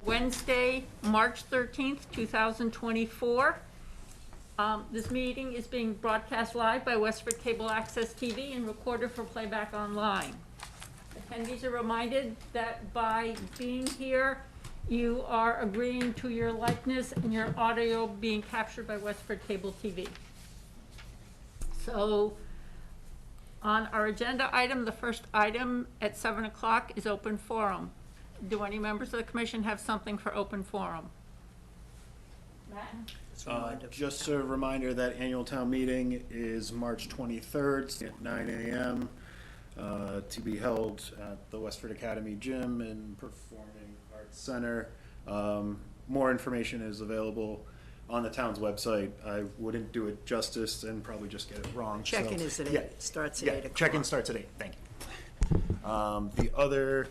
Wednesday, March 13th, 2024. This meeting is being broadcast live by Westford Cable Access TV and recorded for playback online. Attendees are reminded that by being here, you are agreeing to your likeness and your audio being captured by Westford Cable TV. So, on our agenda item, the first item at 7 o'clock is open forum. Do any members of the commission have something for open forum? Matt? Just a reminder that annual town meeting is March 23rd at 9 a.m. To be held at the Westford Academy Gym and Performing Arts Center. More information is available on the town's website. I wouldn't do it justice and probably just get it wrong. Check-in is at 8, starts at 8 o'clock. Check-in starts at 8, thank you. The other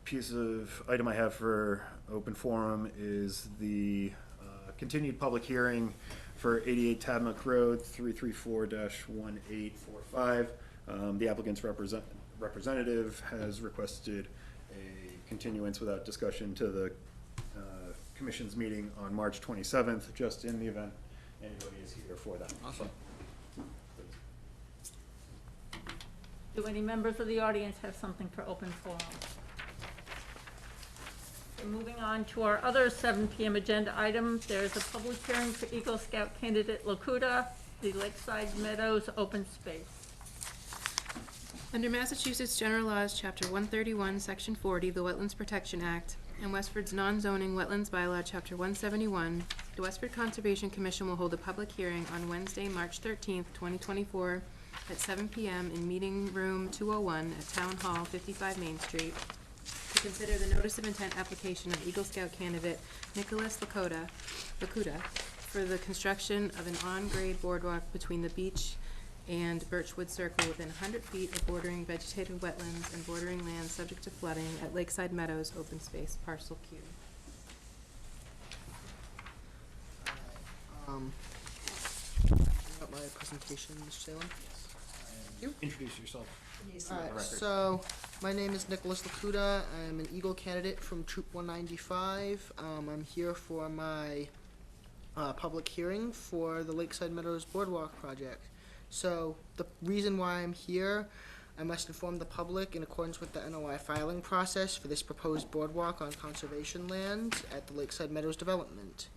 piece of item I have for open forum is the continued public hearing for 88 Tabnook Road, 334-1845. The applicant's representative has requested a continuance without discussion to the commission's meeting on March 27th, just in the event anybody is here for that. Awesome. Do any members of the audience have something for open forum? So moving on to our other 7 p.m. agenda item, there's a public hearing for Eagle Scout candidate Lakuta, the Lakeside Meadows open space. Under Massachusetts General Laws, Chapter 131, Section 40, the Wetlands Protection Act, and Westford's non-zoning wetlands bylaw, Chapter 171, the Westford Conservation Commission will hold a public hearing on Wednesday, March 13th, 2024, at 7 p.m. in Meeting Room 201 at Town Hall, 55 Main Street, to consider the notice of intent application of Eagle Scout candidate Nicholas Lakuta for the construction of an on-grade boardwalk between the beach and Birchwood Circle within 100 feet of bordering vegetated wetlands and bordering land subject to flooding at Lakeside Meadows Open Space Parcel Q. Got my presentation, Mr. Salem. You introduce yourself. Alright, so my name is Nicholas Lakuta. I'm an Eagle candidate from Troop 195. I'm here for my public hearing for the Lakeside Meadows Boardwalk project. So the reason why I'm here, I must inform the public in accordance with the NOI filing process for this proposed boardwalk on conservation land at the Lakeside Meadows development.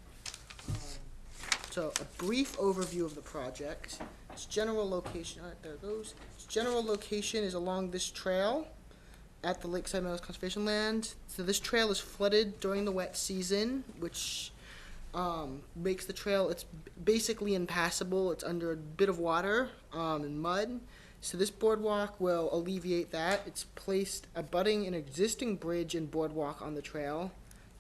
So a brief overview of the project. Its general location, alright, there it goes. Its general location is along this trail at the Lakeside Meadows conservation land. So this trail is flooded during the wet season, which makes the trail, it's basically impassable. It's under a bit of water and mud. So this boardwalk will alleviate that. It's placed abutting an existing bridge and boardwalk on the trail.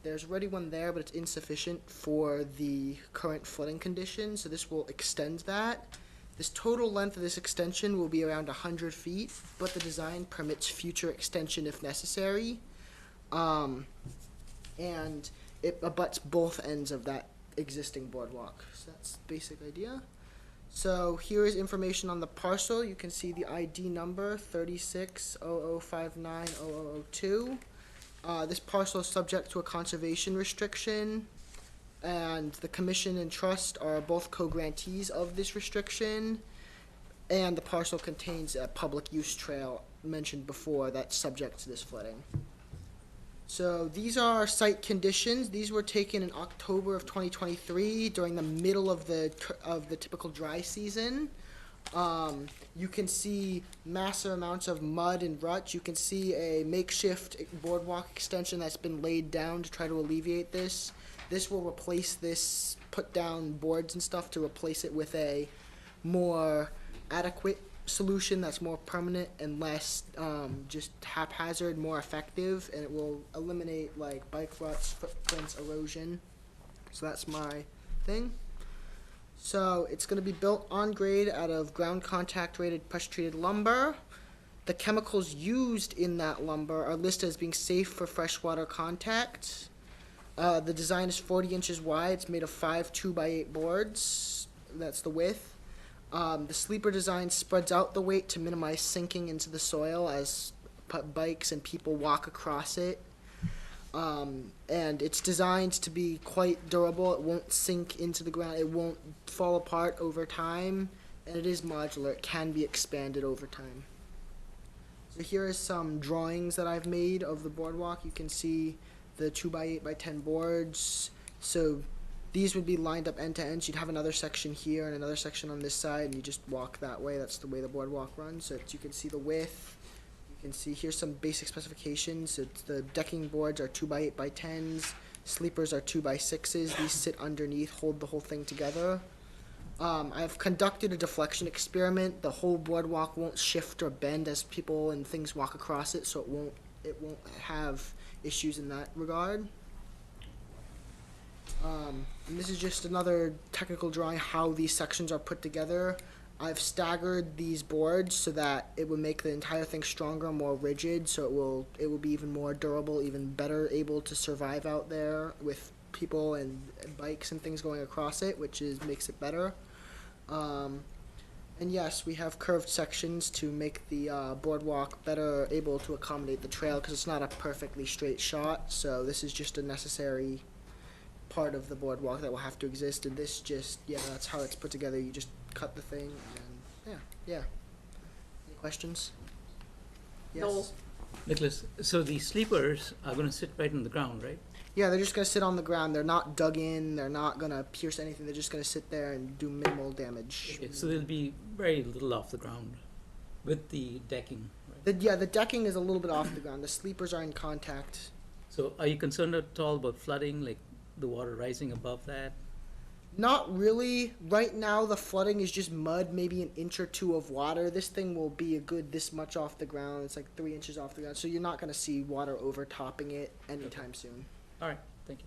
There's already one there, but it's insufficient for the current flooding conditions, so this will extend that. This total length of this extension will be around 100 feet, but the design permits future extension if necessary. And it abuts both ends of that existing boardwalk. So that's the basic idea. So here is information on the parcel. You can see the ID number 3600590002. This parcel is subject to a conservation restriction, and the commission and trust are both co-grantees of this restriction, and the parcel contains a public use trail mentioned before that's subject to this flooding. So these are site conditions. These were taken in October of 2023 during the middle of the typical dry season. You can see massive amounts of mud and rut. You can see a makeshift boardwalk extension that's been laid down to try to alleviate this. This will replace this, put down boards and stuff to replace it with a more adequate solution that's more permanent and less just haphazard, more effective, and it will eliminate like bike ruts, footprints, erosion. So that's my thing. So it's going to be built on grade out of ground contact rated pressure treated lumber. The chemicals used in that lumber are listed as being safe for freshwater contact. The design is 40 inches wide. It's made of 5 2x8 boards. That's the width. The sleeper design spreads out the weight to minimize sinking into the soil as bikes and people walk across it. And it's designed to be quite durable. It won't sink into the ground. It won't fall apart over time. And it is modular. It can be expanded over time. So here is some drawings that I've made of the boardwalk. You can see the 2x8x10 boards. So these would be lined up end to end. So you'd have another section here and another section on this side, and you just walk that way. That's the way the boardwalk runs. So you can see the width. You can see here's some basic specifications. It's the decking boards are 2x8x10s. Sleepers are 2x6s. These sit underneath, hold the whole thing together. I've conducted a deflection experiment. The whole boardwalk won't shift or bend as people and things walk across it, so it won't have issues in that regard. And this is just another technical drawing how these sections are put together. I've staggered these boards so that it will make the entire thing stronger and more rigid, so it will be even more durable, even better able to survive out there with people and bikes and things going across it, which makes it better. And yes, we have curved sections to make the boardwalk better able to accommodate the trail, because it's not a perfectly straight shot, so this is just a necessary part of the boardwalk that will have to exist. And this that's how it's put together. You just cut the thing, and yeah. Any questions? Yes. Noel? Nicholas, so the sleepers are going to sit right on the ground, right? Yeah, they're just gonna sit on the ground. They're not dug in. They're not gonna pierce anything. They're just gonna sit there and do minimal damage. Okay, so there'll be very little off the ground with the decking, right? The decking is a little bit off the ground. The sleepers are in contact. So are you concerned at all about flooding, like the water rising above that? Not really. Right now, the flooding is just mud, maybe an inch or two of water. This thing will be a good this much off the ground. It's like 3 inches off the ground. So you're not gonna see water overtopping it anytime soon. All right, thank you.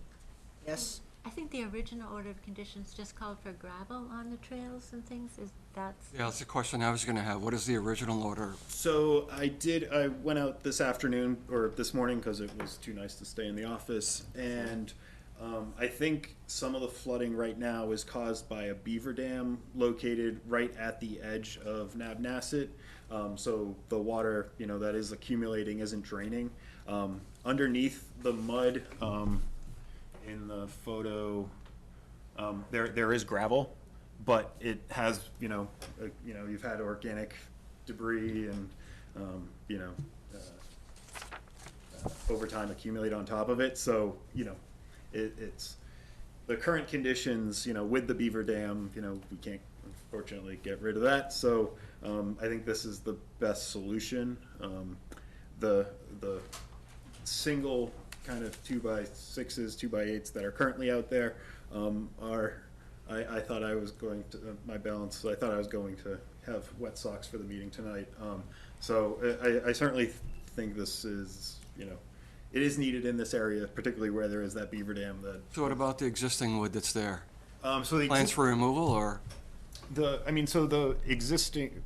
Yes? I think the original order of conditions just called for gravel on the trails and things. Yeah, that's the question I was gonna have. What is the original order? So I went out this afternoon, or this morning, because it was too nice to stay in the office, and I think some of the flooding right now is caused by a beaver dam located right at the edge of Nabnasset. So the water, that is accumulating isn't draining. Underneath the mud, in the photo, there is gravel, but it has, you've had organic debris and, over time accumulate on top of it. So, it's the current conditions, with the beaver dam, we can't unfortunately get rid of that. So I think this is the best solution. The single kind of 2x6s, 2x8s that are currently out there I thought I was going to, my balance, I thought I was going to have wet socks for the meeting tonight. So I certainly think this is, it is needed in this area, particularly where there is that beaver dam that. So what about the existing wood that's there? So the Plans for removal, or? the existing,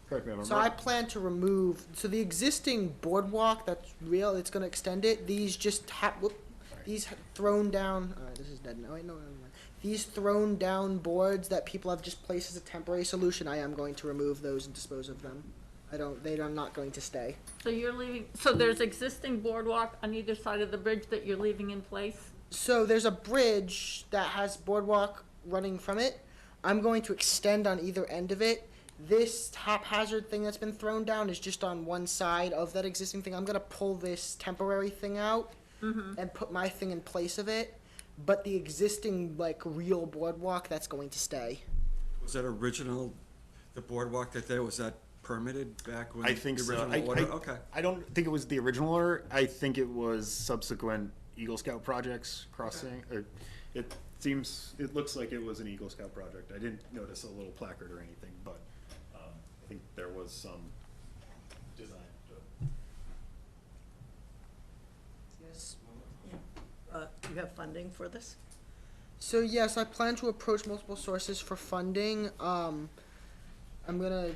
correct me if I'm So wrong. I plan to remove, the existing boardwalk that's real, it's gonna extend it. These just these thrown down, this is dead now, wait, no, never mind. These thrown down boards that people have just placed as a temporary solution, I am going to remove those and dispose of them. They are not going to stay. So there's existing boardwalk on either side of the bridge that you're leaving in place? So there's a bridge that has boardwalk running from it. I'm going to extend on either end of it. This haphazard thing that's been thrown down is just on one side of that existing thing. I'm going to pull this temporary thing out and put my thing in place of it. But the existing, real boardwalk, that's going to stay. Was that original, the boardwalk was that permitted back when? I think the so. original order? Okay. I don't think it was the original order. I think it was subsequent Eagle Scout projects crossing. Or it looks like it was an Eagle Scout project. I didn't notice a little placard or anything, but I think there was some design to it. Yes. You have funding for this? So yes, I plan to approach multiple sources for funding.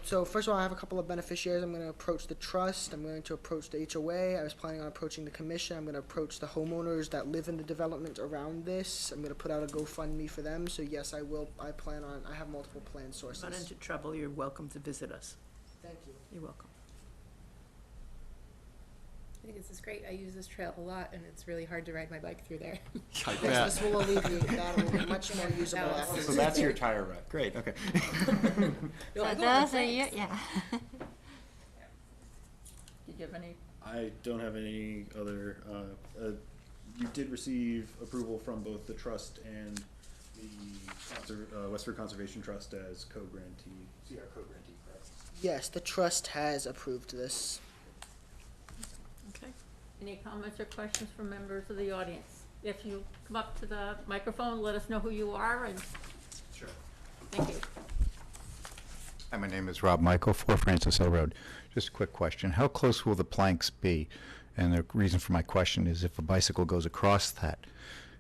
So first of all, I have a couple of beneficiaries. I'm going to approach the trust. I'm going to approach the HOA. I was planning on approaching the commission. I'm going to approach the homeowners that live in the development around this. I'm going to put out a GoFundMe for them. So yes, I will. I have multiple plan sources. Run into trouble, you're welcome to visit us. Thank you. You're welcome. I think this is great. I use this trail a lot, and it's really hard to ride my bike through there. I Yes, bet. this will alleviate that. It will be much more usable That was- after. So that's your tire rack. Great, okay. So I go those on are your, thanks. yeah. Did you have any? I don't have any other, you did receive approval from both the trust and the Westford Conservation Trust as co-grantee, CR co-grantee, correct? Yes, the trust has approved this. Okay. Any comments or questions from members of the audience? If you come up to the microphone, let us know who you are, and Sure. thank you. Hi, my name is Rob Michael, 4 Francis Hill Road. Just a quick question. How close will the planks be? And the reason for my question is if a bicycle goes across that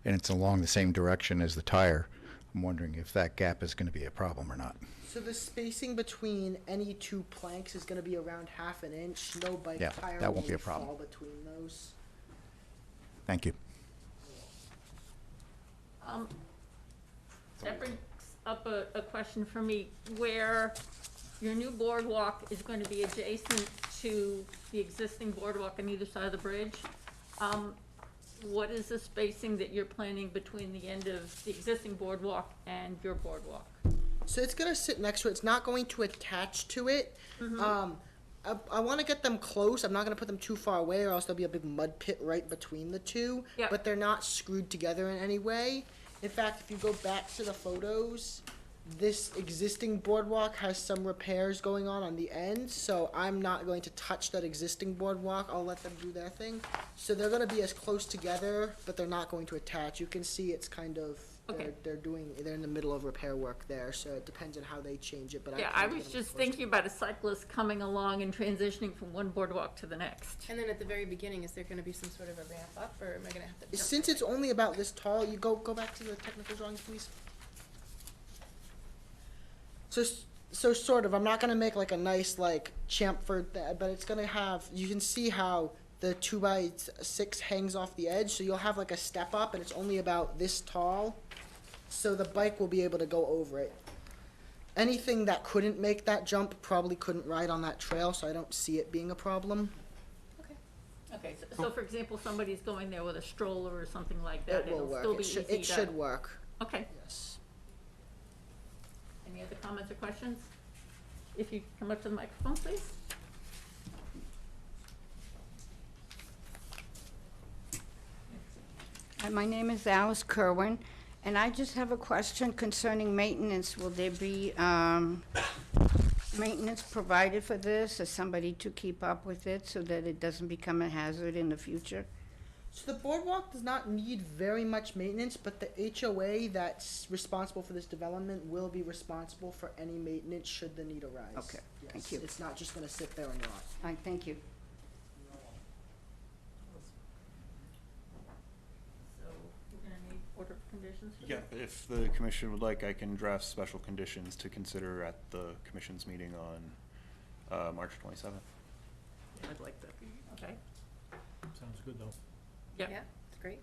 and it's along the same direction as the tire, I'm wondering if that gap is going to be a problem or not. So the spacing between any two planks is going to be around half an inch. No bike Yeah, tire that will won't be a fall problem. between those. Thank you. That brings up a question for me, where your new boardwalk is going to be adjacent to the existing boardwalk on either side of the bridge. What is the spacing that you're planning between the end of the existing boardwalk and your boardwalk? So it's going to sit next to it. It's not going to attach to it. I want to get them close. I'm not going to put them too far away or else there'll be a big mud pit right between the two. Yeah. But they're not screwed together in any way. In fact, if you go back to the photos, this existing boardwalk has some repairs going on the end, so I'm not going to touch that existing boardwalk. I'll let them do their thing. So they're going to be as close together, but they're not going to attach. You can see it's kind of, Okay. they're in the middle of repair work there, so it depends on how they change it. But Yeah, plan I to was get them just close thinking about a cyclist coming along and transitioning from one boardwalk to the next. And then at the very beginning, is there gonna be some sort of a ramp up, or am I gonna have to jump? Since it's only about this tall, you go back to the technical drawings, please. So sort of, I'm not gonna make like a nice like chamfer, but it's gonna have, you can see how the 2x6 hangs off the edge, so you'll have like a step up and it's only about this tall. So the bike will be able to go over it. Anything that couldn't make that jump probably couldn't ride on that trail, so I don't see it being a problem. Okay. Okay, so for example, somebody's going there with a stroller or something like that, It will it'll work. still be easy to. It should work. Okay, Yes. any other comments or questions? If you come up to the microphone, please. Hi, my name is Alice Kerwin, and I just have a question concerning maintenance. Will there be maintenance provided for this, or somebody to keep up with it so that it doesn't become a hazard in the future? So the boardwalk does not need very much maintenance, but the HOA that's responsible for this development will be responsible for any maintenance should the need arise. Okay, thank Yes, you. It's not just gonna sit there and rot. All right, thank you. So we're gonna need order of conditions for Yeah, this? if the commission would like, I can draft special conditions to consider at the commission's meeting on March 27th. I'd like that. Okay, Sounds good, though. yep. Yeah, it's great.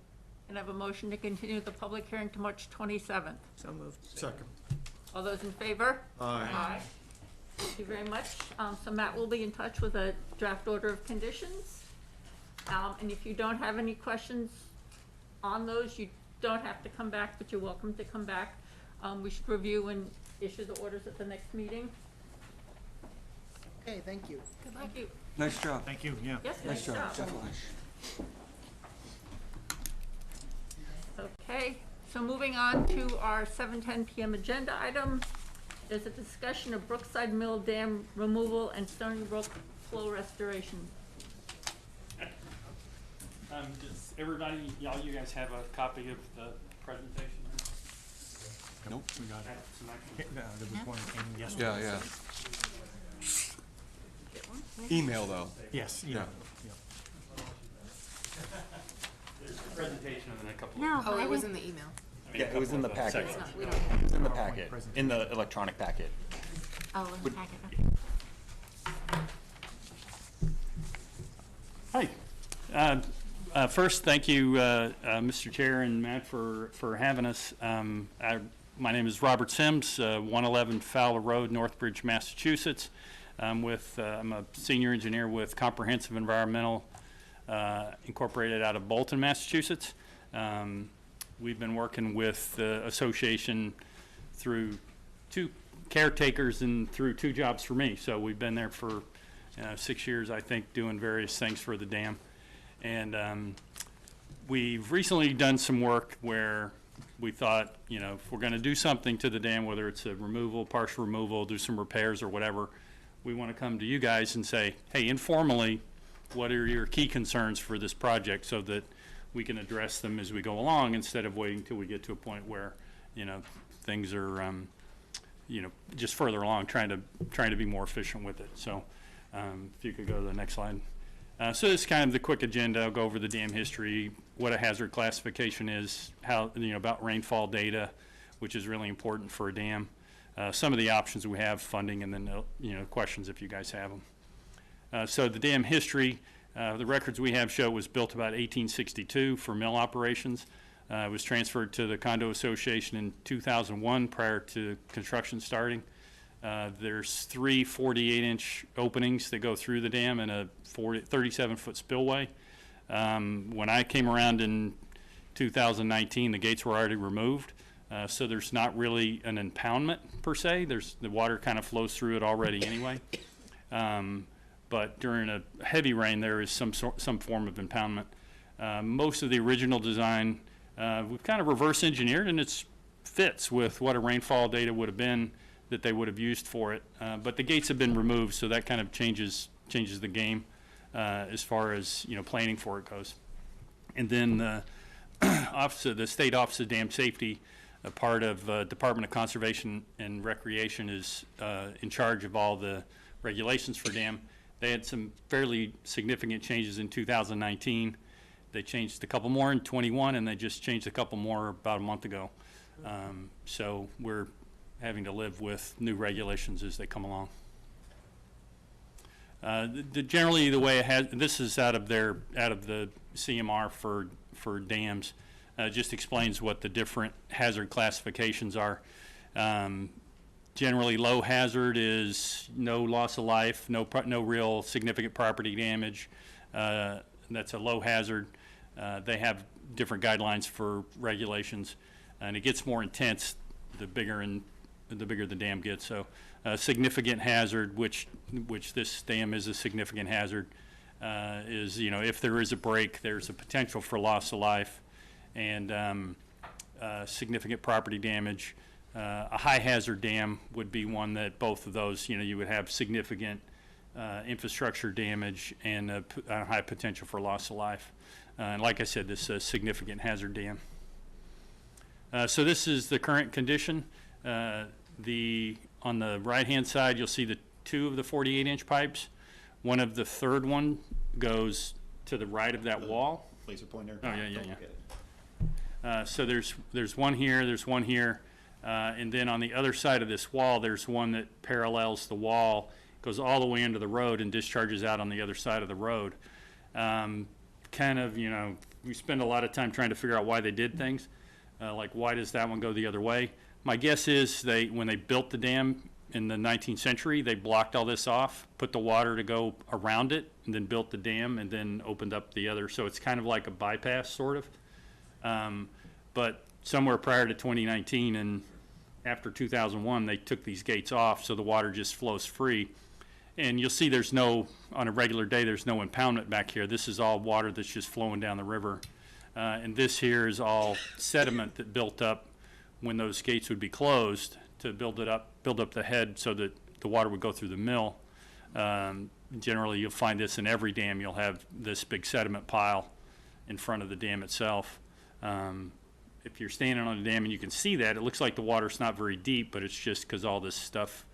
And I have a motion to continue the public hearing to March 27th. So moved. Second. All those in favor? Aye. Thank you very much. So Matt will be in touch with a draft order of conditions. And if you don't have any questions on those, you don't have to come back, but you're welcome to come back. We should review and issue the orders at the next meeting. Okay, thank you. Thank you. Nice job. Thank you, yeah. Yes, Nice job, definitely. Okay, so moving on to our 7:10 PM agenda item. There's a discussion of Brookside Mill Dam removal and Stony Brook flow restoration. Does everybody, you guys have a copy of the presentation? Nope. We got it. There was one that came Yeah, yesterday. yeah. Email though. Yes, Yeah. yeah. There's a presentation and then a couple. No, Oh, I it was didn't- in the email. Yeah, it was in the packet. It's not, we don't. It was in the packet, in the electronic packet. Oh, in the packet, okay. Hi. First, thank you, Mr. Chair and Matt, for having us. My name is Robert Sims, 111 Fowler Road, Northbridge, Massachusetts. I'm a senior engineer with Comprehensive Environmental incorporated out of Bolton, Massachusetts. We've been working with the association through 2 caretakers and through 2 jobs for me. So we've been there for 6 years, I think, doing various things for the dam. And we've recently done some work where we thought, if we're going to do something to the dam, whether it's a removal, partial removal, do some repairs or whatever, we want to come to you guys and say, hey, informally, what are your key concerns for this project, so that we can address them as we go along, instead of waiting till we get to a point where, things are, just further along, trying to be more efficient with it. So if you could go to the next slide. So this is kind of the quick agenda. I'll go over the dam history, what a hazard classification is, how, about rainfall data, which is really important for a dam. Some of the options we have, funding, and then, questions if you guys have them. So the dam history, the records we have show it was built about 1862 for mill operations. It was transferred to the Condo Association in 2001 prior to construction starting. There's 3 48-inch openings that go through the dam and a 37-foot spillway. When I came around in 2019, the gates were already removed, so there's not really an impoundment per se. The water kind of flows through it already anyway. But during a heavy rain, there is some form of impoundment. Most of the original design, we've kind of reverse engineered, and it fits with what a rainfall data would have been that they would have used for it. But the gates have been removed, so that kind of changes the game as far as planning for it goes. And then the State Office of Dam Safety, a part of Department of Conservation and Recreation, is in charge of all the regulations for dam. They had some fairly significant changes in 2019. They changed a couple more in 21, and they just changed a couple more about a month ago. So we're having to live with new regulations as they come along. Generally, the way it has, this is out of the CMR for dams. Just explains what the different hazard classifications are. Generally, low hazard is no loss of life, no real significant property damage. That's a low hazard. They have different guidelines for regulations, and it gets more intense the bigger the dam gets. So significant hazard, which this dam is a significant hazard, is if there is a break, there's a potential for loss of life, and significant property damage. A high hazard dam would be one that both of those, you would have significant infrastructure damage and a high potential for loss of life. And like I said, this is a significant hazard dam. So this is the current condition. On the right-hand side, you'll see the 2 of the 48-inch pipes. One of the third one goes to the right of that wall. Laser pointer. Oh, yeah. So there's one here, there's one here. And then on the other side of this wall, there's one that parallels the wall, goes all the way into the road and discharges out on the other side of the road. We spend a lot of time trying to figure out why they did things. Like, why does that one go the other way? My guess is when they built the dam in the 19th century, they blocked all this off, put the water to go around it, and then built the dam and then opened up the other. So it's kind of like a bypass, sort of. But somewhere prior to 2019 and after 2001, they took these gates off, so the water just flows free. And you'll see on a regular day, there's no impoundment back here. This is all water that's just flowing down the river. And this here is all sediment that built up when those gates would be closed to build up the head so that the water would go through the mill. Generally, you'll find this in every dam. You'll have this big sediment pile in front of the dam itself. If you're standing on the dam and you can see that, it looks like the water's not very deep, but it's just because all this stuff,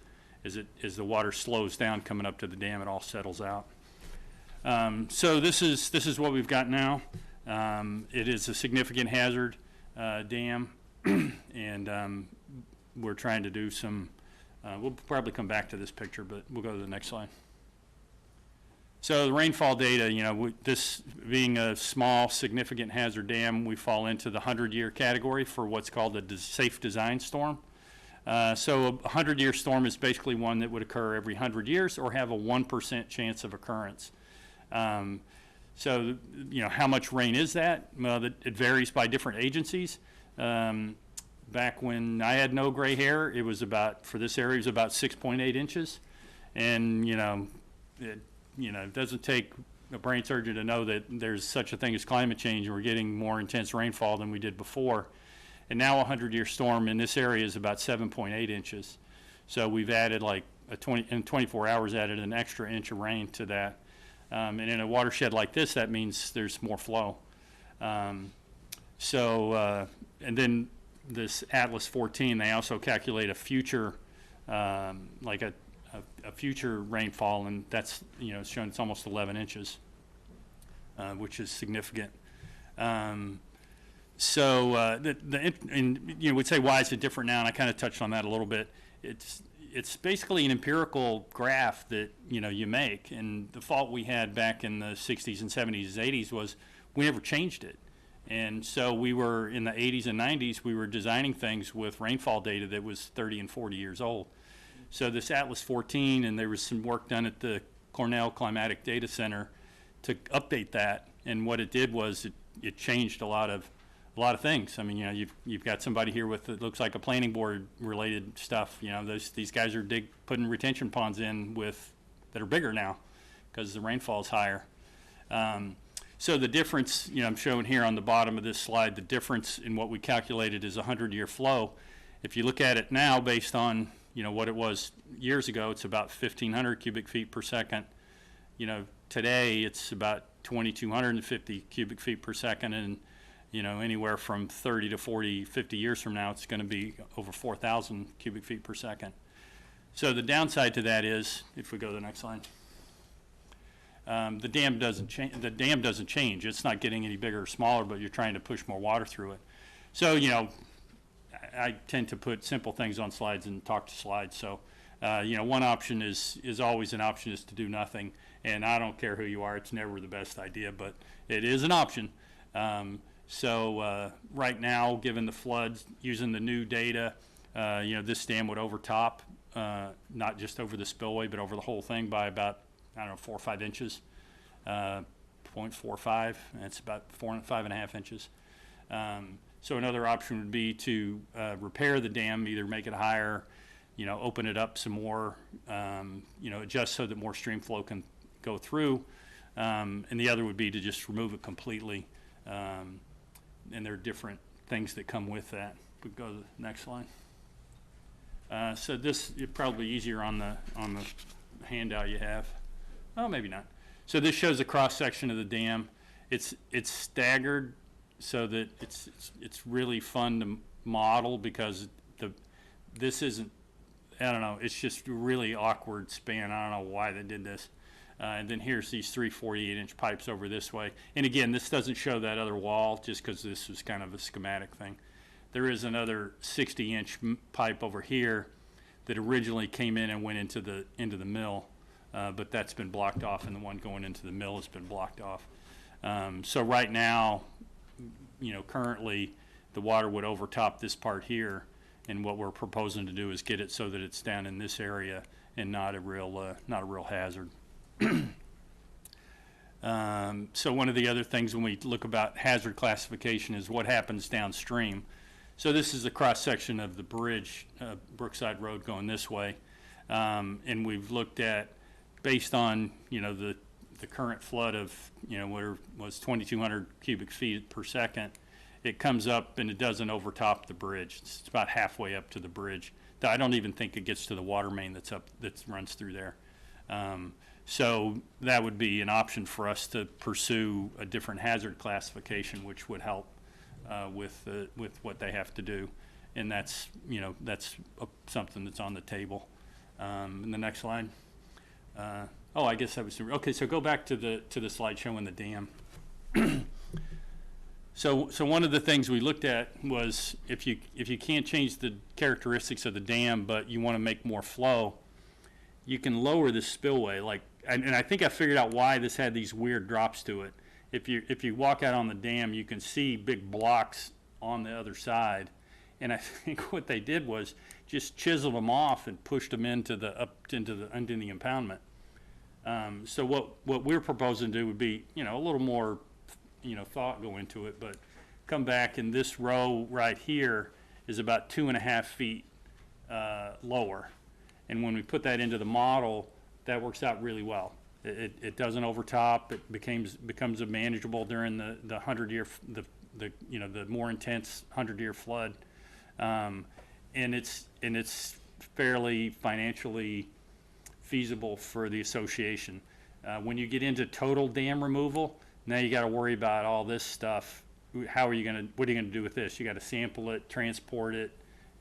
as the water slows down coming up to the dam, it all settles out. So this is what we've got now. It is a significant hazard dam, and we're trying to do some, we'll probably come back to this picture, but we'll go to the next slide. So the rainfall data, this being a small, significant hazard dam, we fall into the 100-year category for what's called a safe design storm. So a 100-year storm is basically one that would occur every 100 years or have a 1% chance of occurrence. So, you know, how much rain is that? Well, it varies by different agencies. Back when I had no gray hair, it was about, for this area, it was about 6.8 inches. And, it doesn't take a brain surgeon to know that there's such a thing as climate change, and we're getting more intense rainfall than we did before. And now a 100-year storm in this area is about 7.8 inches. So we've added like in 24 hours added an extra inch of rain to that. And in a watershed like this, that means there's more flow. And then this Atlas 14, they also calculate a future, like a future rainfall, and that's, it's shown it's almost 11 inches, which is significant. And we'd say, why is it different now? And I kind of touched on that a little bit. It's basically an empirical graph that, you make. And the fault we had back in the 60s and 70s, 80s was we never changed it. And so we were, in the 80s and 90s, we were designing things with rainfall data that was 30 and 40 years old. So this Atlas 14, and there was some work done at the Cornell Climatic Data Center to update that. And what it did was it changed a lot of things. I mean, you've got somebody here with, it looks like a planning board related stuff. These guys are putting retention ponds in that are bigger now because the rainfall is higher. So the difference, I'm showing here on the bottom of this slide, the difference in what we calculated is a 100-year flow. If you look at it now based on, what it was years ago, it's about 1,500 cubic feet per second. Today it's about 2,250 cubic feet per second, and, anywhere from 30 to 40, 50 years from now, it's going to be over 4,000 cubic feet per second. So the downside to that is, if we go to the next slide, the dam doesn't change. The dam doesn't change. It's not getting any bigger or smaller, but you're trying to push more water through it. So, I tend to put simple things on slides and talk to slides. So, one option is always an option is to do nothing. And I don't care who you are. It's never the best idea, but it is an option. Right now, given the floods, using the new data, this dam would overtop, not just over the spillway, but over the whole thing by about, 4 or 5 inches, 0.45. It's about 5.5 inches. So another option would be to repair the dam, either make it higher, open it up some more, adjust so that more stream flow can go through. And the other would be to just remove it completely. And there are different things that come with that. We go to the next slide. So this is probably easier on the handout you have. Oh, maybe not. So this shows a cross section of the dam. It's staggered so that it's really fun to model because this isn't, I don't know, it's just a really awkward span. I don't know why they did this. And then here's these 3 48-inch pipes over this way. And again, this doesn't show that other wall just because this was kind of a schematic thing. There is another 60-inch pipe over here that originally came in and went into the mill, but that's been blocked off, and the one going into the mill has been blocked off. So right now, currently the water would overtop this part here, and what we're proposing to do is get it so that it's down in this area and not a real hazard. So one of the other things when we look about hazard classification is what happens downstream. So this is a cross section of the bridge, Brookside Road going this way, and we've looked at, based on the current flood of where was 2,200 cubic feet per second, it comes up and it doesn't overtop the bridge. It's about halfway up to the bridge. I don't even think it gets to the water main that runs through there. So that would be an option for us to pursue a different hazard classification, which would help with what they have to do, and that's something that's on the table. In the next slide. I guess that was okay. So go back to the slide showing the dam. So one of the things we looked at was if you can't change the characteristics of the dam, but you want to make more flow, you can lower the spillway. And I think I figured out why this had these weird drops to it. If you walk out on the dam, you can see big blocks on the other side, and I think what they did was just chiseled them off and pushed them into the impoundment. So what we're proposing to do would be, a little more, thought go into it, but come back, and this row right here is about 2.5 feet lower. And when we put that into the model, that works out really well. It doesn't overtop. It becomes a manageable during the 100-year, the more intense 100-year flood. And it's fairly financially feasible for the association. When you get into total dam removal, now you got to worry about all this stuff. What are you going to do with this? You got to sample it, transport it,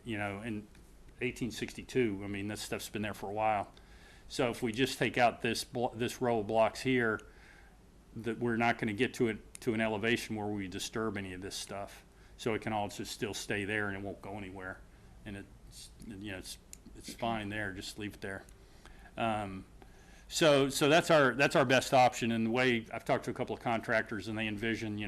in 1862. I mean, this stuff's been there for a while. So if we just take out this row of blocks here, that we're not going to get to an elevation where we disturb any of this stuff. So it can all just still stay there and it won't go anywhere. And it's fine there. Just leave it there. So that's our best option. And the way I've talked to a couple of contractors, and they envision,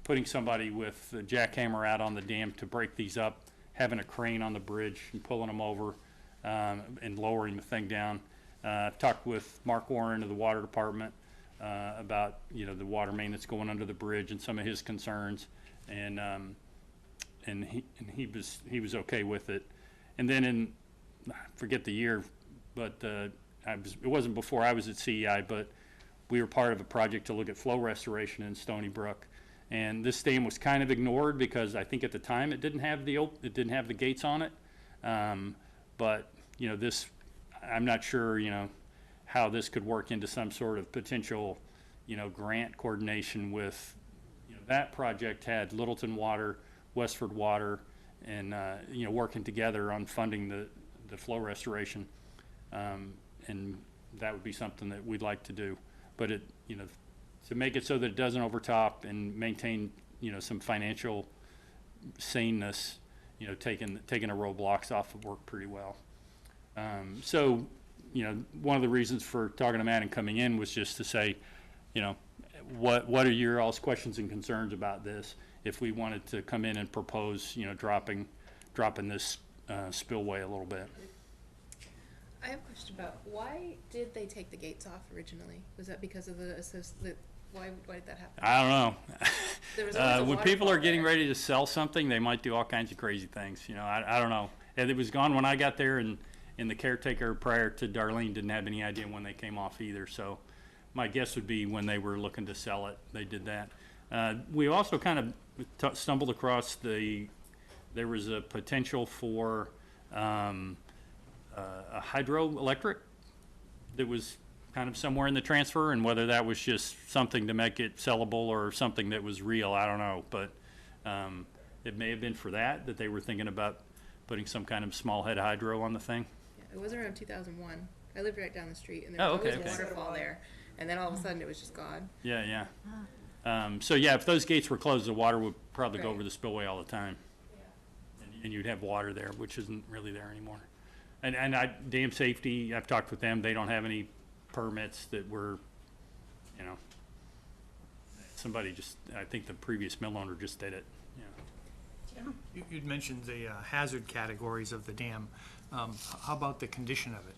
putting somebody with a jackhammer out on the dam to break these up, having a crane on the bridge and pulling them over, and lowering the thing down. I've talked with Mark Warren of the water department about the water main that's going under the bridge and some of his concerns, and he was okay with it. And then I forget the year, but it wasn't before I was at CEI, but we were part of a project to look at flow restoration in Stony Brook, and this dam was kind of ignored because I think at the time it didn't have the gates on it, but this. I'm not sure, how this could work into some sort of potential, grant coordination with, that project had Littleton Water, Westford Water, and, working together on funding the flow restoration. And that would be something that we'd like to do. But to make it so that it doesn't overtop and maintain, some financial saneness, taking the roadblocks off would work pretty well. So, one of the reasons for talking to Matt and coming in was just to say, what are your all's questions and concerns about this? If we wanted to come in and propose, dropping this spillway a little bit. I have a question about why did they take the gates off originally? Was that because of why did that happen? I don't know. There was always a when people waterfall are getting there. ready to sell something, they might do all kinds of crazy things. I don't know. And it was gone when I got there, and the caretaker prior to Darlene didn't have any idea when they came off either. So my guess would be when they were looking to sell it, they did that. We also kind of stumbled across there was a potential for a hydroelectric that was kind of somewhere in the transfer, and whether that was just something to make it sellable or something that was real, I don't know. But it may have been for that they were thinking about putting some kind of small head hydro on the thing. Yeah, it was around 2001. I lived right down the street, and there Oh, was okay, always a okay. waterfall there. And then all of a sudden, it was just gone. Yeah. So yeah, if those gates were closed, the water would probably go Right. over the spillway all the time. And you'd have water there, which isn't really there anymore. And dam safety, I've talked with them, they don't have any permits that were, somebody I think the previous mill owner just did it. You'd mentioned the hazard categories of the dam. How about the condition of it?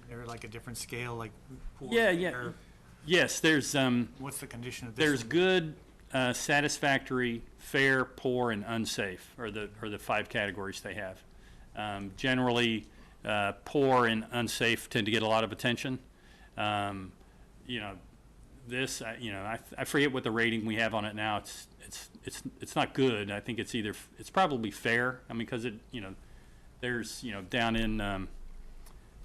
Is there like a different scale, like poor, Yeah. fair? Yes, there's What's the condition of this? there's good, satisfactory, fair, poor, and unsafe are the 5 categories they have. Generally, poor and unsafe tend to get a lot of attention. This, I forget what the rating we have on it now. It's not good. I think it's probably fair. I mean, because there's, down in,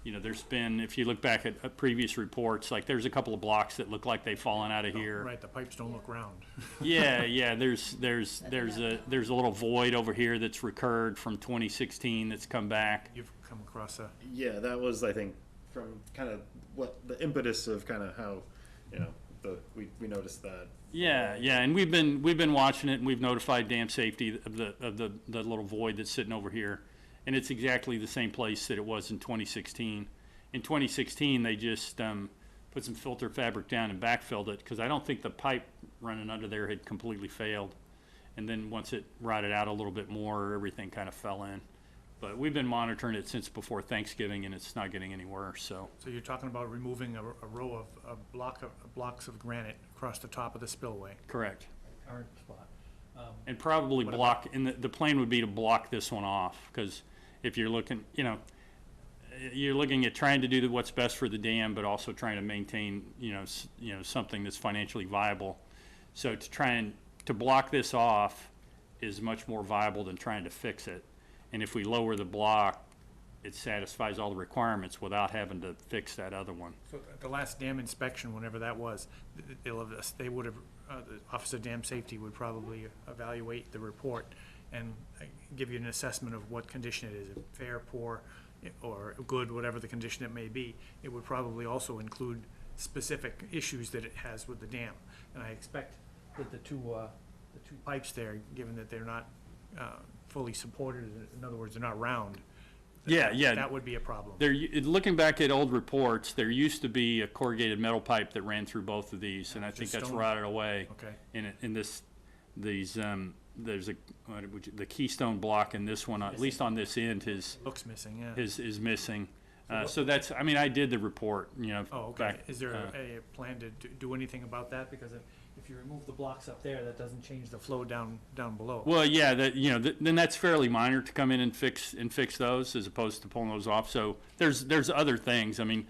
there's been, if you look back at previous reports, like there's a couple of blocks that look like they've fallen out of here. Right, the pipes don't look round. Yeah. There's a little void over here that's recurred from 2016 that's come back. You've come across a, Yeah, that was, I think, from kind of what the impetus of kind of how, we noticed that. Yeah, and we've been watching it, and we've notified dam safety of the little void that's sitting over here, and it's exactly the same place that it was in 2016. In 2016, they just put some filter fabric down and backfilled it because I don't think the pipe running under there had completely failed, and then once it rotted out a little bit more, everything kind of fell in. But we've been monitoring it since before Thanksgiving, and it's not getting any worse, so. So you're talking about removing a row of blocks of granite across the top of the spillway? Correct. Current spot. And probably What block, and the plan would be to block this one off, because if you're looking, you're looking at trying to do what's best for the dam, but also trying to maintain, something that's financially viable. So to block this off is much more viable than trying to fix it. And if we lower the block, it satisfies all the requirements without having to fix that other one. So at the last dam inspection, whenever that was, they would have, the Office of Dam Safety would probably evaluate the report and give you an assessment of what condition it is, if fair, poor, or good, whatever the condition it may be. It would probably also include specific issues that it has with the dam. And I expect that the two pipes there, given that they're not fully supported, in other words, they're not round. Yeah. That would be a problem. Looking back at old reports, there used to be a corrugated metal pipe that ran through both of these, and I think Just that's stone? rotted away. Okay. There's the keystone block in this one, at least on this end, Looks missing, yeah. is missing. So that's, I did the report, Oh, okay. back, Is there a plan to do anything about that? Because if you remove the blocks up there, that doesn't change the flow down below. Well, yeah, then that's fairly minor to come in and fix those as opposed to pulling those off. So there's other things. I mean,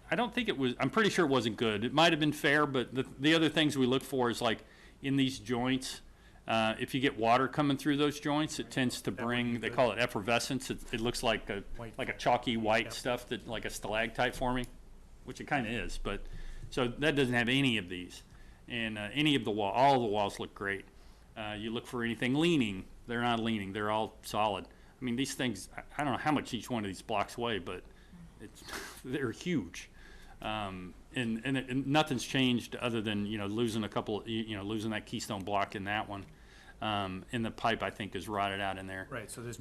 I don't think it was. I'm pretty sure it wasn't good. It might have been fair, but the other things we look for is like in these joints. If you get water coming through those joints, it tends to bring. They call it effervescence. It looks like a chalky white stuff that like a stalactite forming, which it kind of is, but. So that doesn't have any of these, and any of the all the walls look great. You look for anything leaning, they're not leaning, they're all solid. I mean, these things, I don't know how much each one of these blocks weigh, but they're huge. And nothing's changed other than, losing a couple, losing that keystone block in that one. And the pipe, I think, is rotted out in there. Right, so there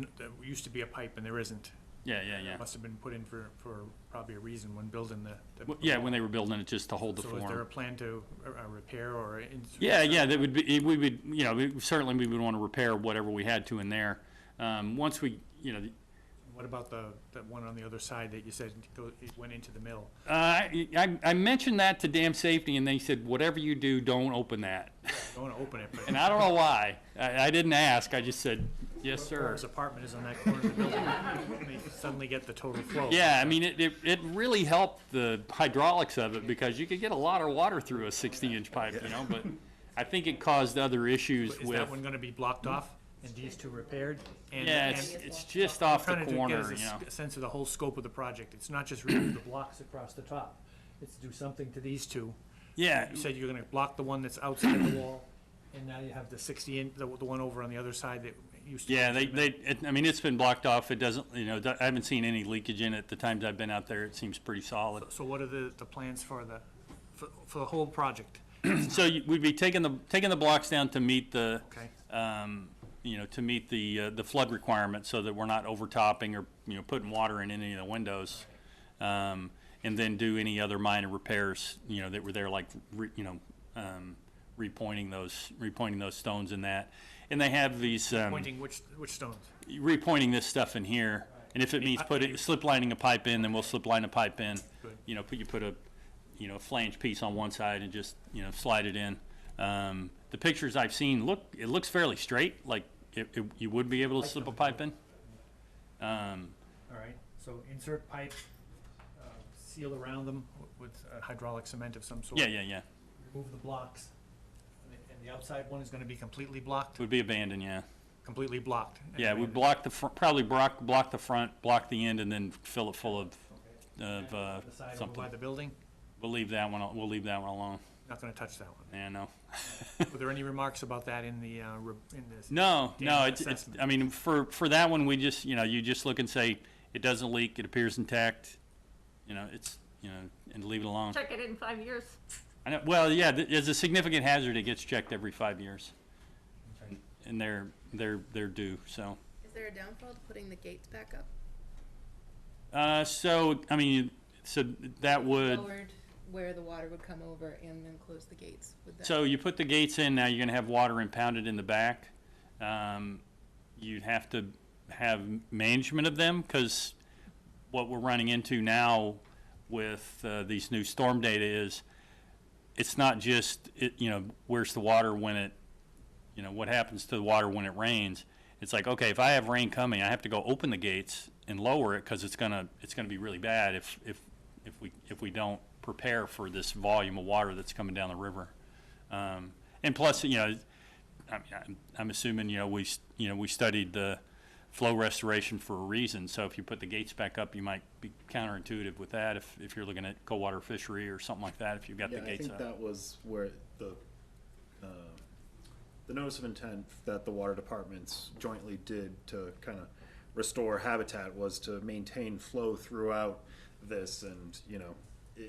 used to be a pipe and there isn't. Yeah. Must have been put in for probably a reason when building the. Yeah, when they were building it just to hold the form. So is there a plan to repair or? Yeah, that would be, we would, certainly we would want to repair whatever we had to in there. Once we, What about the one on the other side that you said it went into the mill? I mentioned that to Dam Safety, and they said, whatever you do, don't open that. Don't want to open it, but. And I don't know why. I didn't ask. I just said, yes, sir. Whoever's apartment is on that corner of the building, they suddenly get the total flow. Yeah, I mean, it really helped the hydraulics of it because you could get a lot of water through a 60-inch pipe, but I think it caused other issues Is with. that one going to be blocked off and these two repaired? Yeah, it's just off the corner, Trying to get a sense of the whole scope of the project. It's not just remove the blocks across the top. It's to do something to these two. Yeah. You said you're going to block the one that's outside the wall, and now you have the 60-inch, the one over on the other side that used to. Yeah, it's been blocked off. It doesn't, I haven't seen any leakage in it. The times I've been out there, it seems pretty solid. So what are the plans for the whole project? So we'd be taking the blocks down to meet the, Okay. to meet the flood requirement so that we're not overtopping or, putting water in any of the windows. And then do any other minor repairs, that were there, like, repointing those stones in that. And they have these, Pointing which stones? repointing this stuff in here. And if it means slip lining a pipe in, then we'll slip line a pipe in. Good. You put a, flange piece on one side and just, slide it in. The pictures I've seen it looks fairly straight, like you would be able to slip a pipe in. All right, so insert pipe, seal around them with hydraulic cement of some sort. Yeah. Remove the blocks, and the outside one is going to be completely blocked? Would be abandoned, yeah. Completely blocked? Yeah, we block the probably block the front, block the end, and then fill it full of The side over something. by the building? We'll leave that one alone. Not going to touch that one. Yeah, no. Were there any remarks about that in the, in this? No, dam it's, assessment? I mean, for that one, we just, you just look and say, it doesn't leak, it appears intact, and leave it alone. Check it in 5 years. I know, well, yeah, there's a significant hazard, it gets checked every 5 years. Okay. And they're due, so. Is there a downfall to putting the gates back up? So that would. Lowered where the water would come over and then close the gates. Would that? So you put the gates in, now you're gonna have water impounded in the back. You'd have to have management of them, because what we're running into now with these new storm data is it's not just, where's the water when it, what happens to the water when it rains. It's like, okay, if I have rain coming, I have to go open the gates and lower it because it's gonna be really bad if we don't prepare for this volume of water that's coming down the river. And plus, I'm assuming, we studied the flow restoration for a reason. So if you put the gates back up, you might be counterintuitive with that if you're looking at cold water fishery or something like that, if you've got the gates up. I think that was where the notice of intent that the water departments jointly did to kind of restore habitat was to maintain flow throughout this, and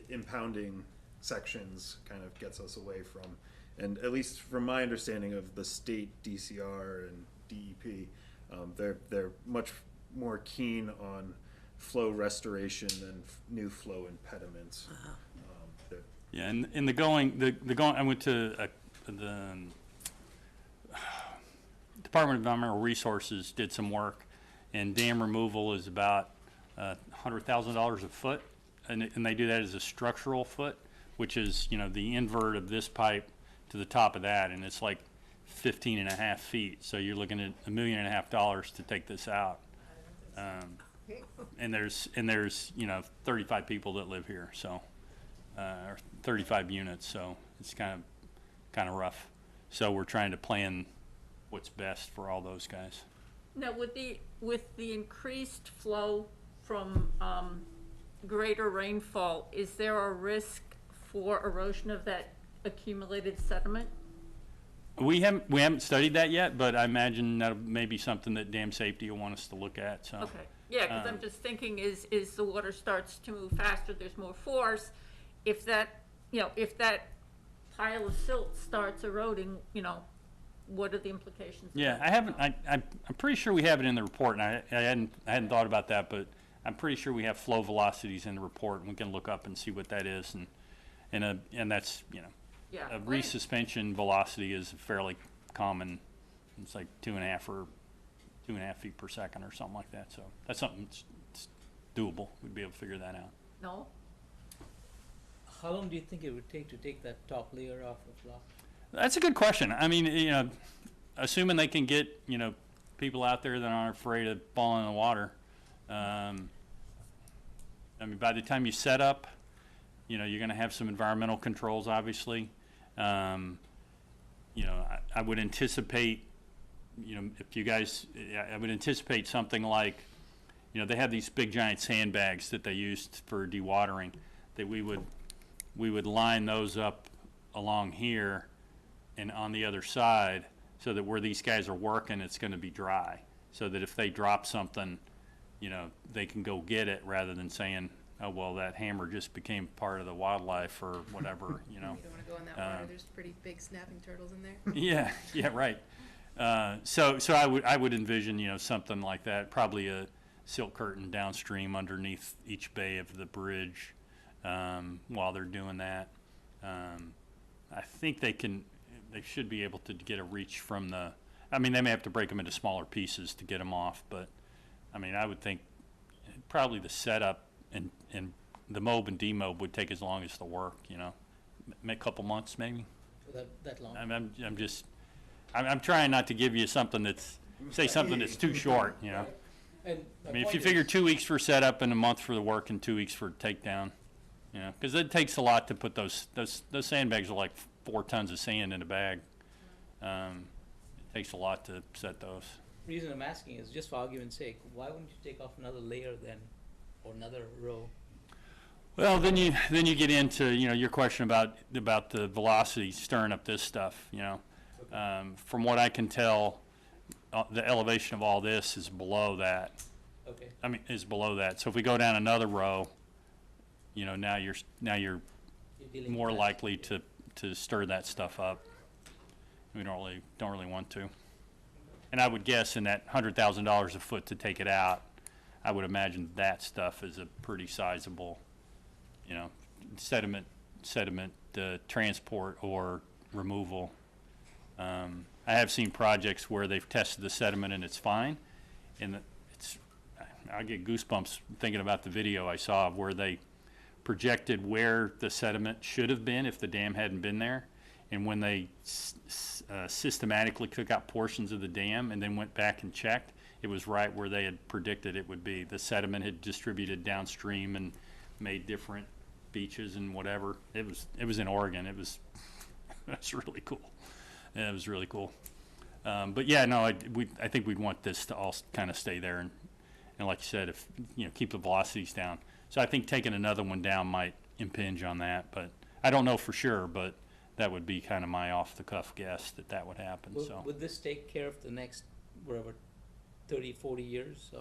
impounding sections kind of gets us away from, and at least from my understanding of the state DCR and DEP, they're much more keen on flow restoration than new flow impediments. Yeah, and I went to the Department of Environmental Resources did some work, and dam removal is about $100,000 a foot, and they do that as a structural foot, which is the invert of this pipe to the top of that, and it's like 15.5 feet. So you're looking at $1.5 million to take this out. And there's 35 people that live here, so or 35 units, so it's kind of rough. So we're trying to plan what's best for all those guys. Now, with the increased flow from greater rainfall, is there a risk for erosion of that accumulated sediment? We haven't studied that yet, but I imagine that may be something that dam safety will want us to look at. So. Okay. Yeah, because I'm just thinking, is the water starts to move faster, there's more force. If that pile of silt starts eroding, what are the implications? Yeah, I haven't. I'm pretty sure we have it in the report, and I hadn't thought about that, but I'm pretty sure we have flow velocities in the report, and we can look up and see what that is, and that's Yeah. a resuspension velocity is fairly common. It's like 2.5 feet per second or something like that. So that's something that's doable. We'd be able to figure that out. No? How long do you think it would take to take that top layer off of block? That's a good question. I mean, assuming they can get, people out there that aren't afraid of falling in the water. I mean, by the time you set up, you're going to have some environmental controls, obviously. I would anticipate, if you guys, I would anticipate something like, they have these big giant sandbags that they used for dewatering, that we would line those up along here and on the other side, so that where these guys are working, it's going to be dry, so that if they drop something, they can go get it, rather than saying, oh, well, that hammer just became part of the wildlife or whatever, You don't want to go in that water. There's pretty big snapping turtles in there. Yeah, right. So I would envision, something like that, probably a silt curtain downstream underneath each bay of the bridge, while they're doing that. I think they should be able to get a reach from they may have to break them into smaller pieces to get them off, but I would think probably the setup and the mob and demob would take as long as the work, a couple months maybe. That long? I'm trying not to give you something that's too short, And if you figure 2 weeks for setup and a month for the work and 2 weeks for takedown, because it takes a lot to put those sandbags are like 4 tons of sand in a bag. It takes a lot to set those. The reason I'm asking is just for argument's sake, why wouldn't you take off another layer then, or another row? Well, then you get into your question about the velocity stirring up this stuff. From what I can tell, the elevation of all this is below that. Okay. Is below that. So if we go down another row, now you're You're more likely to stir that stuff up. We don't really want to. And I would guess in that $100,000 a foot to take it out, I would imagine that stuff is a pretty sizable, sediment transport or removal. I have seen projects where they've tested the sediment and it's fine, and I get goosebumps thinking about the video I saw of where they projected where the sediment should have been if the dam hadn't been there. And when they systematically took out portions of the dam and then went back and checked, it was right where they had predicted it would be. The sediment had distributed downstream and made different beaches and whatever. It was in Oregon. That's really cool. Yeah, it was really cool. But yeah, no, I think we'd want this to all kind of stay there, and like you said, if keep the velocities down. So I think taking another one down might impinge on that, but I don't know for sure. But that would be kind of my off-the-cuff guess that would happen. Would this take care of the next, whatever, 30, 40 years? So.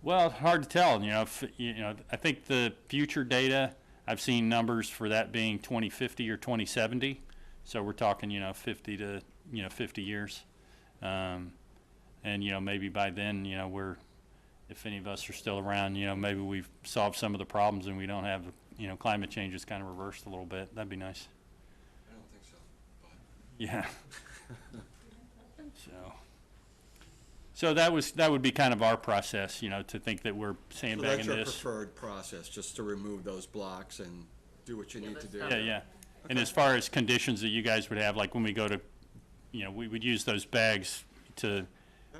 Well, hard to tell. I think the future data, I've seen numbers for that being 2050 or 2070. So we're talking, 50 to 50 years, and maybe by then, if any of us are still around, maybe we've solved some of the problems and we don't have, climate change is kind of reversed a little bit. That'd be nice. I don't think so, but. Yeah. So that would be kind of our process, to think that we're So sandbagging that's your this. preferred process, just to remove those blocks and do what you need to do? Yeah. And as far as conditions that you guys would have, like when we go to, we would use those bags to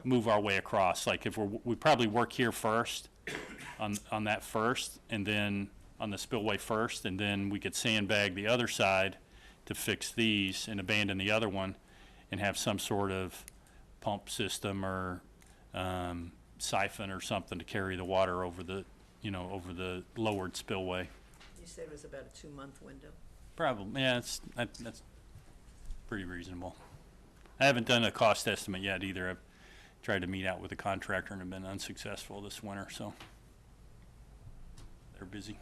move our way across. Like if we probably work here first, on that first, and then on the spillway first, and then we could sandbag the other side to fix these and abandon the other one and have some sort of pump system or siphon or something to carry the water over the, over the lowered spillway. You said it was about a 2-month window. Probably, yeah, that's pretty reasonable. I haven't done a cost estimate yet either. I've tried to meet out with a contractor and have been unsuccessful this winter, so they're busy.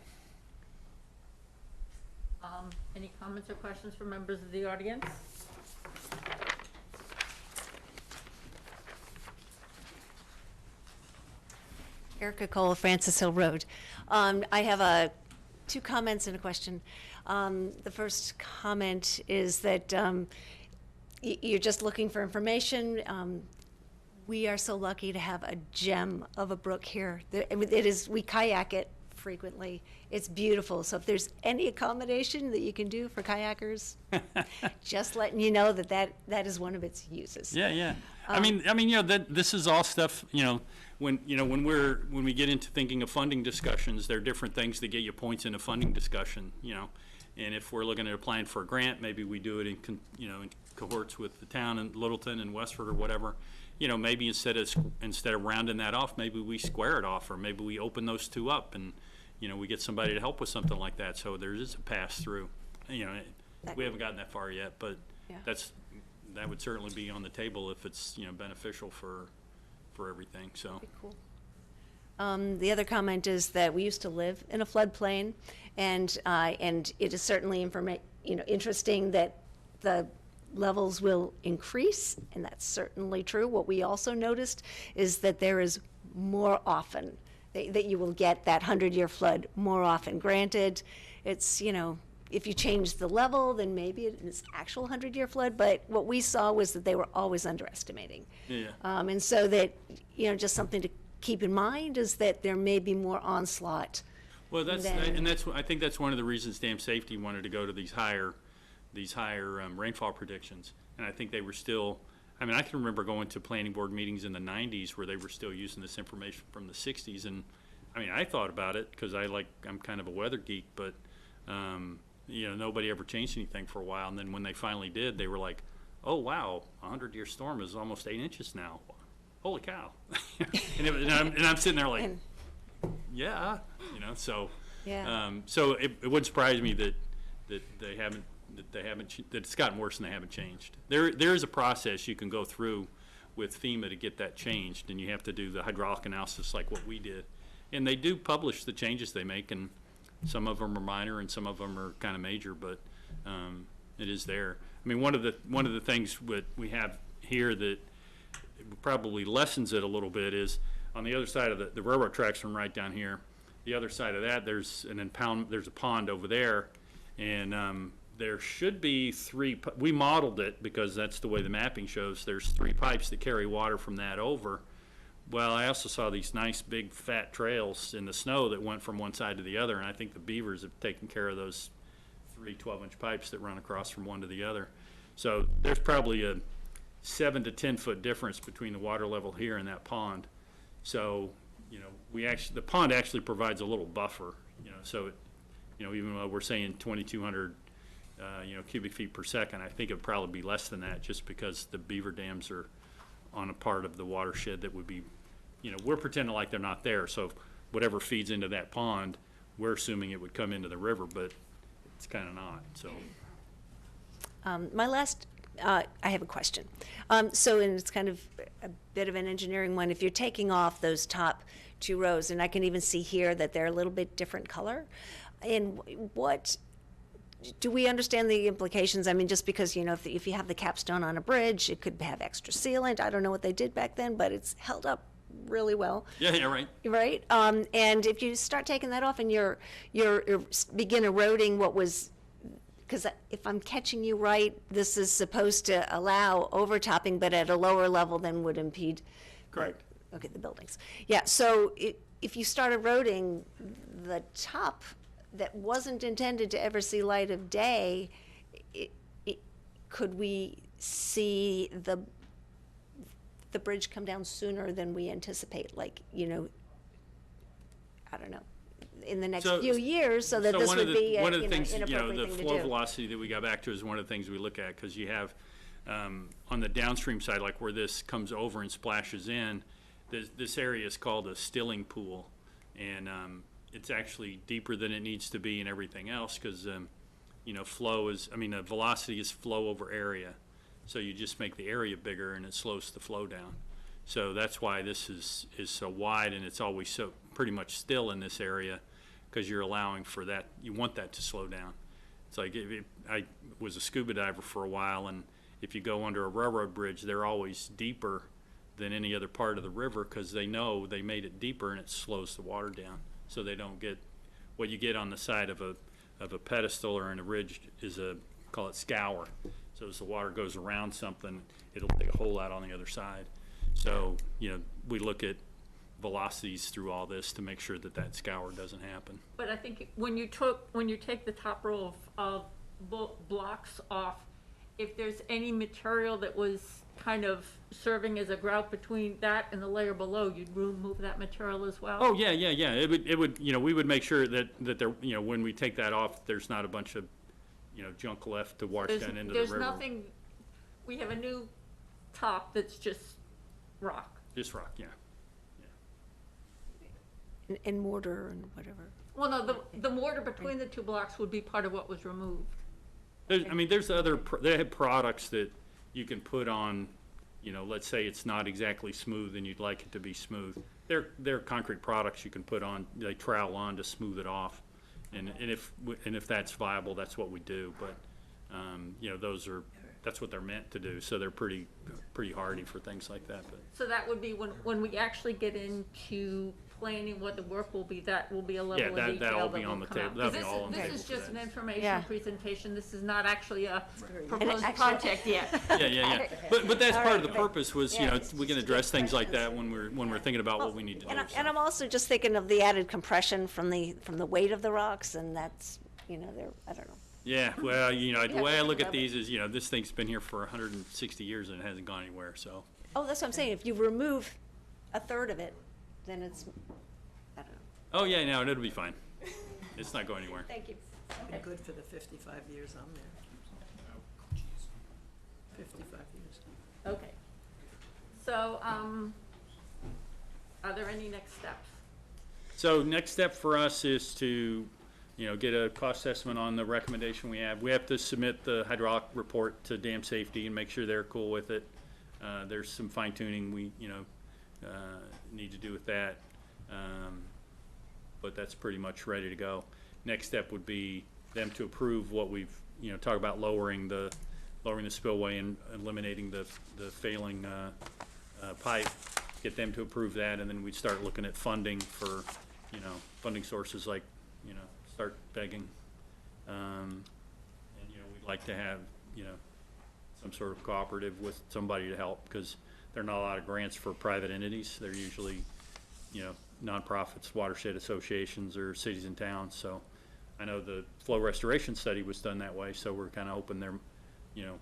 Any comments or questions from members of the audience? Erica Cole, Francis Hill Road. I have 2 comments and a question. The first comment is that you're just looking for information. We are so lucky to have a gem of a brook here. We kayak it frequently. It's beautiful. So if there's any accommodation that you can do for kayakers, just letting you know that is one of its uses. Yeah. I mean, this is all stuff, when we get into thinking of funding discussions, there are different things that get you points in a funding discussion, and if we're looking at applying for a grant, maybe we do it in cohorts with the town and Littleton and Westford or whatever. Maybe instead of rounding that off, maybe we square it off, or maybe we open those 2 up and we get somebody to help with something like that. So there is a pass through. We haven't gotten that far yet, but Yeah. that would certainly be on the table if it's beneficial for everything. So. Cool. The other comment is that we used to live in a floodplain, and it is certainly interesting that the levels will increase, and that's certainly true. What we also noticed is that there is more often that you will get that 100-year flood more often. Granted, it's if you change the level, then maybe it's actual 100-year flood. But what we saw was that they were always underestimating. Yeah. And so that just something to keep in mind is that there may be more onslaught. Well, I think that's one of the reasons Dam Safety wanted to go to these higher rainfall predictions. And I think they were still. I can remember going to planning board meetings in the 90s where they were still using this information from the 60s, and I thought about it because I'm kind of a weather geek, but nobody ever changed anything for a while. And then when they finally did, they were like, "Oh wow, a 100-year storm is almost 8 inches now. Holy cow!" and I'm sitting there like, "Yeah, So Yeah. so it wouldn't surprise me that they haven't. That it's gotten worse and they haven't changed. There is a process you can go through with FEMA to get that changed, and you have to do the hydraulic analysis like what we did. And they do publish the changes they make, and some of them are minor and some of them are kind of major, but it is there. One of the things that we have here that probably lessens it a little bit is on the other side of the railroad tracks from right down here. The other side of that, there's a pond over there, and there should be 3, we modeled it because that's the way the mapping shows, there's 3 pipes that carry water from that over, Well, I also saw these nice big fat trails in the snow that went from one side to the other, and I think the beavers have taken care of those 3 12-inch pipes that run across from one to the other. So there's probably a 7 to 10 foot difference between the water level here and that pond. So, you know, the pond actually provides a little buffer, you know, so it, you know, even though we're saying 2,200, you know, cubic feet per second, I think it'd probably be less than that, just because the beaver dams are on a part of the watershed that would be, you know, we're pretending like they're not there. So whatever feeds into that pond, we're assuming it would come into the river, but it's kind of not, so. My last, I have a question. So, and it's kind of a bit of an engineering one. If you're taking off those top 2 rows, and I can even see here that they're a little bit different color, and what, do we understand the implications? I mean, just because, you know, if you have the capstone on a bridge, it could have extra sealant. I don't know what they did back then, but it's held up really well. Yeah, right. Right? And if you start taking that off and you're begin eroding what was, because if I'm catching you right, this is supposed to allow overtopping, but at a lower level than would impede. Correct. Okay, the buildings. Yeah, so if you start eroding the top that wasn't intended to ever see light of day, could we see the bridge come down sooner than we anticipate? Like, you know, I don't know, in the next few years, so that this would be one of the things, you know, inappropriate the thing to flow do. velocity that we got back to is one of the things we look at, because you have, on the downstream side, like where this comes over and splashes in, this area is called a stilling pool, and it's actually deeper than it needs to be and everything else, because, you know, velocity is flow over area. So you just make the area bigger and it slows the flow down. So that's why this is so wide, and it's always so pretty much still in this area, because you're allowing for that. You want that to slow down. It's like I was a scuba diver for a while, and if you go under a railroad bridge, they're always deeper than any other part of the river, because they know they made it deeper and it slows the water down. So they don't get what you get on the side of a pedestal or in a ridge is call it scour. So as the water goes around something, it'll take a hole out on the other side. So, you know, we look at velocities through all this to make sure that that scour doesn't happen. But I think when you take the top row of blocks off, if there's any material that was kind of serving as a grout between that and the layer below, you'd remove that material as well? Oh, yeah. It would, you know, we would make sure that there, you know, when we take that off, there's not a bunch of, you know, junk left to wash down into the river. There's nothing, we have a new top that's just rock. Just rock, yeah. And mortar and whatever. Well, no, the mortar between the 2 blocks would be part of what was removed. There's other, they have products that you can put on, you know, let's say it's not exactly smooth and you'd like it to be smooth. They're concrete products you can put on, they trowel on to smooth it off. And if that's viable, that's what we do. But, you know, that's what they're meant to do. So they're pretty hardy for things like that. But So that would be when we actually get into planning what the work will be, that will be a level of Yeah, detail that'll that be on will the come out. table. That'll be 'Cause all on the this table is for just an that. information Yeah. presentation. This is not actually a And proposed actually- project yet. Yeah. But that's All part of right, the purpose was, you yeah, know, just we can address things like that when we're thinking about what we need to do. And I'm also just thinking of the added compression from the weight of the rocks, and that's, you know, I don't know. Yeah, well, you know, the have way to I think look at about it. these is, you know, this thing's been here for 160 years and it hasn't gone anywhere, so. Oh, that's what I'm saying. If you remove a third of it, then it's, I don't know. Oh, yeah, no, it'll be fine. It's not going anywhere. Thank you. Been good for the 55 years I'm there. 55 years. Okay. So, are there any next steps? So next step for us is to, you know, get a cost estimate on the recommendation we have. We have to submit the hydraulic report to dam safety and make sure they're cool with it. There's some fine tuning we, you know, need to do with that. But that's pretty much ready to go. Next step would be them to approve what we've, you know, talk about lowering the spillway and eliminating the failing pipe. Get them to approve that, and then we'd start looking at funding for, you know, funding sources like, you know, start begging. And, you know, we'd like to have, you know, some sort of cooperative with somebody to help, because there are not a lot of grants for private entities. They're usually, you know, nonprofits, watershed associations, or cities and towns. So I know the flow restoration study was done that way, so we're kind of hoping there, you know,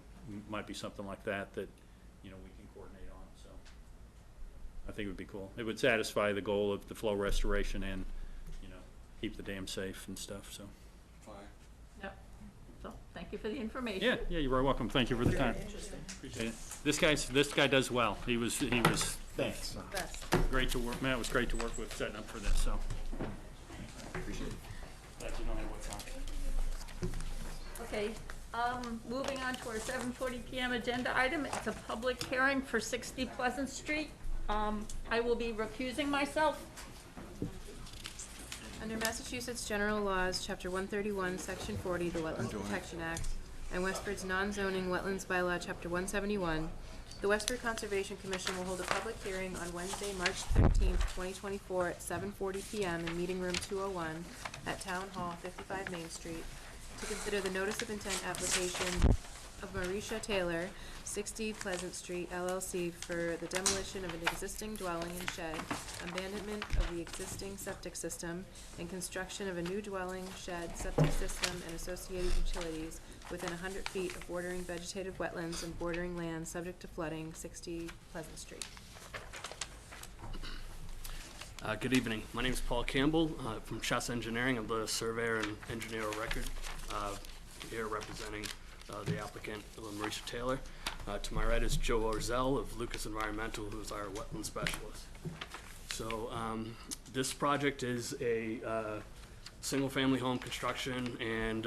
might be something like that, you know, we can coordinate on, so. I think it would be cool. It would satisfy the goal of the flow restoration and, you know, keep the dam safe and stuff, so. Yep. So, thank you for the information. Yeah, yeah, you're very welcome. Thank you for the time. Interesting. Appreciate it. This guy does well. He was Thanks. Best. great to work, Matt was great to work with setting up for this, so. Appreciate it. Glad you know what's on. Okay, moving on to our 7:40 PM agenda item. It's a public hearing for 60 Pleasant Street. I will be recusing myself. Under Massachusetts General Laws, Chapter 131, Section 40, the Wetlands Protection Act, and Westford's non-zoning wetlands bylaw, Chapter 171, the Westford Conservation Commission will hold a public hearing on Wednesday, March 13th, 2024, at 7:40 PM in Meeting Room 201 at Town Hall, 55 Main Street, to consider the notice of intent application of Marisha Taylor, 60 Pleasant Street LLC, for the demolition of an existing dwelling and shed, abandonment of the existing septic system, and construction of a new dwelling, shed, septic system, and associated utilities within 100 feet of bordering vegetative wetlands and bordering lands subject to flooding, 60 Pleasant Street. Good evening. My name is Paul Campbell from Chess Engineering. I'm the surveyor and engineer of record here representing the applicant, Marisha Taylor. To my right is Joe Orzel of Lucas Environmental, who is our wetland specialist. So this project is a single-family home construction and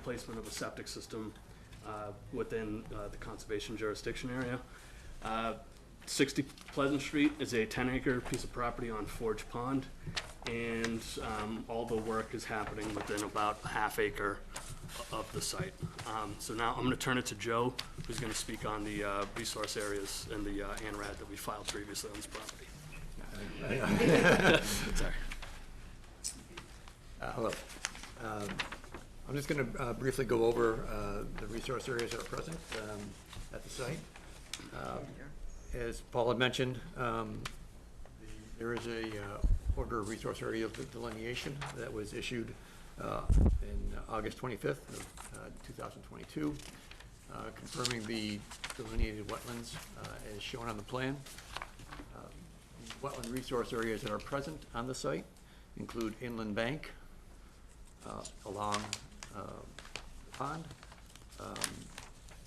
placement of a septic system within the conservation jurisdiction area. 60 Pleasant Street is a 10-acre piece of property on Forge Pond, and all the work is happening within about a half acre of the site. So now I'm going to turn it to Joe, who's going to speak on the resource areas and the ANRAD that we filed previously on this property. Sorry. Hello. I'm just going to briefly go over the resource areas that are present at the site. As Paul had mentioned, there is a order of resource area delineation that was issued in August 25th of 2022, confirming the delineated wetlands as shown on the plan. Wetland resource areas that are present on the site include inland bank along the pond,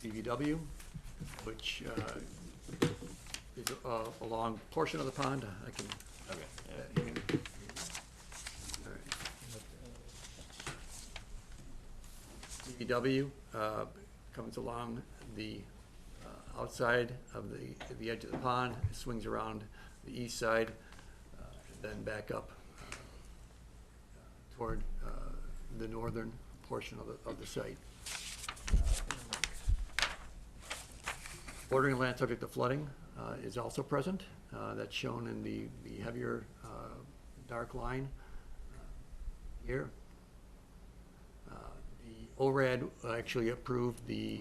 DVW, which is a long portion of the pond. I can. Okay. DVW comes along the outside of the edge of the pond, swings around the east side, and then back up toward the northern portion of the site. Bordering land subject to flooding is also present. That's shown in the heavier dark line here. The ORAD actually approved the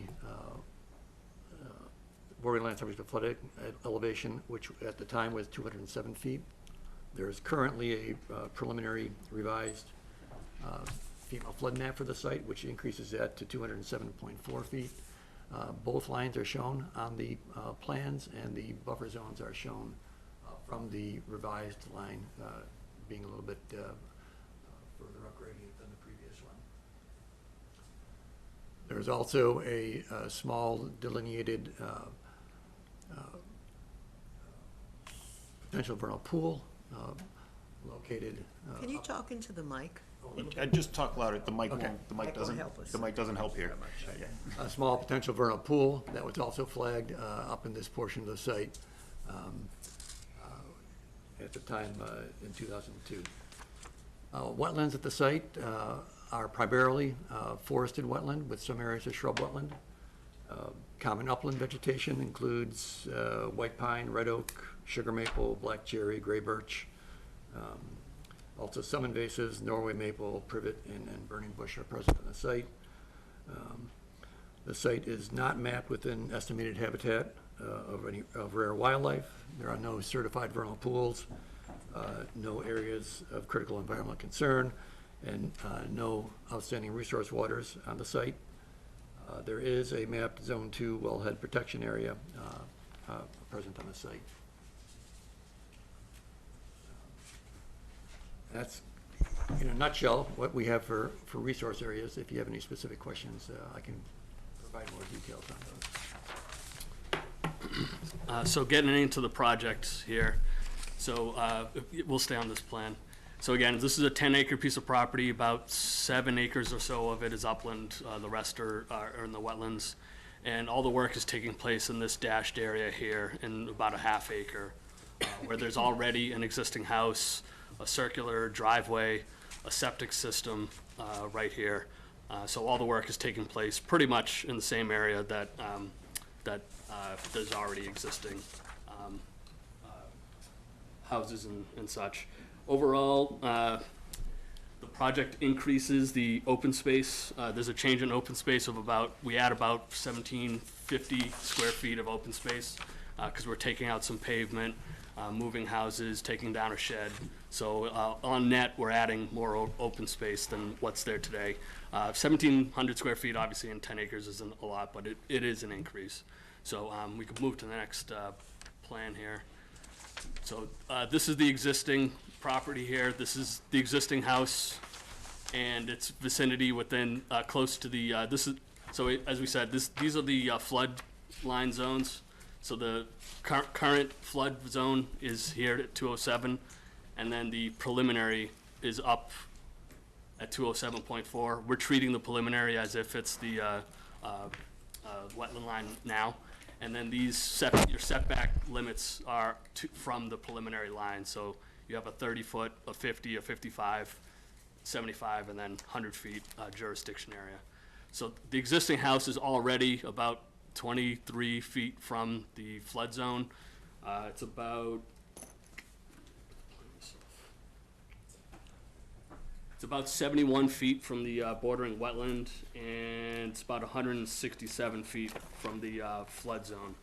bordering land subject to flood elevation, which at the time was 207 feet. There is currently a preliminary revised FEMA flood map for the site, which increases that to 207.4 feet. Both lines are shown on the plans, and the buffer zones are shown from the revised line being a little bit further up gradient than the previous one. There's also a small delineated potential vernal pool located. Can you talk into the mic? Just talk louder. The mic Okay. won't. The mic Mic won't doesn't. help us. The mic doesn't help here. A small potential vernal pool that was also flagged up in this portion of the site at the time in 2002. Wetlands at the site are primarily forested wetland with some areas of shrub wetland. Common upland vegetation includes white pine, red oak, sugar maple, black cherry, gray birch. Also some invasives, Norway maple, privet, and burning bush are present on the site. The site is not mapped within estimated habitat of rare wildlife. There are no certified vernal pools, no areas of critical environmental concern, and no outstanding resource waters on the site. There is a mapped Zone 2 wellhead protection area present on the site. That's, in a nutshell, what we have for resource areas. If you have any specific questions, I can provide more details on those. So getting into the project here, so we'll stay on this plan. So again, this is a 10-acre piece of property. About 7 acres or so of it is upland. The rest are in the wetlands. And all the work is taking place in this dashed area here in about a half acre, where there's already an existing house, a circular driveway, a septic system right here. So all the work is taking place pretty much in the same area that there's already existing houses and such. Overall, the project increases the open space. There's a change in open space of we add about 1,750 square feet of open space because we're taking out some pavement, moving houses, taking down a shed. So on net, we're adding more open space than what's there today. 1,700 square feet, obviously in 10 acres isn't a lot, but it is an increase. So we could move to the next plan here. So this is the existing property here. This is the existing house and its vicinity within close to the as we said, these are the flood line zones. So the current flood zone is here at 207, and then the preliminary is up at 207.4. We're treating the preliminary as if it's the wetland line now. And then these your setback limits are from the preliminary line. So you have a 30-foot, a 50, a 55, 75, and then 100 feet jurisdiction area. So the existing house is already about 23 feet from the flood zone. It's about 71 feet from the bordering wetland, and it's about 167 feet from the flood zone.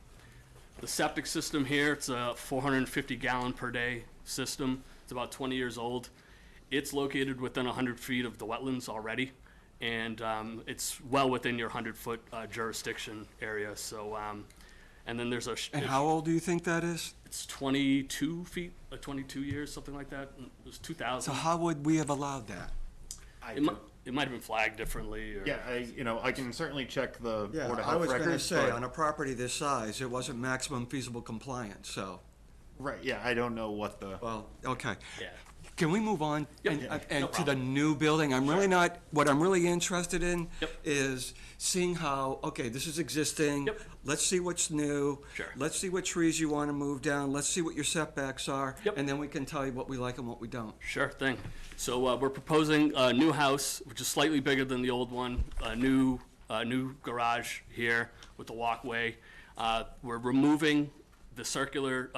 The septic system here, it's a 450 gallon per day system. It's about 20 years old. It's located within 100 feet of the wetlands already, and it's well within your 100-foot jurisdiction area. So, and then there's And how old do you think that is? It's 22 feet, 22 years, something like that. It was 2000. So how would we have allowed that? It might have been flagged differently. Or, Yeah, I can certainly check the Yeah, Board of I Health was gonna records. say, but- on a property this size, it wasn't maximum feasible compliance, so, Right, yeah, I don't know what the, well, okay. Yeah. Can we move on? Yep. And- Yeah, And no to the problem. new building, I'm really not, what I'm really interested in Yep. is seeing how, okay, this is existing. Yep. Let's see what's new. Sure. Let's see what trees you want to move down. Let's see what your setbacks are. Yep. And then we can tell you what we like and what we don't. Sure thing. So we're proposing a new house, which is slightly bigger than the old one. A new garage here with the walkway. We're removing the circular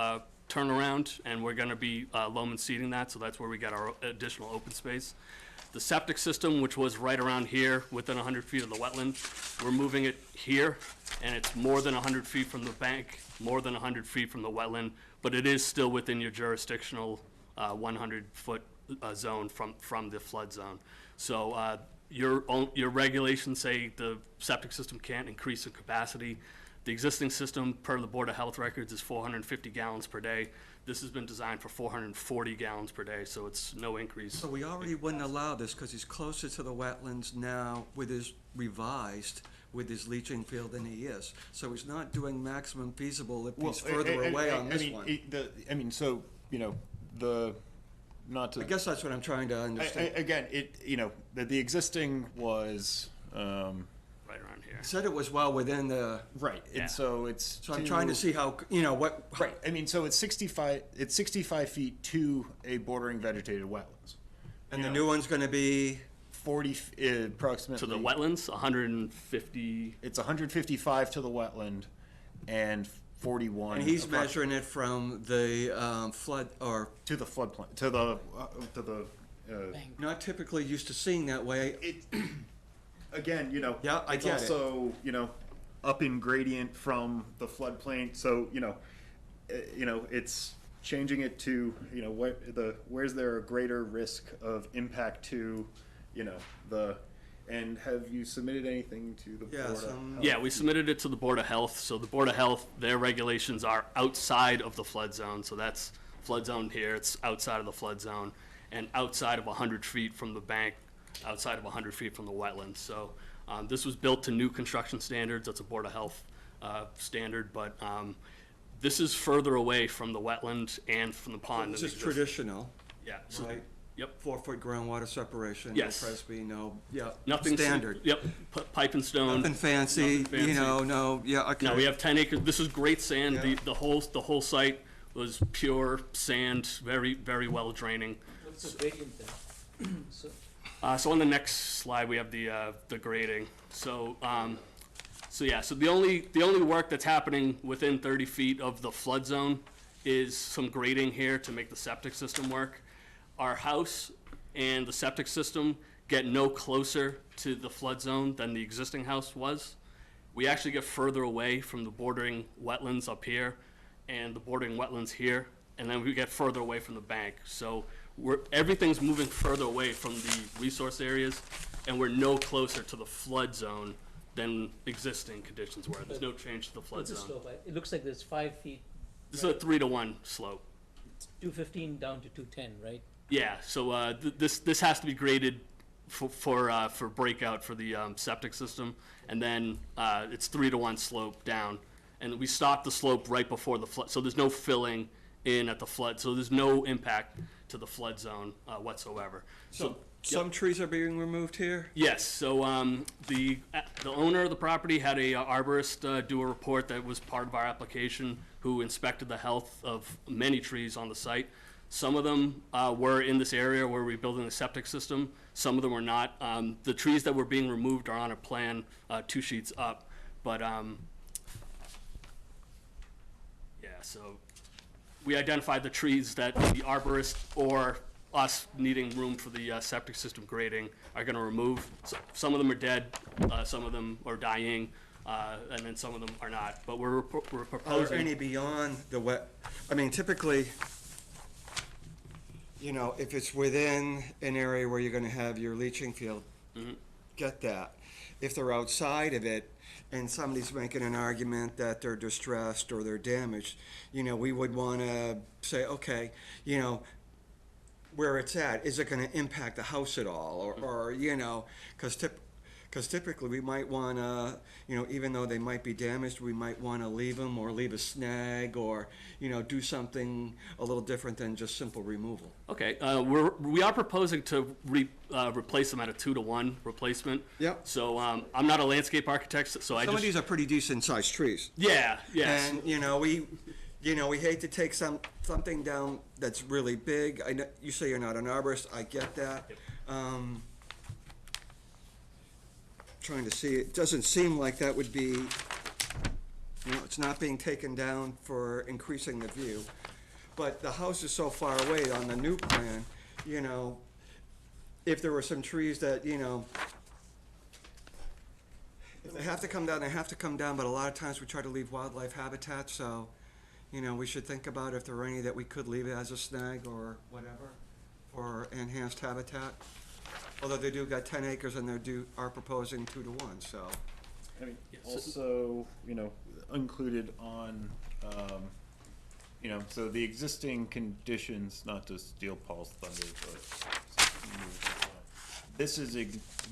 turnaround, and we're going to be loam and seeding that, so that's where we get our additional open space. The septic system, which was right around here, within 100 feet of the wetland, we're moving it here, and it's more than 100 feet from the bank, more than 100 feet from the wetland, but it is still within your jurisdictional 100-foot zone from the flood zone. So your regulations say the septic system can't increase in capacity. The existing system, per the Board of Health records, is 450 gallons per day. This has been designed for 440 gallons per day, so it's no increase. So we already wouldn't allow this because he's closer to the wetlands now with his revised, with his leaching field than he is. So he's not doing maximum feasible if he's further away on this one. not to. I guess that's what I'm trying to understand. Again, the existing was, Right around here. He said it was well within the, right, Yeah. and so it's. so I'm trying to see how, what. Right, so it's 65 feet to a bordering vegetated wetlands. And the new one's gonna be, 40, approximately. To the wetlands, 150. It's 155 to the wetland and 41. and he's approx- measuring it from the flood, or To the floodplain, to the, not typically used to seeing that way. it, again, Yeah, I it's get it. also, up in gradient from the floodplain. So, it's changing it to, where's there a greater risk of impact to, and have you submitted anything to the Board of Health? Yeah, we submitted it to the Board of Health. So the Board of Health, their regulations are outside of the flood zone. So that's flood zone here, it's outside of the flood zone, and outside of 100 feet from the bank, outside of 100 feet from the wetlands. So this was built to new construction standards. That's a Board of Health standard, but this is further away from the wetland and from the pond. This than is exists. traditional, Yeah. So, right? Yep. 4-foot groundwater separation. Yes. No Presby, no, yeah. Nothing Standard. Yep. Pipe and stone. Nothing fancy, Nothing fancy. no, yeah, okay. No, we have 10 acres. This is great sand. Yeah. The whole site was pure sand, very, very well draining. What's the gradient then? So on the next slide, we have the grading. So the only work that's happening within 30 feet of the flood zone is some grading here to make the septic system work. Our house and the septic system get no closer to the flood zone than the existing house was. We actually get further away from the bordering wetlands up here and the bordering wetlands here, and then we get further away from the bank. So everything's moving further away from the resource areas, and we're no closer to the flood zone than existing conditions were. There's no change to the flood What's the zone. slope? It looks like there's 5 feet, This is a 3-to-1 slope. 215 down to 210, right? Yeah, so this has to be graded for breakout for the septic system, and then it's 3-to-1 slope down, and we stop the slope right before the flood, so there's no filling in at the flood, so there's no impact to the flood zone whatsoever. So some trees are being removed here? Yes, so the owner of the property had a arborist do a report that was part of our application, who inspected the health of many trees on the site. Some of them were in this area where we're building the septic system. Some of them were not. The trees that were being removed are on a plan 2 sheets up. But so we identified the trees that the arborist or us needing room for the septic system grading are going to remove. So, some of them are dead, some of them are dying, and then some of them are not. But we're Are proposing. there any beyond the I mean, typically, if it's within an area where you're gonna have your leaching field, get that. If they're outside of it, and somebody's making an argument that they're distressed or they're damaged, we would wanna say, okay, where it's at, is it gonna impact the house at all? Or because typically we might wanna, even though they might be damaged, we might wanna leave them or leave a snag or, do something a little different than just simple removal. Okay, we are proposing to replace them at a 2-to-1 replacement. Yep. So I'm not a landscape architect, so I Some of just. these are pretty decent sized trees. Yeah, yes. And, we hate to take something down that's really big. I know, you say you're not an arborist, I get that. Trying to see, it doesn't seem like that would be, it's not being taken down for increasing the view. But the house is so far away on the new plan, if there were some trees that, if they have to come down, they have to come down, but a lot of times we try to leave wildlife habitat, so, we should think about if there are any that we could leave as a snag or whatever, for enhanced habitat. Although they do got 10 acres and are proposing 2-to-1, so. I mean, also, included on, so the existing conditions, not to steal Paul's thunder, but this is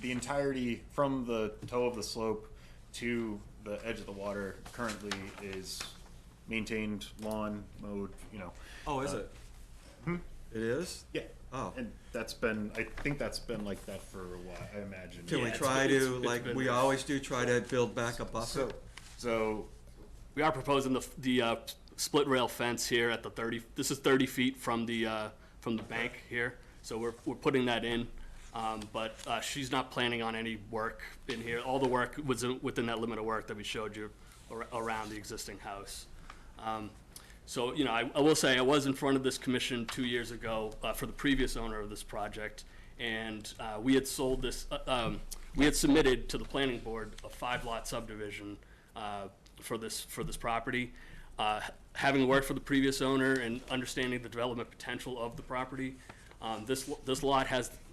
the entirety from the toe of the slope to the edge of the water currently is maintained, lawn, mowed, Oh, is it? It is? Yeah. Oh. And I think that's been like that for a while, I imagine. Can we Yeah, try it's to, like been we there. always do, try to build back a buffer? So, We are proposing the split rail fence here at the 30. This is 30 feet from the bank here, so we're putting that in. But she's not planning on any work in here. All the work was within that limit of work that we showed you around the existing house. So, I will say I was in front of this commission 2 years ago for the previous owner of this project, and we had sold this. We had submitted to the planning board a 5-lot subdivision for this property. Having worked for the previous owner and understanding the development potential of the property, this lot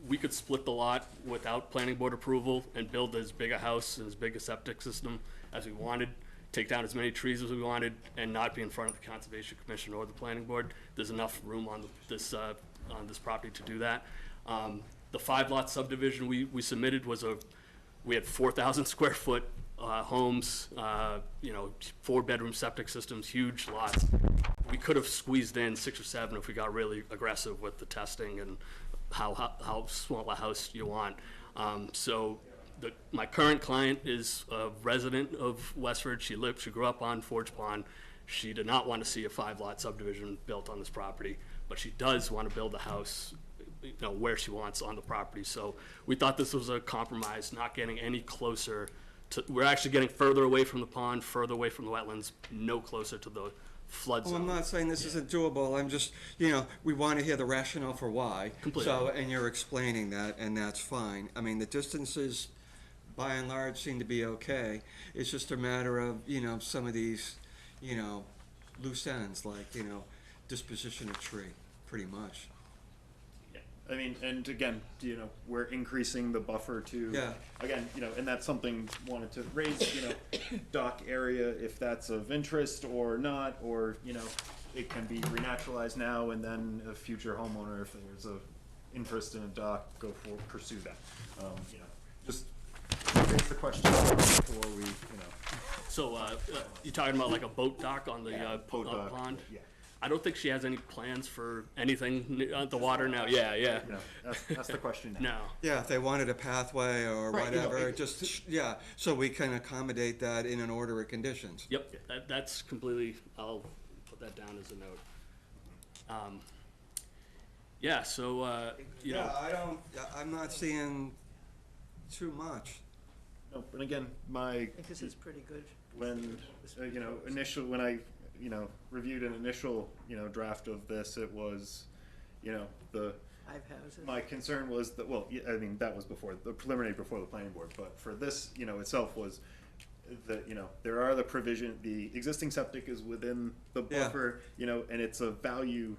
we could split the lot without planning board approval and build as big a house and as big a septic system as we wanted, take down as many trees as we wanted, and not be in front of the Conservation Commission or the planning board. There's enough room on this property to do that. The 5-lot subdivision we submitted we had 4,000 square foot homes, 4-bedroom septic systems, huge lots. We could have squeezed in 6 or 7 if we got really aggressive with the testing and how small a house you want. So my current client is a resident of Westford. She grew up on Forge Pond. She did not want to see a 5-lot subdivision built on this property, but she does want to build a house where she wants on the property. So we thought this was a compromise, not getting any closer we're actually getting further away from the pond, further away from the wetlands, no closer to the flood zone. Well, I'm not saying this isn't doable, I'm just, we want to hear the rationale for why. Completely. So, and you're explaining that, and that's fine. I mean, the distances, by and large, seem to be okay. It's just a matter of, some of these, loose ends, like, disposition of tree, pretty much. I mean, and again, we're increasing the buffer to, again, and that's something wanted to raise, dock area, if that's of interest or not, or, it can be renaturalized now, and then a future homeowner, if there's a interest in a dock, pursue that. Just raise the question before we, So, you're talking about like a boat dock on the boat dock, pond? Yeah. I don't think she has any plans for anything on the water now. Yeah. No, that's the question now. No. Yeah, if they wanted a pathway or Right, whatever, so we can accommodate that in an order of conditions. Yep, that's completely, I'll put that down as a note. I'm not seeing too much. No, but again, I think this is pretty good. when I reviewed an initial draft of this, it was the 5 houses. my concern was that that was before the planning board, but for this itself was that there are the existing septic is within the buffer, and it's a value.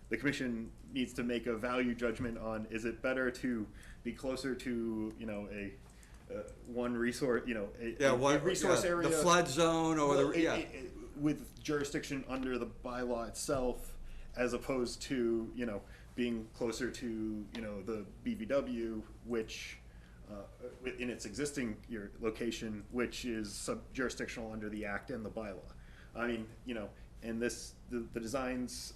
The commission needs to make a value judgment on, is it better to be closer to one resource, a resource area, the flood zone, or with jurisdiction under the bylaw itself, as opposed to being closer to the BVW, which in its existing location, which is jurisdictional under the act and the bylaw. I mean, and the designs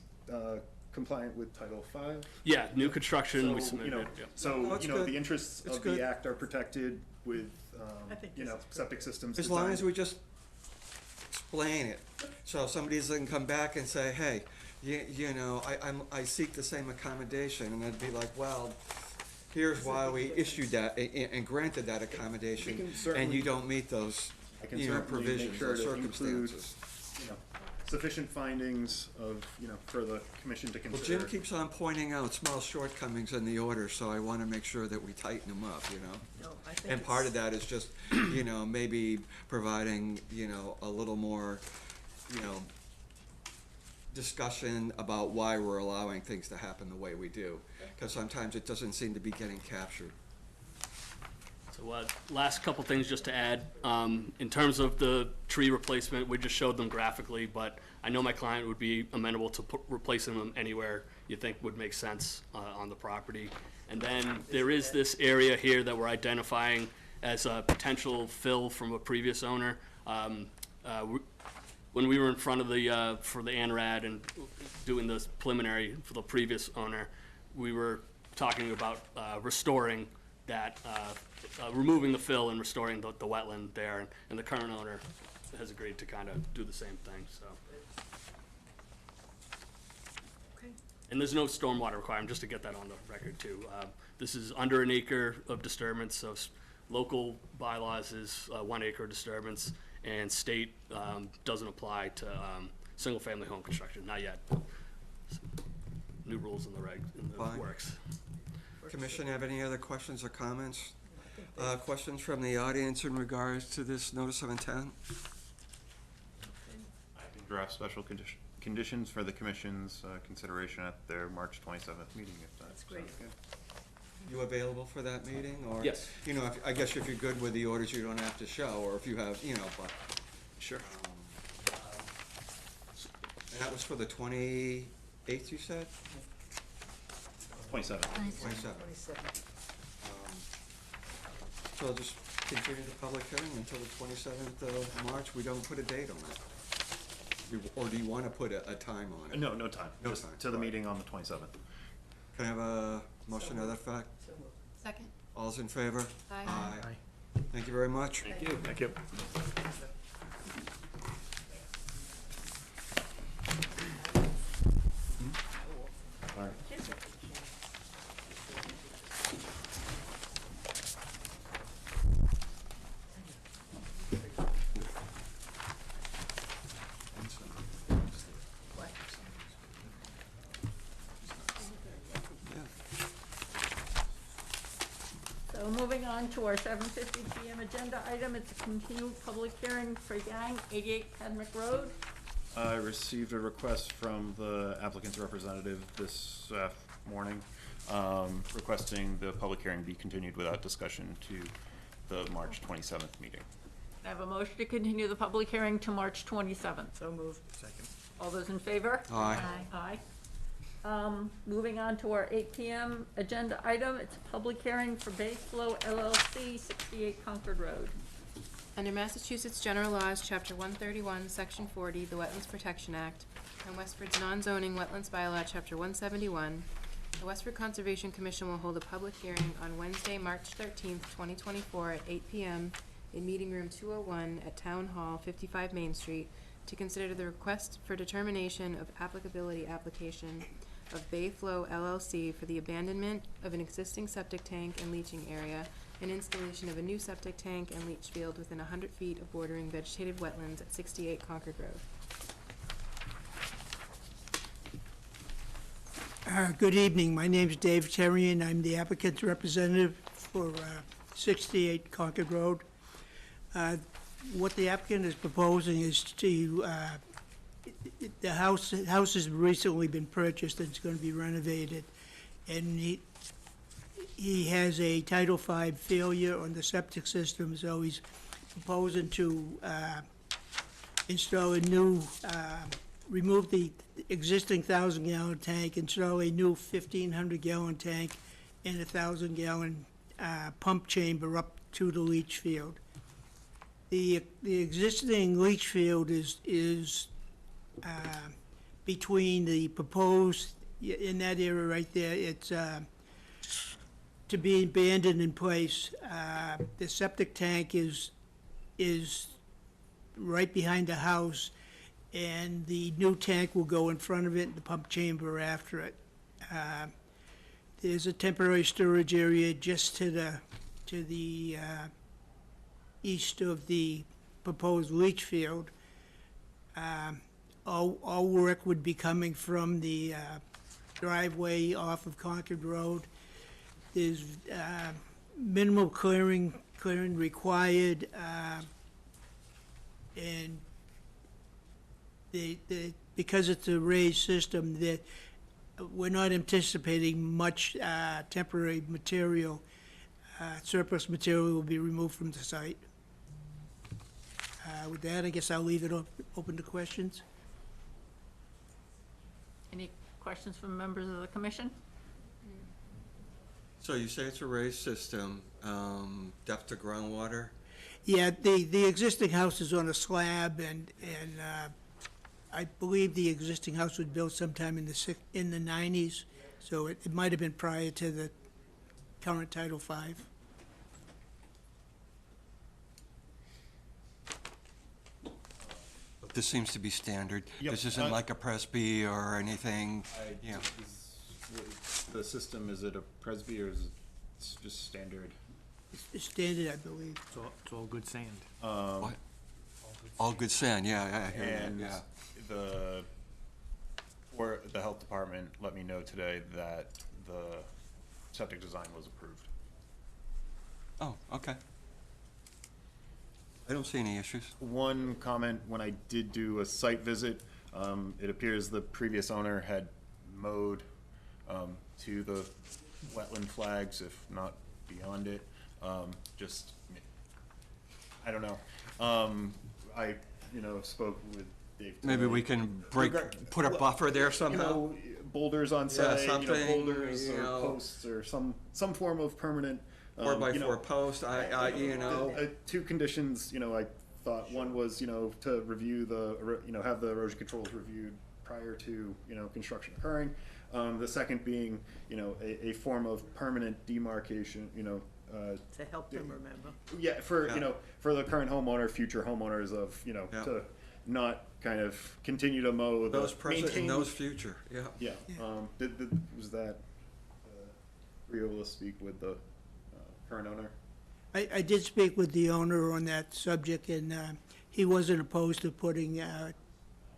compliant with Title V. Yeah, new construction. So, we submitted. The interests of the act are protected with I think this is septic systems. As long as we just explain it, so somebody doesn't come back and say, hey, I seek the same accommodation, and I'd be like, well, here's why we issued that and granted that accommodation, and you don't meet those, provisions or circumstances. Sufficient findings of, for the commission to Well, consider. Jim keeps on pointing out small shortcomings in the order, so I want to make sure that we tighten them up, No, I think And part of that is just, maybe providing, a little more, discussion about why we're allowing things to happen the way we do. Because sometimes it doesn't seem to be getting captured. So last couple things just to add. In terms of the tree replacement, we just showed them graphically, but I know my client would be amenable to replacing them anywhere you think would make sense on the property. And then there is this area here that we're identifying as a potential fill from a previous owner. When we were in front of for the ANRAD and doing the preliminary for the previous owner, we were talking about restoring that, removing the fill and restoring the wetland there, and the current owner has agreed to kind of do the same thing, so. Okay. And there's no stormwater requirement, just to get that on the record too. This is under an acre of disturbance, so local bylaws is 1 acre disturbance, and state doesn't apply to single-family home construction, not yet. New rules in the works. Commission have any other questions or comments? Questions from the audience in regards to this notice of intent? draft special conditions for the commission's consideration at their March 27th meeting, if That's that great. sounds good. You available for that meeting, or? Yes. You know, I guess if you're good with the orders, you don't have to show, or if you have, you know, but. Sure. And that was for the 28th, you said? 27th. 27th. 27. So I'll just continue the public hearing until the 27th of March. We don't put a date on it. Or do you want to put a time on it? No, no time. No Just time. to the Right. meeting on the 27th. Can I have a motion to that effect? So moved. Second. All's in favor? Aye. Aye. Thank you very much. Thank you. Thank you. All right. So moving on to our 7:50 PM agenda item, it's a continued public hearing for Yang, 88 Padmick Road. I received a request from the applicant's representative this morning, requesting the public hearing be continued without discussion to the March 27th meeting. I have a motion to continue the public hearing to March 27th. So moved. Second. All those in favor? Aye. Aye. Moving on to our 8 PM agenda item, it's a public hearing for Bayflow LLC, 68 Concord Road. Under Massachusetts General Laws, Chapter 131, Section 40, the Wetlands Protection Act, and Westford's non-zoning wetlands bylaw, Chapter 171, the Westford Conservation Commission will hold a public hearing on Wednesday, March 13th, 2024, at 8 PM in Meeting Room 201 at Town Hall, 55 Main Street, to consider the request for determination of applicability application of Bayflow LLC for the abandonment of an existing septic tank and leaching area and installation of a new septic tank and leach field within 100 feet of bordering vegetated wetlands at 68 Concord Road. Good evening. My name's Dave Terry, and I'm the applicant's representative for 68 Concord Road. What the applicant is proposing is to, the house has recently been purchased and it's going to be renovated. And he has a Title V failure on the septic system, so he's proposing to install a new, remove the existing 1,000-gallon tank, install a new 1,500-gallon tank and a 1,000-gallon pump chamber up to the leach field. The existing leach field is between the proposed, in that area right there, it's to be abandoned in place. The septic tank is right behind the house, and the new tank will go in front of it and the pump chamber after it. There's a temporary storage area just to the east of the proposed leach field. All work would be coming from the driveway off of Concord Road. There's minimal clearing required, and because it's a raised system, that we're not anticipating much temporary material. Surplus material will be removed from the site. With that, I guess I'll leave it open to questions. Any questions from members of the commission? So you say it's a raised system, depth to groundwater? Yeah, the existing house is on a slab, and I believe the existing house was built sometime in the 90s, so it might have been prior to the current Title V. This seems to be standard. Yep. This isn't like a Presby or anything, you know. The system, is it a Presby or is it just standard? It's standard, I believe. It's all good sand. What? All good sand, yeah, I hear that, And yeah. the health department let me know today that the septic design was approved. Oh, okay. I don't see any issues. One comment, when I did do a site visit, it appears the previous owner had mowed to the wetland flags, if not beyond it. Just, I don't know. I, spoke with Dave. Maybe we can put a buffer there somehow. Boulders on Yeah, site, something, boulders or posts or some form of permanent. 4x4 post, Two conditions, I thought, one was, to review have the erosion controls reviewed prior to, construction occurring. The second being, a form of permanent demarcation, To help them remember. yeah, for the current homeowner, future homeowners of, to not kind of continue to mow the. Those present maintain- and those future, yeah. Yeah, was that, were you able to speak with the current owner? I did speak with the owner on that subject, and he wasn't opposed to putting,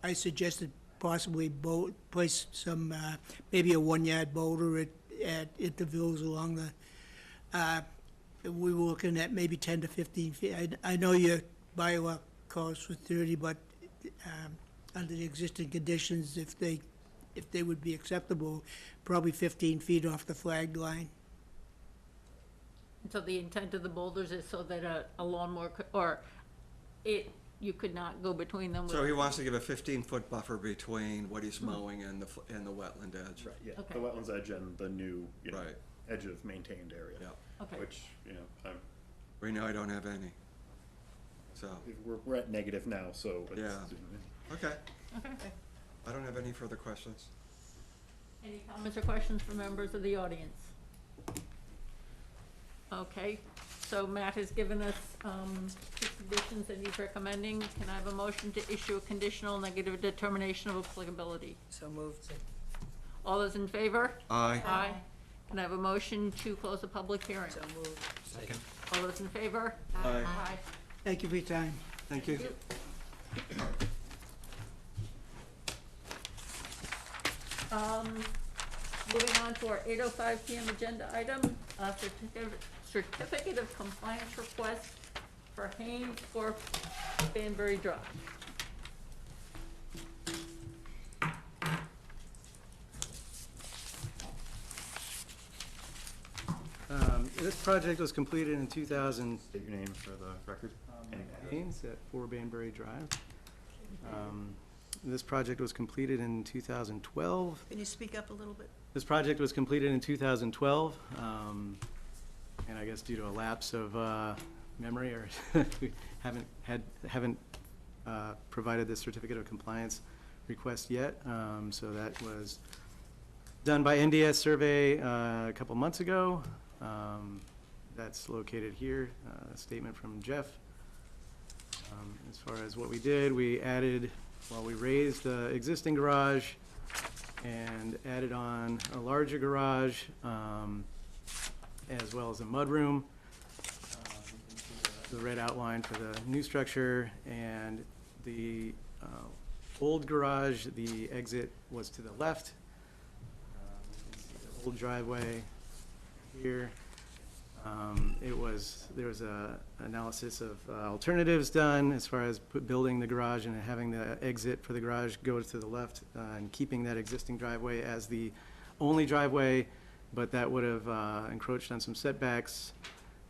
I suggested possibly place some, maybe a 1-yard boulder at intervals along the, we were looking at maybe 10 to 15 feet. I know your bylaw calls for 30, but under the existing conditions, if they would be acceptable, probably 15 feet off the flag line. So the intent of the boulders is so that a lawnmower, you could not go between them with. So he wants to give a 15-foot buffer between what he's mowing and the wetland edge. Right, yeah, Okay. the wetlands edge and the new, Right. edge of maintained area. Yeah. Okay. Which, Right now, I don't have any. So, we're at negative now, so. it's- Yeah. okay. Okay. I don't have any further questions. Any comments or questions from members of the audience? Okay, so Matt has given us, 2 conditions that he's recommending. Can I have a motion to issue a conditional negative determination of applicability? So moved. All those in favor? Aye. Aye. Can I have a motion to close the public hearing? So moved. Second. All those in favor? Aye. Aye. Thank you for your time. Thank you. Moving on to our 8:05 PM agenda item, certificate of compliance request for Haynes for Banbury Drive. This project was completed in 2000. State your name for the record. Haynes at 4 Banbury Drive. This project was completed in 2012. Can you speak up a little bit? This project was completed in 2012, and I guess due to a lapse of memory, or we haven't provided this certificate of compliance request yet. So that was done by NDS survey a couple months ago. That's located here, a statement from Jeff. As far as what we did, we raised the existing garage and added on a larger garage, as well as a mudroom. The red outline for the new structure, and the old garage, the exit was to the left. You can see the old driveway here. There was a analysis of alternatives done as far as building the garage and having the exit for the garage go to the left, and keeping that existing driveway as the only driveway, but that would have encroached on some setbacks.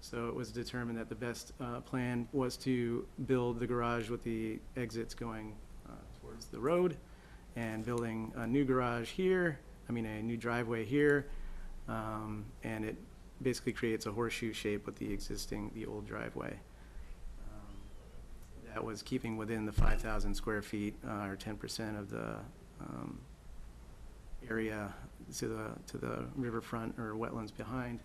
So it was determined that the best plan was to build the garage with the exits going towards the road, and building a new garage here, a new driveway here, and it basically creates a horseshoe shape with the old driveway. That was keeping within the 5,000 square feet, or 10% of the area to the riverfront or wetlands behind.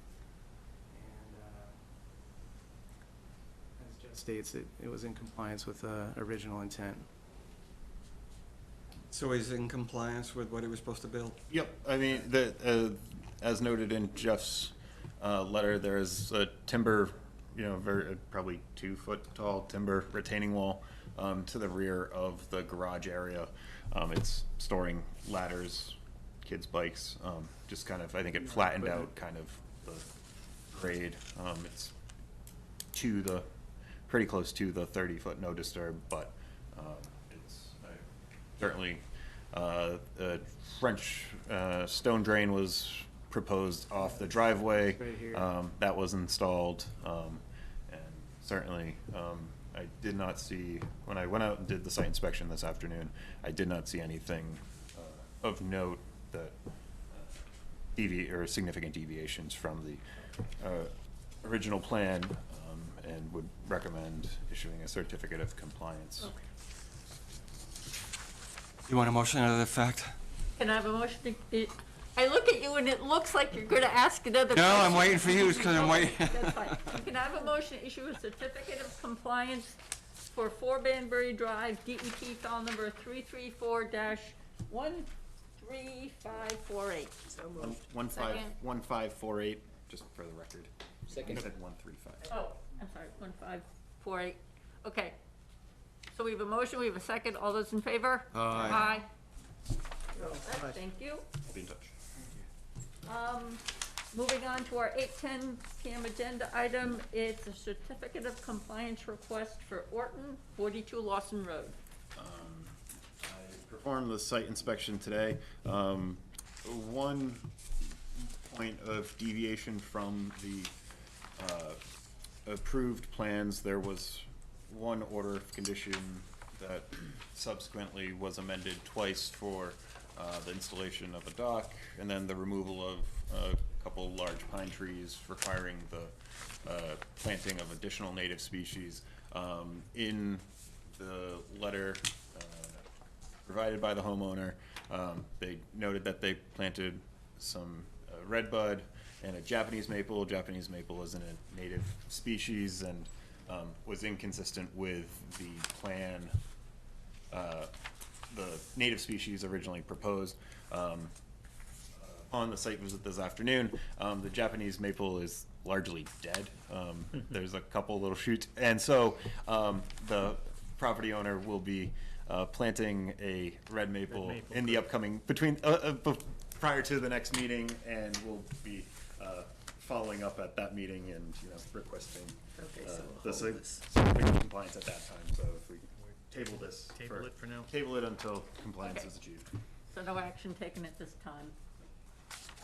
And as Jeff states, it was in compliance with the original intent. So he's in compliance with what he was supposed to build? Yep, as noted in Jeff's letter, there is a timber, probably 2-foot tall timber retaining wall to the rear of the garage area. It's storing ladders, kids' bikes, just kind of, I think it flattened out kind of the grade. It's to the pretty close to the 30-foot no disturb, but it's certainly a French stone drain was proposed off the driveway. Right here. That was installed, and certainly I did not see, when I went out and did the site inspection this afternoon, I did not see anything of note that or significant deviations from the original plan, and would recommend issuing a certificate of compliance. You want a motion out of that fact? Can I have a motion to, I look at you and it looks like you're gonna ask another No, question. I'm waiting for you, 'cause I'm waiting. That's fine. You can have a motion to issue a certificate of compliance for 4 Banbury Drive, DEP file number 334-13548. So moved. 1548, just for the record. Second. I said 135. Oh, I'm sorry, 1548. Okay. So we have a motion, we have a second. All those in favor? Aye. Thank you. I'll be in touch. Moving on to our 8:10 PM agenda item, it's a certificate of compliance request for Orton, 42 Lawson Road. I performed the site inspection today. One point of deviation from the approved plans, there was one order of condition that subsequently was amended twice for the installation of a dock, and then the removal of a couple large pine trees requiring the planting of additional native species. In the letter provided by the homeowner, they noted that they planted some redbud and a Japanese maple. Japanese maple isn't a native species and was inconsistent with the plan, the native species originally proposed. On the site visit this afternoon, the Japanese maple is largely dead. There's a couple little shoots, and so the property owner will be planting a red maple in the upcoming, prior to the next meeting, and we'll be following up at that meeting and, requesting Okay, so the we'll hold this. certificate of compliance at that time. So if we table this. Table it for now. Table it until compliance Okay. is achieved. So no action taken at this time.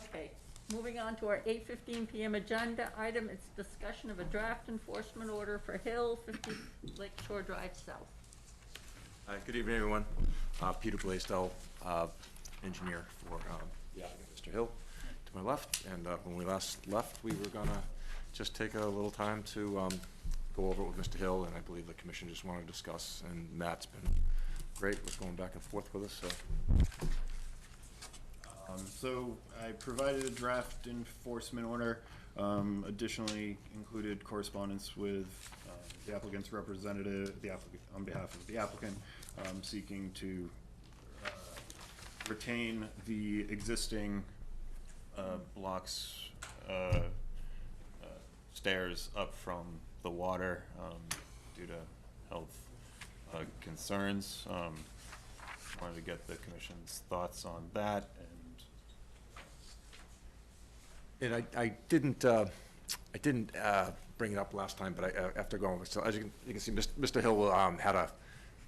Okay, moving on to our 8:15 PM agenda item, it's discussion of a draft enforcement order for Hill, 50 Lake Shore Drive South. Good evening, everyone. Peter Blaisdell, engineer for the applicant, Mr. Hill, to my left. And when we last left, we were gonna just take a little time to go over it with Mr. Hill, and I believe the commission just wanted to discuss, and Matt's been great, was going back and forth with us, so. So I provided a draft enforcement order, additionally included correspondence with the applicant's representative, on behalf of the applicant, seeking to retain the existing blocks, stairs up from the water due to health concerns. Wanted to get the commission's thoughts on that, And I didn't bring it up last time, but after going, so as you can see, Mr. Hill had a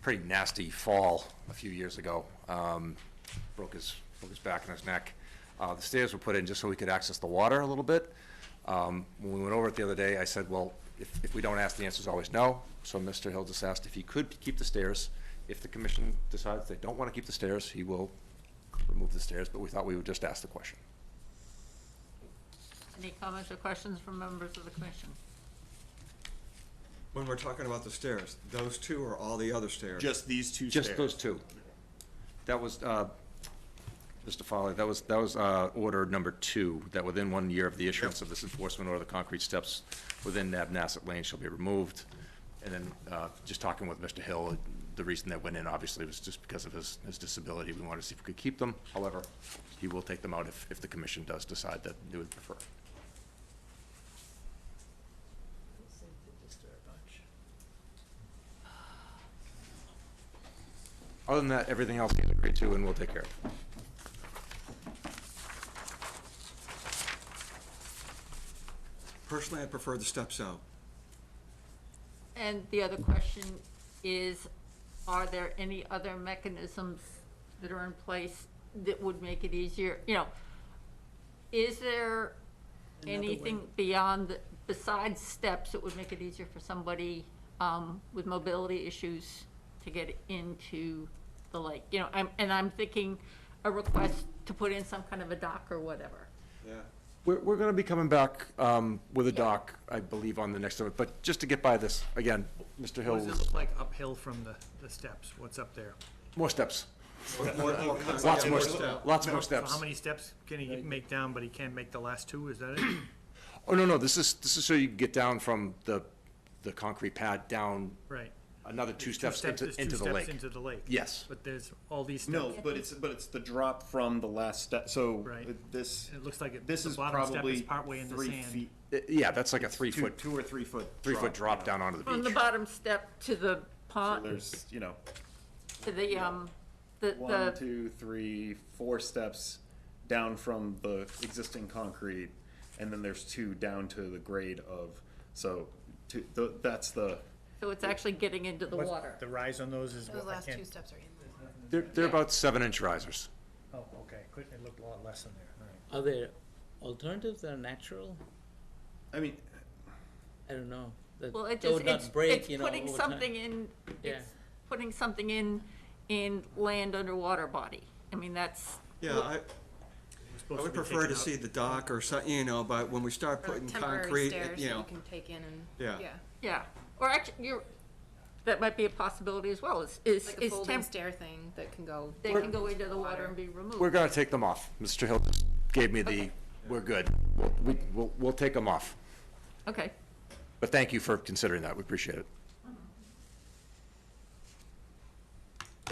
pretty nasty fall a few years ago. Broke his back and his neck. The stairs were put in just so we could access the water a little bit. When we went over it the other day, I said, well, if we don't ask, the answer is always no. So Mr. Hill just asked if he could keep the stairs. If the commission decides they don't want to keep the stairs, he will remove the stairs, but we thought we would just ask the question. Any comments or questions from members of the commission? When we're talking about the stairs, those two or all the other stairs? just these two stairs. Just those two. That was, Mr. Foley, that was order number 2, that within 1 year of the issuance of this enforcement order, the concrete steps within Nabnasset Lane shall be removed. And then, just talking with Mr. Hill, the reason that went in obviously was just because of his disability. We wanted to see if we could keep them. However, he will take them out if the commission does decide that they would prefer. Other than that, everything else he's agreed to, and we'll take care of it. Personally, I prefer the steps out. And the other question is, are there any other mechanisms that are in place that would make it easier? You know, is there anything beyond, besides steps that would make it easier for somebody with mobility issues to get into the lake? You know, I'm thinking a request to put in some kind of a dock or whatever. Yeah. We're gonna be coming back, with a dock, I believe, on the next one, but just to get by this, again, Mr. Hill, What does it look like uphill from the steps? What's up there? more steps. Lots So more steps. how many steps can he make down, but he can't make the last two, is that it? Oh, no, this is so you can get down from the concrete pad down Right. another two There's steps there's into two the lake. steps into the lake. Yes. But there's all these steps. No, but it's the drop from the last step, so Right. This. It looks like This the is bottom step probably is partway in the 3 sand. feet. Yeah, that's like a 3 foot, 2 or 3 foot. 3 foot drop down onto the From the beach. bottom step to the So pond, there's, you know, to the 1, 2, 3, 4 steps down from the existing concrete, and then there's 2 down to the grade of, so, that's the, so it's actually getting into the What's water. The rise on those is The what I last two can't. steps are in. They're about 7-inch risers. Oh, okay. It looked a lot less than there. All right. Are there alternatives that are natural? I mean, I don't know. That Well, it would just, not it's break, you know, putting over time. something in, Yeah. it's putting something in land underwater body. I mean, that's, Yeah, I supposed would to be prefer taken to out. see the dock or something, you know, but when we start Or putting temporary concrete, stairs you that you know, can take in and, Yeah. yeah. yeah. Or actually, that might be a possibility as well, Like a folding temp, stair thing that can go. they can go into the water and be removed. We're gonna take them off. Mr. Hill just gave me the, we're good. We'll take them off. Okay. But thank you for considering that. We appreciate it.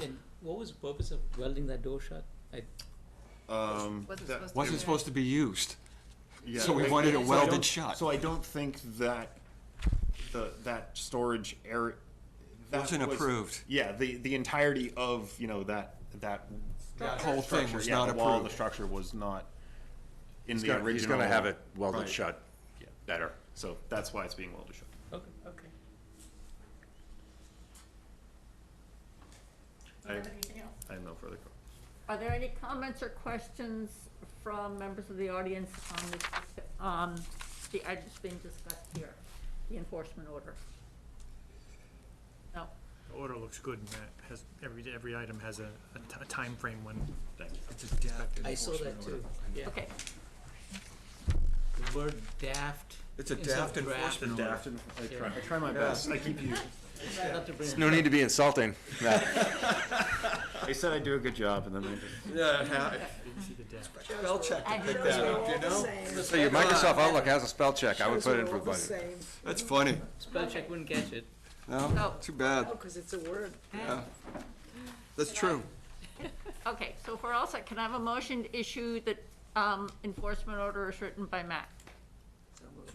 And what was the purpose of welding that door shut? Wasn't supposed to be used. yeah. So we wanted it So I welded don't- shut. So I don't think that that storage area. that Wasn't approved. Yeah, the entirety of, you know, that whole thing structure, was yeah, not the wall of approved. the structure was not in the original. He's gonna have it welded Right. shut Yeah. better. So that's why it's being welded shut. Okay, okay. I Anything else? I have no further comments. Are there any comments or questions from members of the audience on the items being discussed here, the enforcement order? No? The order looks good, and that has, every item has a timeframe when it's a I saw that too, yeah. Okay. The word daft. It's a instead of daft draft. enforcement order. I try my best. I keep you. Not to bring No need to be insulting. Matt. I said I do a good job, and then I just. Yeah, see the desk. spell check to pick that up, you know? So your Microsoft Outlook has a spell check. I would put it in for budget. That's funny. Spell check wouldn't catch it. No, No. too bad. Oh, because it's a word. Yeah. That's true. Okay, so for all set, can I have a motion to issue the enforcement order as written by Matt?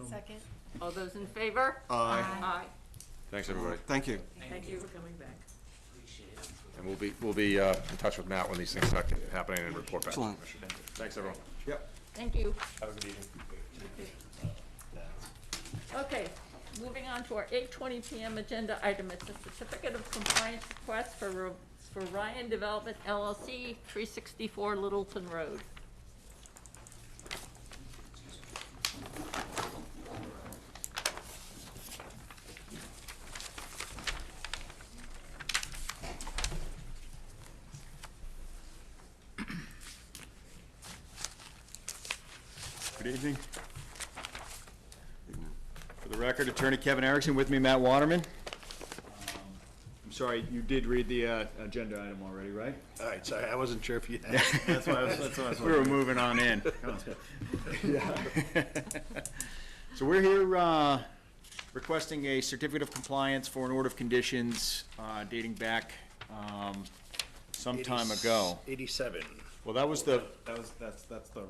Second. All those in favor? Aye. Aye. Thanks, everybody. Thank you. Thank you for coming back. And we'll be in touch with Matt when these things start happening and report back. Excellent. Thanks, everyone. Yep. Thank you. Have a good evening. Okay, moving on to our 8:20 PM agenda item. It's a certificate of compliance request for Ryan Development LLC, 364 Littleton Road. Good evening. For the record, Attorney Kevin Erickson, with me, Matt Waterman. I'm sorry, you did read the agenda item already, right? All right, sorry, I wasn't sure if you. That's why I was. We were moving on in. So we're here requesting a certificate of compliance for an order of conditions dating back some time ago. 87. Well, that's the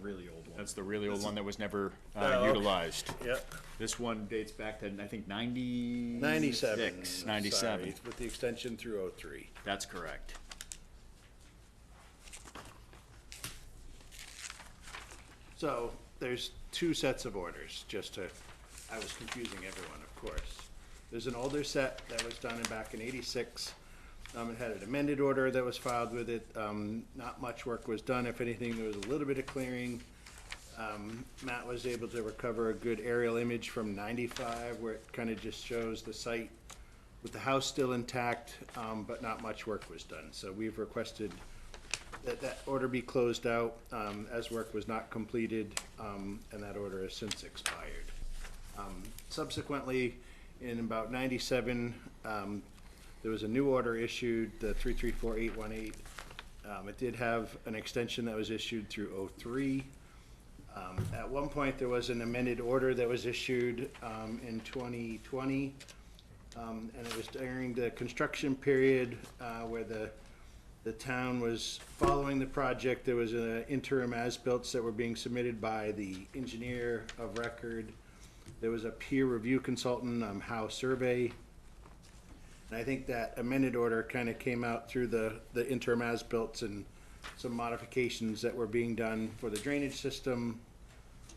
really old one. That's the really old one that was never okay. utilized. Yep. This one dates back to, I think, 97. 97. 97. Sorry, with the extension through 03. That's correct. So there's two sets of orders, just to, I was confusing everyone, of course. There's an older set that was done back in '86. It had an amended order that was filed with it. Not much work was done. If anything, there was a little bit of clearing. Matt was able to recover a good aerial image from '95 where it kind of just shows the site with the house still intact, but not much work was done. So we've requested that that order be closed out, as work was not completed, and that order has since expired. Subsequently, in about '97, there was a new order issued, the 334818. It did have an extension that was issued through '03. At one point, there was an amended order that was issued in 2020, and it was during the construction period where the town was following the project. There was an interim as-built that were being submitted by the engineer of record. There was a peer review consultant, Howe Survey. And I think that amended order kind of came out through the interim as-built and some modifications that were being done for the drainage system.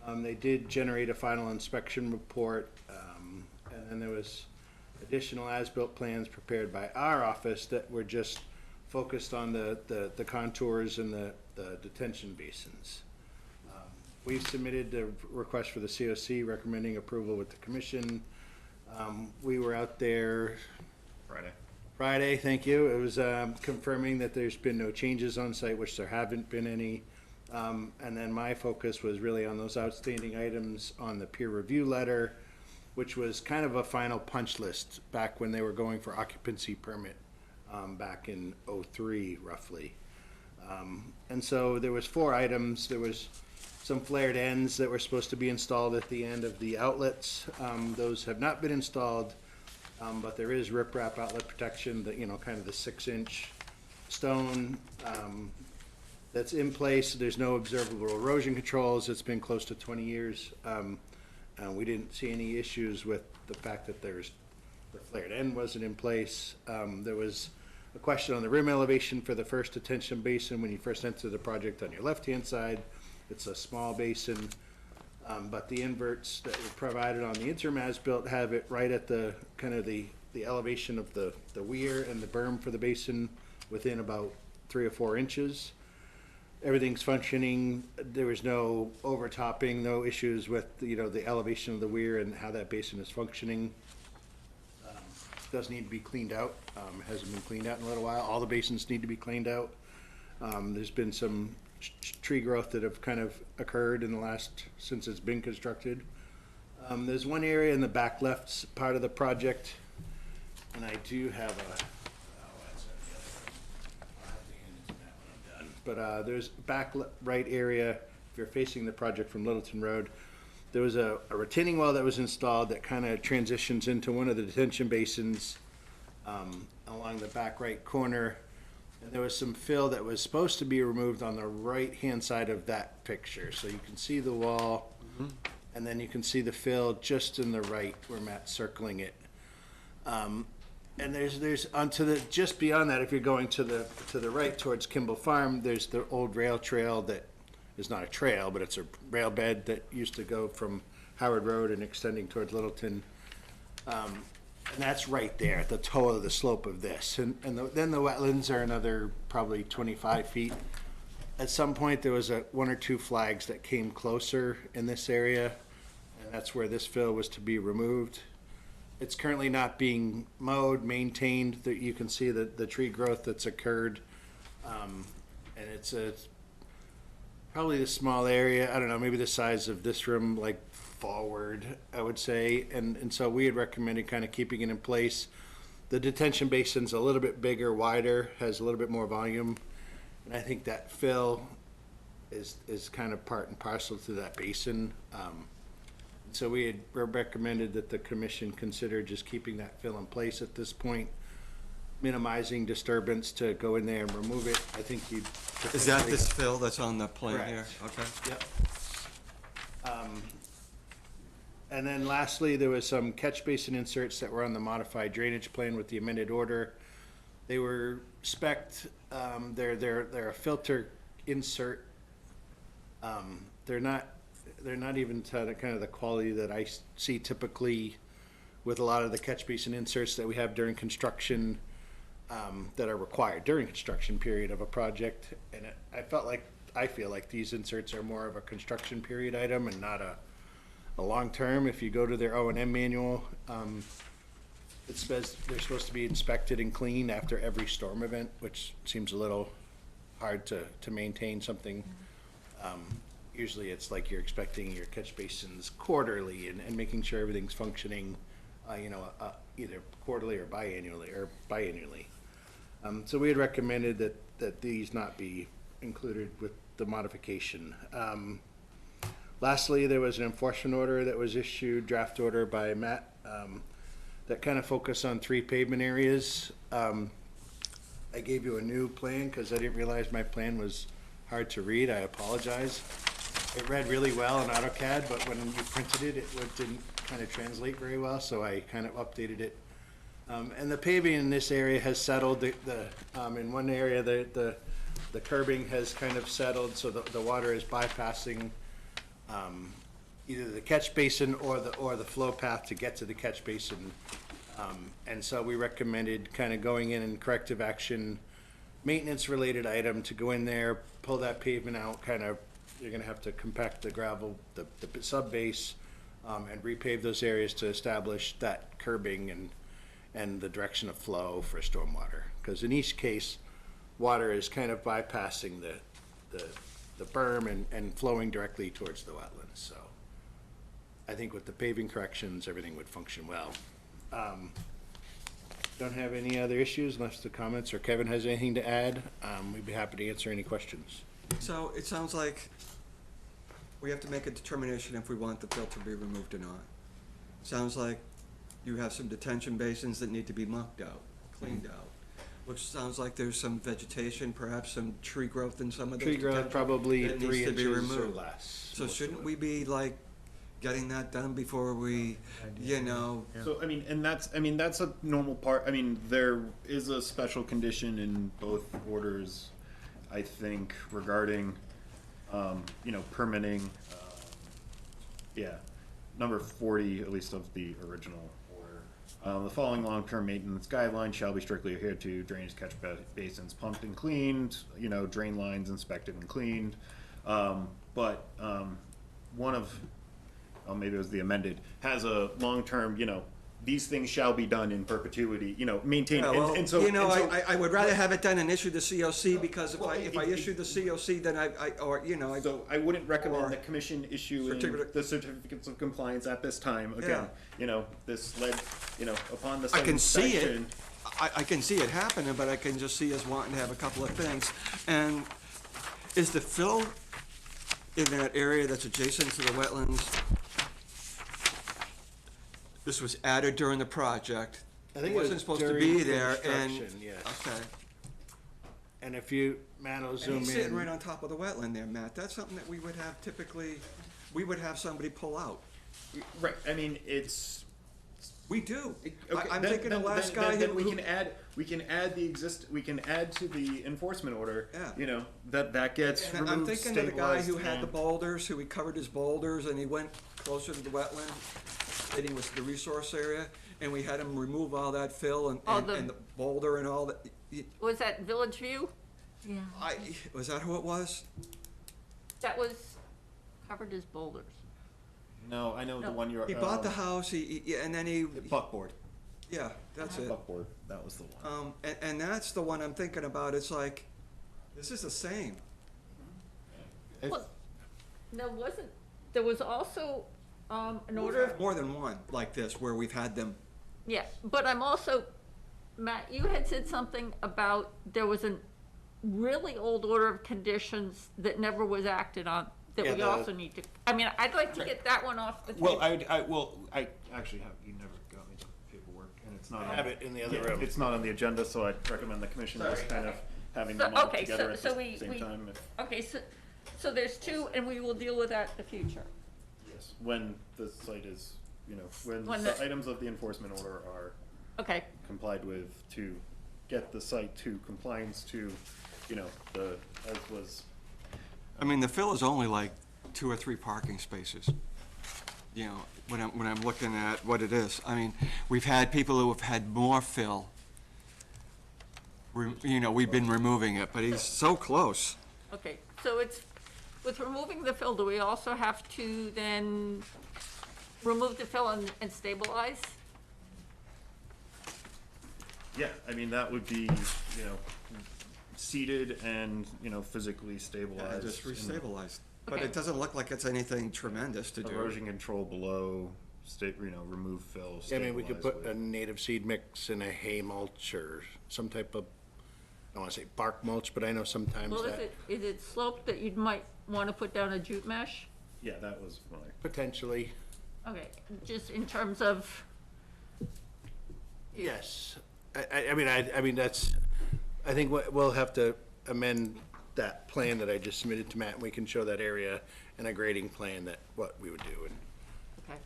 They did generate a final inspection report, and then there was additional as-built plans prepared by our office that were just focused on the contours and the detention basins. We've submitted the request for the COC recommending approval with the commission. We were out there Friday, thank you. It was confirming that there's been no changes on site, which there haven't been any. And then my focus was really on those outstanding items on the peer review letter, which was kind of a final punch list back when they were going for occupancy permit back in '03 roughly. And so there was 4 items. There was some flared ends that were supposed to be installed at the end of the outlets. Those have not been installed, but there is riprap outlet protection, that, you know, kind of the 6-inch stone that's in place. There's no observable erosion controls. It's been close to 20 years. We didn't see any issues with the fact that the flared end wasn't in place. There was a question on the rim elevation for the first detention basin. When you first enter the project on your left-hand side, it's a small basin, but the inverts that were provided on the interim as-built have it right at the kind of the elevation of the weir and the berm for the basin within about 3 or 4 inches. Everything's functioning. There was no overtopping, no issues with, you know, the elevation of the weir and how that basin is functioning. Does need to be cleaned out. Hasn't been cleaned out in a little while. All the basins need to be cleaned out. There's been some tree growth that have kind of occurred in the last, since it's been constructed. There's one area in the back left part of the project, and I do have but there's back right area, if you're facing the project from Littleton Road, there was a retaining wall that was installed that kind of transitions into one of the detention basins along the back right corner. And there was some fill that was supposed to be removed on the right-hand side of that picture. So you can see the wall, and then you can see the fill just in the right where Matt's circling it. And there's onto the, just beyond that, if you're going to the right towards Kimball Farm, there's the old rail trail that is not a trail, but it's a rail bed that used to go from Howard Road and extending towards Littleton. And that's right there at the toe of the slope of this. And then the wetlands are another probably 25 feet. At some point, there was 1 or 2 flags that came closer in this area, and that's where this fill was to be removed. It's currently not being mowed, maintained. You can see the tree growth that's occurred. And it's probably the small area, I don't know, maybe the size of this room, like forward, I would say. And so we had recommended kind of keeping it in place. The detention basin's a little bit bigger, wider, has a little bit more volume. And I think that fill is kind of part and parcel to that basin. So we had recommended that the commission consider just keeping that fill in place at this point, minimizing disturbance to go in there and remove it. I think you'd. Is that this fill that's on the plan Correct. here? Okay. Yep. And then lastly, there was some catch basin inserts that were on the modified drainage plan with the amended order. They were spec'd, they're a filter insert. They're not even to the kind of the quality that I see typically with a lot of the catch basin inserts that we have during construction, that are required during construction period of a project. And I feel like these inserts are more of a construction period item and not a long-term. If you go to their O&M manual, it says they're supposed to be inspected and cleaned after every storm event, which seems a little hard to maintain something. Usually it's like you're expecting your catch basins quarterly and making sure everything's functioning, either quarterly or biannually. So we had recommended that these not be included with the modification. Lastly, there was an enforcement order that was issued, draft order by Matt, that kind of focused on 3 pavement areas. I gave you a new plan because I didn't realize my plan was hard to read. I apologize. It read really well in AutoCAD, but when you printed it, it didn't kind of translate very well, so I kind of updated it. And the paving in this area has settled. In one area, the curbing has kind of settled, so the water is bypassing either the catch basin or the flow path to get to the catch basin. And so we recommended kind of going in and corrective action, maintenance-related item to go in there, pull that pavement out, you're gonna have to compact the gravel, the sub-base, and repave those areas to establish that curbing and the direction of flow for stormwater. Because in each case, water is kind of bypassing the berm and flowing directly towards the wetlands. So I think with the paving corrections, everything would function well. Don't have any other issues unless the comments or Kevin has anything to add. We'd be happy to answer any questions. So it sounds like we have to make a determination if we want the filter to be removed or not. Sounds like you have some detention basins that need to be mucked out, cleaned out. Which sounds like there's some vegetation, perhaps some tree growth in some of those. Tree growth, probably that 3 needs to be inches or removed. less. So shouldn't we be like getting that done before we, So, that's a normal part. There is a special condition in both orders, I think, regarding, permitting, number 40, at least of the original order. The following long-term maintenance guidelines shall be strictly adhered to: drainage catch basins pumped and cleaned, drain lines inspected and cleaned. But one of, maybe it was the amended, has a long-term, these things shall be done in perpetuity, maintained. I would rather have it done and issue the COC, because if I issue the COC, then So I wouldn't recommend the commission issuing the certificates of compliance at this time. Again, this led, upon the I can see it. inspection. I can see it happening, but I can just see us wanting to have a couple of things. And is the fill in that area that's adjacent to the wetlands, this was added during the project? I think It wasn't supposed to be there, and, yes. okay. And if you, Matt, will And zoom he's sitting right in. on top of the wetland there, Matt. That's something that we would have typically, we would have somebody pull out. Right, it's. We do. Okay, I'm thinking the last guy then who. we can add to the enforcement order. Yeah. That gets And removed, I'm thinking of the guy who stabilized, had the and- boulders, who he covered his boulders, and he went closer to the wetland, hitting with the resource area, and we had him remove all that fill and the boulder and all that. Was that Village View? Yeah. Was that who it was? That was covered as boulders. No, I know the No. one you're. He bought the house, and then he. Buckboard. Yeah, that's it. Buckboard, that was the one. And that's the one I'm thinking about. It's like, this is the same. Well, there was also, an We've order. had more than one like this where we've had them. Yeah, but I'm also, Matt, you had said something about there was a really old order of conditions that never was acted on, that Yeah, we the- also need to, I'd like to get that one off the table. I actually have, you never got me the paperwork, and it's not. I have it in the other room. It's not on the agenda, so I'd recommend the commission just kind of having So- them all okay, together at so the we- same we- time. Okay, so there's 2, and we will deal with that in the future. Yes, when the site is, when When the the- items of the enforcement order are Okay, complied with, to get the site to compliance to, as was. I mean, the fill is only like 2 or 3 parking spaces. you know, when I'm looking at what it is. I mean, we've had people who have had more fill. You know, we've been removing it, but he's so close. Okay, so it's, with removing the fill, do we also have to then remove the fill and stabilize? Yeah, I mean, that would be, you know, seated and, you know, physically stabilized. Just and restabilized. But Okay. it doesn't look like it's anything tremendous to do. Erosion control below, remove fill, I mean, we could stabilize put a with- native seed mix in a hay mulch or some type of, I don't wanna say bark mulch, but I know sometimes Well, that is it sloped that you might want to put down a jute mesh? Yeah, that was my. potentially, Okay, just in terms of, yes. I mean, that's, I think we'll have to amend that plan that I just submitted to Matt, and we can show that area and a grading plan that, what we would do. And okay,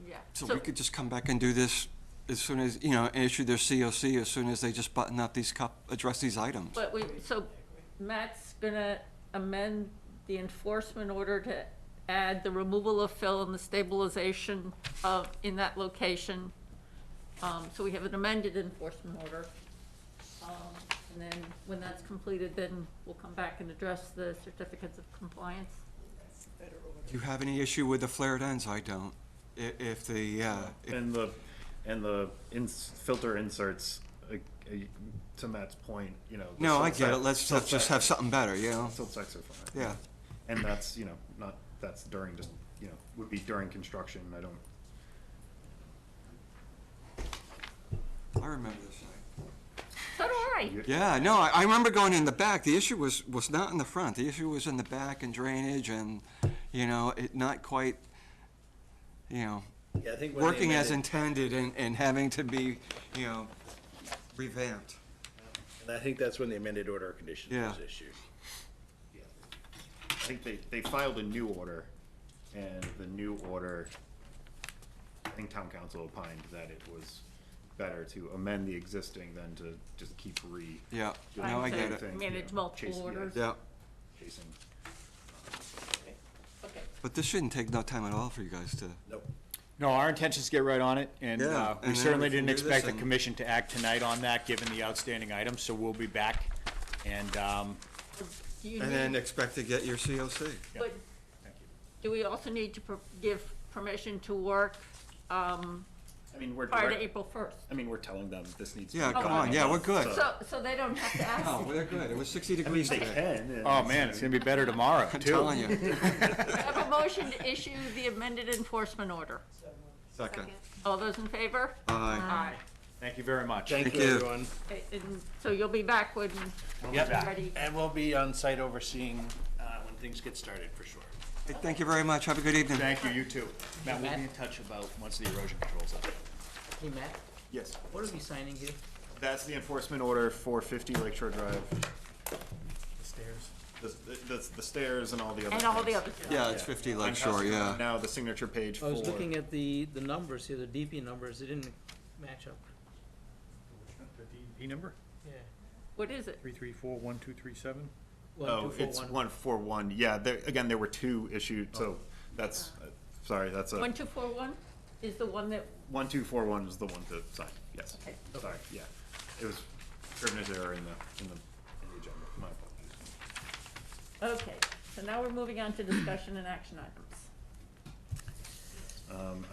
yeah. So we could just come back and do this as soon as, you know, issue their COC as soon as they just button up these address these items. But so Matt's gonna amend the enforcement order to add the removal of fill and the stabilization of, in that location. So we have an amended enforcement order. And then when that's completed, then we'll come back and address the certificates of compliance. Do you have any issue with the flared ends? I don't. If the, And the filter inserts, to Matt's point, you know. the No, I silt get it. sac- Let's silt just sac- have something better, you know? Silt sacks are fine. Yeah. And that's, you know, not, that's during just, you know, would be during construction, I don't. I remember this site. So do I. Yeah, no, I remember going in the back. The issue was not in the front. The issue was in the back and drainage and, you know, it not quite, you know, Yeah, I think when they working as amended- intended and having to be, you know, revamped. And I think that's when the amended order of conditions Yeah. was issued. I think they filed a new order, and the new order, I think town council opined that it was better to amend the existing than to just keep Yeah, doing no, the I same get it. thing, Manage you know, multiple chasing- orders. Yeah. Chasing. Okay. But this shouldn't take no time at all for you guys to. Nope. No, our intention is to get right on it, and Yeah, we and then certainly we can didn't do this expect the and- commission to act tonight on that, given the outstanding items, so we'll be back. And, Do you And then need, expect to get your COC. but do we also need to give permission to work, I mean, we're prior to direct- April 1st? I mean, we're telling them this needs to Yeah, be come done. on, yeah, we're good. So they don't have to ask? Oh, well, they're good. It was 60 I mean, degrees they today. can. and oh man, it's gonna be better tomorrow, I'm too. telling you. I have a motion to issue the amended enforcement order. Second. All those in favor? Aye. Aye. Thank you very much. Thank Thank you, you. everyone. Okay, and so you'll be back when We'll be Yep. back. ready? And we'll be on site overseeing, when things get started, for sure. Hey, thank you very much. Have a good evening. Thank you, you too. Matt, we'll be in touch about once the erosion control's up. Hey, Matt, Yes, what are we signing here? that's the enforcement order for 50 Lakeshore Drive, The stairs. the stairs and all the other And all the things. other stuff. Yeah, it's 50 I'm Lakeshore, passing yeah. around now the signature page I was for- looking at the numbers here, the DP numbers, it didn't match up. The DEP number, Yeah. What is it? 3341237. Oh, it's 141. Yeah, there were two issued, so that's, sorry, that's a, 1241 is the one that, 1241 is the one to sign, yes. Okay. Sorry, yeah. It was Scrivener's error in the agenda, my apologies. okay, so now we're moving on to discussion and action items.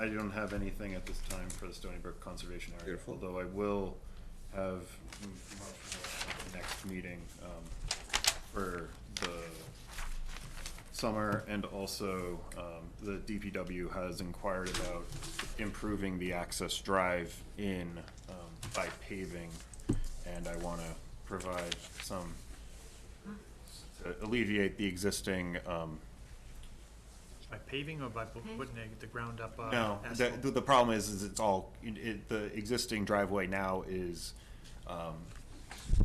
I don't have anything at this time for the Stony Brook Conservation Area, Beautiful. although I will have the next meeting for the summer, and also the DPW has inquired about improving the access drive in by paving, and I want to provide some to alleviate the existing. By paving or by putting the ground up? No, asphalt? the problem is it's all, the existing driveway now is,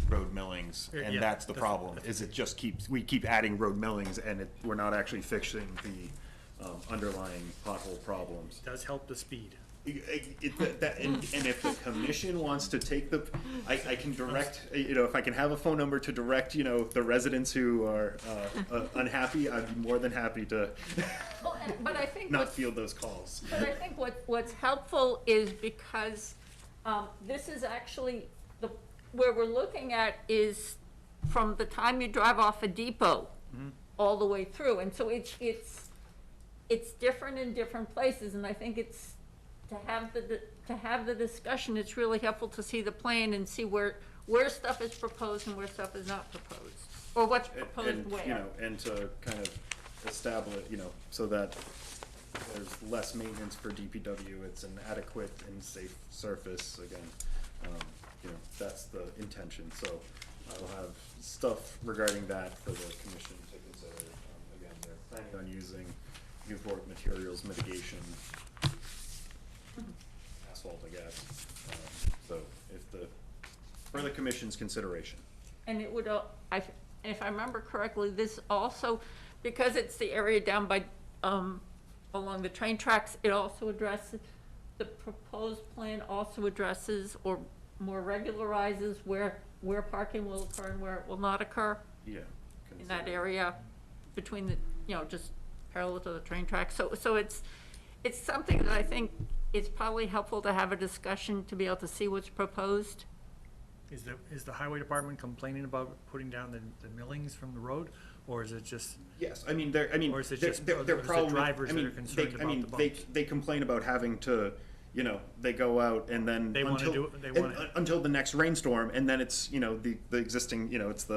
road millings, Yeah, and that's the that's- problem, that's is it just we keep adding road millings, and we're not actually fixing the, underlying pothole problems. Does help the speed. And if the commission wants to take I can direct, if I can have a phone number to direct, the residents who are unhappy, I'd be more than happy to But I think not field those calls. But I think what's helpful is because this is actually where we're looking at is from the time you drive off a depot all the way through, and so it's different in different places, and I think it's to have the discussion. It's really helpful to see the plan and see where stuff is proposed and where stuff is not proposed, or what's proposed and where. And to kind of establish, so that there's less maintenance for DPW. It's an adequate and safe surface. Again, that's the intention. So I will have stuff regarding that for the commission to consider. Again, they're planning on using Newport materials mitigation, asphalt, I guess. So for the commission's consideration. And it would, if I remember correctly, this also, because it's the area down by, along the train tracks, it also addresses, the proposed plan also addresses or more regularizes where parking will occur and where it will not occur. Yeah. In that area between the, just parallel to the train tracks. So it's something that I think it's probably helpful to have a discussion to be able to see what's proposed. Is the highway department complaining about putting down the millings from the road, or is it just? Yes, or is it just they're probably, drivers that are concerned about the bumps? they complain about having to, they go out and then until the next rainstorm, and then it's, the existing, it's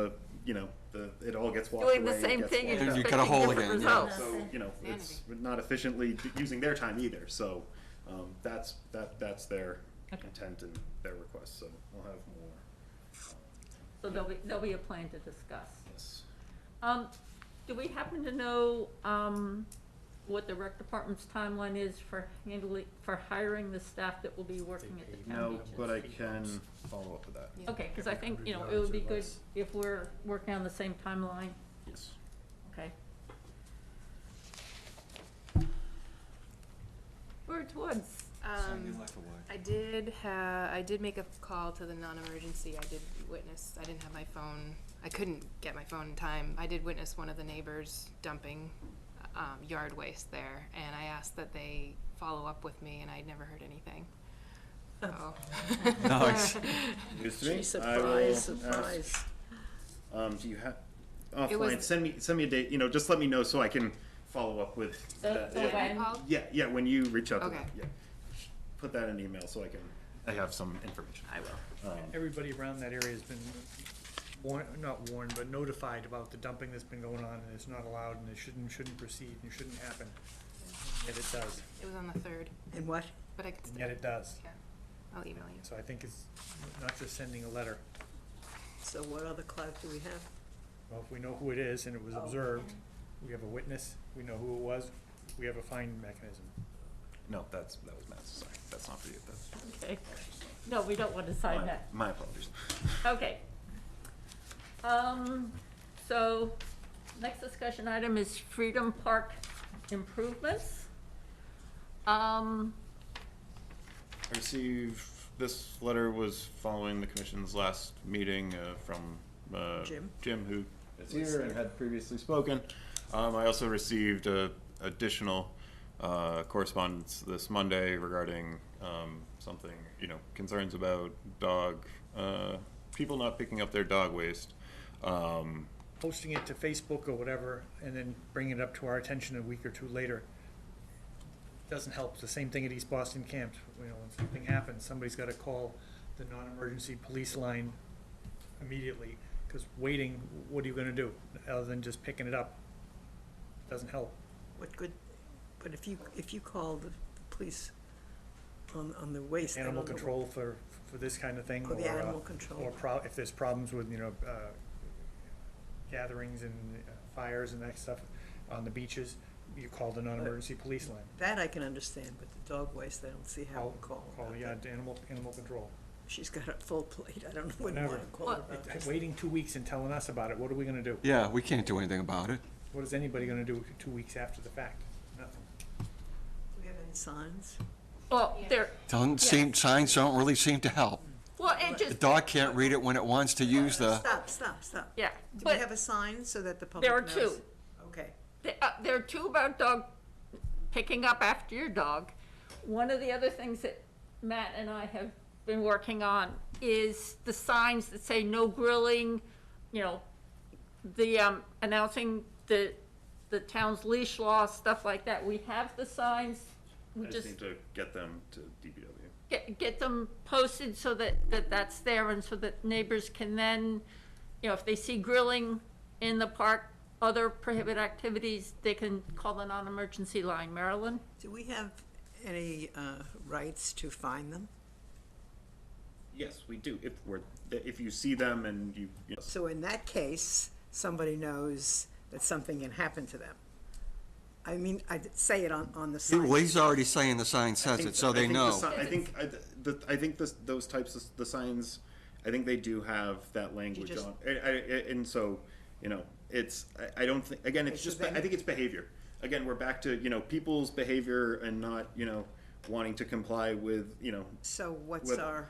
it all gets washed away. Doing the same thing and You expecting cut a hole different again, results. So, it's not efficiently using their time either, so, that's their intent and their request, so we'll have more. So there'll be a plan to discuss. Yes. Do we happen to know, what the rec department's timeline is for hiring the staff that will be working at the town No, beaches? but I can follow up with that. Okay, because I think, it would be good if we're working on the same timeline. Yes. Okay. Where's Woods? I did make a call to the non-emergency. I didn't have my phone. I couldn't get my phone in time. I did witness one of the neighbors dumping yard waste there, and I asked that they follow up with me, and I'd never heard anything. So. Nice. News to me. Surprise. Do you have, It was- offline, send me a date, just let me know so I can follow up with that. when? Yeah, when you reach out to Okay. them, yeah. Put that in email so I have some information. I will. Everybody around that area has been not warned, but notified about the dumping that's been going on, and it's not allowed, and it shouldn't proceed, and it shouldn't happen. Yet it does, It was on the 3rd, And what? but I can and still. yet it does. Yeah, I'll email you. So I think it's not just sending a letter. So what other clout do we have? Well, if we know who it is and it was observed, we have a witness, we know who it was, we have a fine mechanism. No, that was Matt's, sorry, that's not for you, that's. Okay. No, we don't want to sign that. My apologies. Okay. So, next discussion item is Freedom Park improvements. I received, this letter was following the commission's last meeting from Jim, who is here and had previously spoken. I also received additional correspondence this Monday regarding something, concerns about people not picking up their dog waste. Posting it to Facebook or whatever, and then bringing it up to our attention a week or two later doesn't help. It's the same thing at East Boston Camp. When something happens, somebody's got to call the non-emergency police line immediately, because waiting, what are you going to do other than just picking it up? Doesn't help. What good, but if you call the police on the waste. Animal control for this kind of thing. Oh, the animal control. Or if there's problems with, gatherings and fires and that stuff on the beaches, you call the non-emergency police line. That I can understand, but the dog waste, I don't see how we'll call. Call the animal control. She's got a full plate, I don't know what you Whatever. want to call it about. Waiting 2 weeks and telling us about it, what are we gonna do? Yeah, we can't do anything about it. What is anybody gonna do 2 weeks after the fact? Nothing. Do we have any signs? Well, there, Doesn't seem, signs don't really seem to help. well, it The just, dog can't read it when it wants to use the, Stop. yeah, Do we but have a sign so that the public there knows? are two. Okay. There are two about dog picking up after your dog. One of the other things that Matt and I have been working on is the signs that say no grilling, you know, the, announcing the town's leash law, stuff like that. We have the signs, we I just need to get them to DPW. get them posted so that that's there, and so that neighbors can then, you know, if they see grilling in the park, other prohibited activities, they can call the non-emergency line. Marilyn? Do we have any rights to fine them? Yes, we do. If you see them and you know. So in that case, somebody knows that something can happen to them. I mean, I'd say it on the sign. well, he's already saying the sign says it, so they know. I think those types of the signs, I think they do have that language just- on, and so, you know, I don't think, again, it's Okay, so just, then- I think it's behavior. Again, we're back to, you know, people's behavior and not, you know, wanting to comply with, you know. So what's with- our?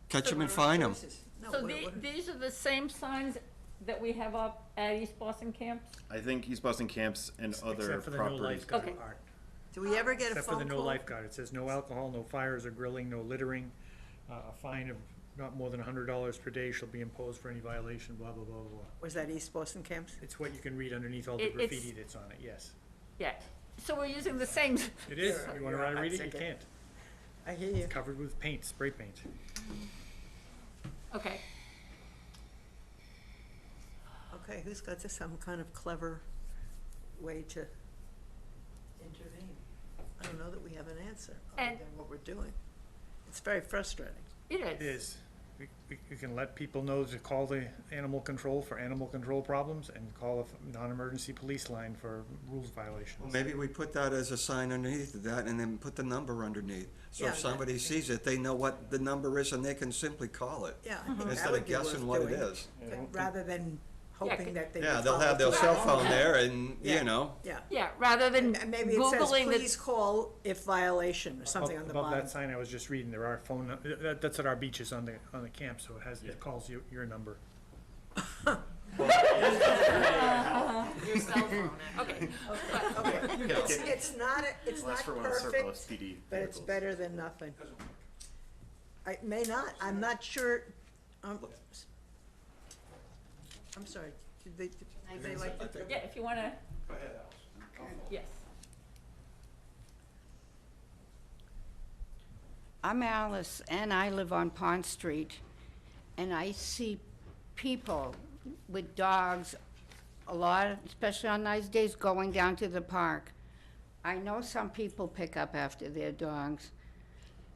Catch them and fine them. No, So what- these are the same signs that we have up at East Boston camps? I think East Boston camps and other Except for the no properties. lifeguard Okay. part. Do we ever get a Except for the phone no call? lifeguard. It says no alcohol, no fires or grilling, no littering. A fine of not more than $100 per day shall be imposed for any violation, blah, blah, blah, blah, blah. Was that East Boston camps? It's what you can read underneath all the It's- graffiti that's on it, yes. Yeah, so we're using the same. It is. You wanna You're read it? You sick. can't. I hear you. It's covered with paint, spray paint. Okay, Okay, who's got some kind of clever way to intervene? I don't know that we have an answer other And- than what we're doing. It's very frustrating. it It is. is. We can let people know to call the animal control for animal control problems and call a non-emergency police line for rules violations. Maybe we put that as a sign underneath that and then put the number underneath. So Yeah, if somebody sees it, they know what the number is and they can simply call it. Yeah, I think that Instead would of be worth guessing what it doing, is. rather than hoping that they. Yeah, would they'll follow have their through. cell phone there and, Yeah. you know. Yeah. Yeah, rather than And maybe it says, Googling please the, call if violation, or something on the Above bottom. that sign I was just reading, there are that's at our beaches on the camp, so it calls your number. your cell phone, okay. Okay, it's not Unless for one of surplus perfect, PD but it's vehicles. better than nothing. I may not, I'm not sure, I'm sorry, did they like to? Yeah, if you wanna. Go ahead, Alice. Yes. I'm Alice, and I live on Pond Street, and I see people with dogs a lot, especially on nice days, going down to the park. I know some people pick up after their dogs,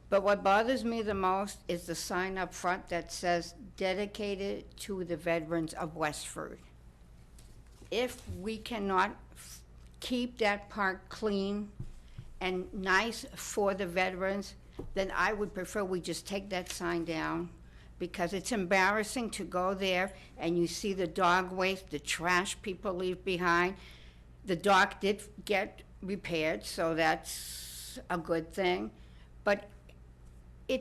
but what bothers me the most is the sign up front that says dedicated to the veterans of Westford. If we cannot keep that park clean and nice for the veterans, then I would prefer we just take that sign down, because it's embarrassing to go there and you see the dog waste, the trash people leave behind. The dock did get repaired, so that's a good thing. But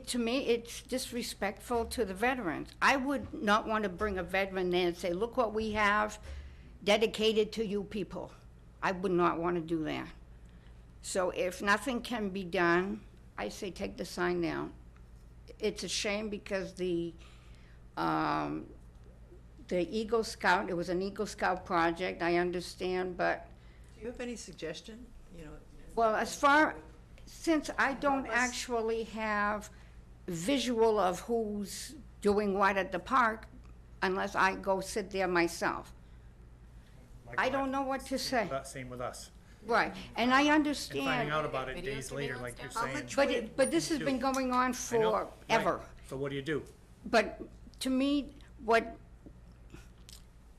to me, it's disrespectful to the veterans. I would not want to bring a veteran there and say, look what we have dedicated to you people. I would not want to do that. So if nothing can be done, I say take the sign down. It's a shame because the Eagle Scout, it was an Eagle Scout project, I understand, but, Do you have any suggestion, well, since I don't actually have visual of who's doing what at the park, unless I go sit there myself. I don't know what to say. Same with us. Right, and I And understand. finding out about it days later, like you're saying. But this has been going on I know, right. forever. So what do you do? But to me,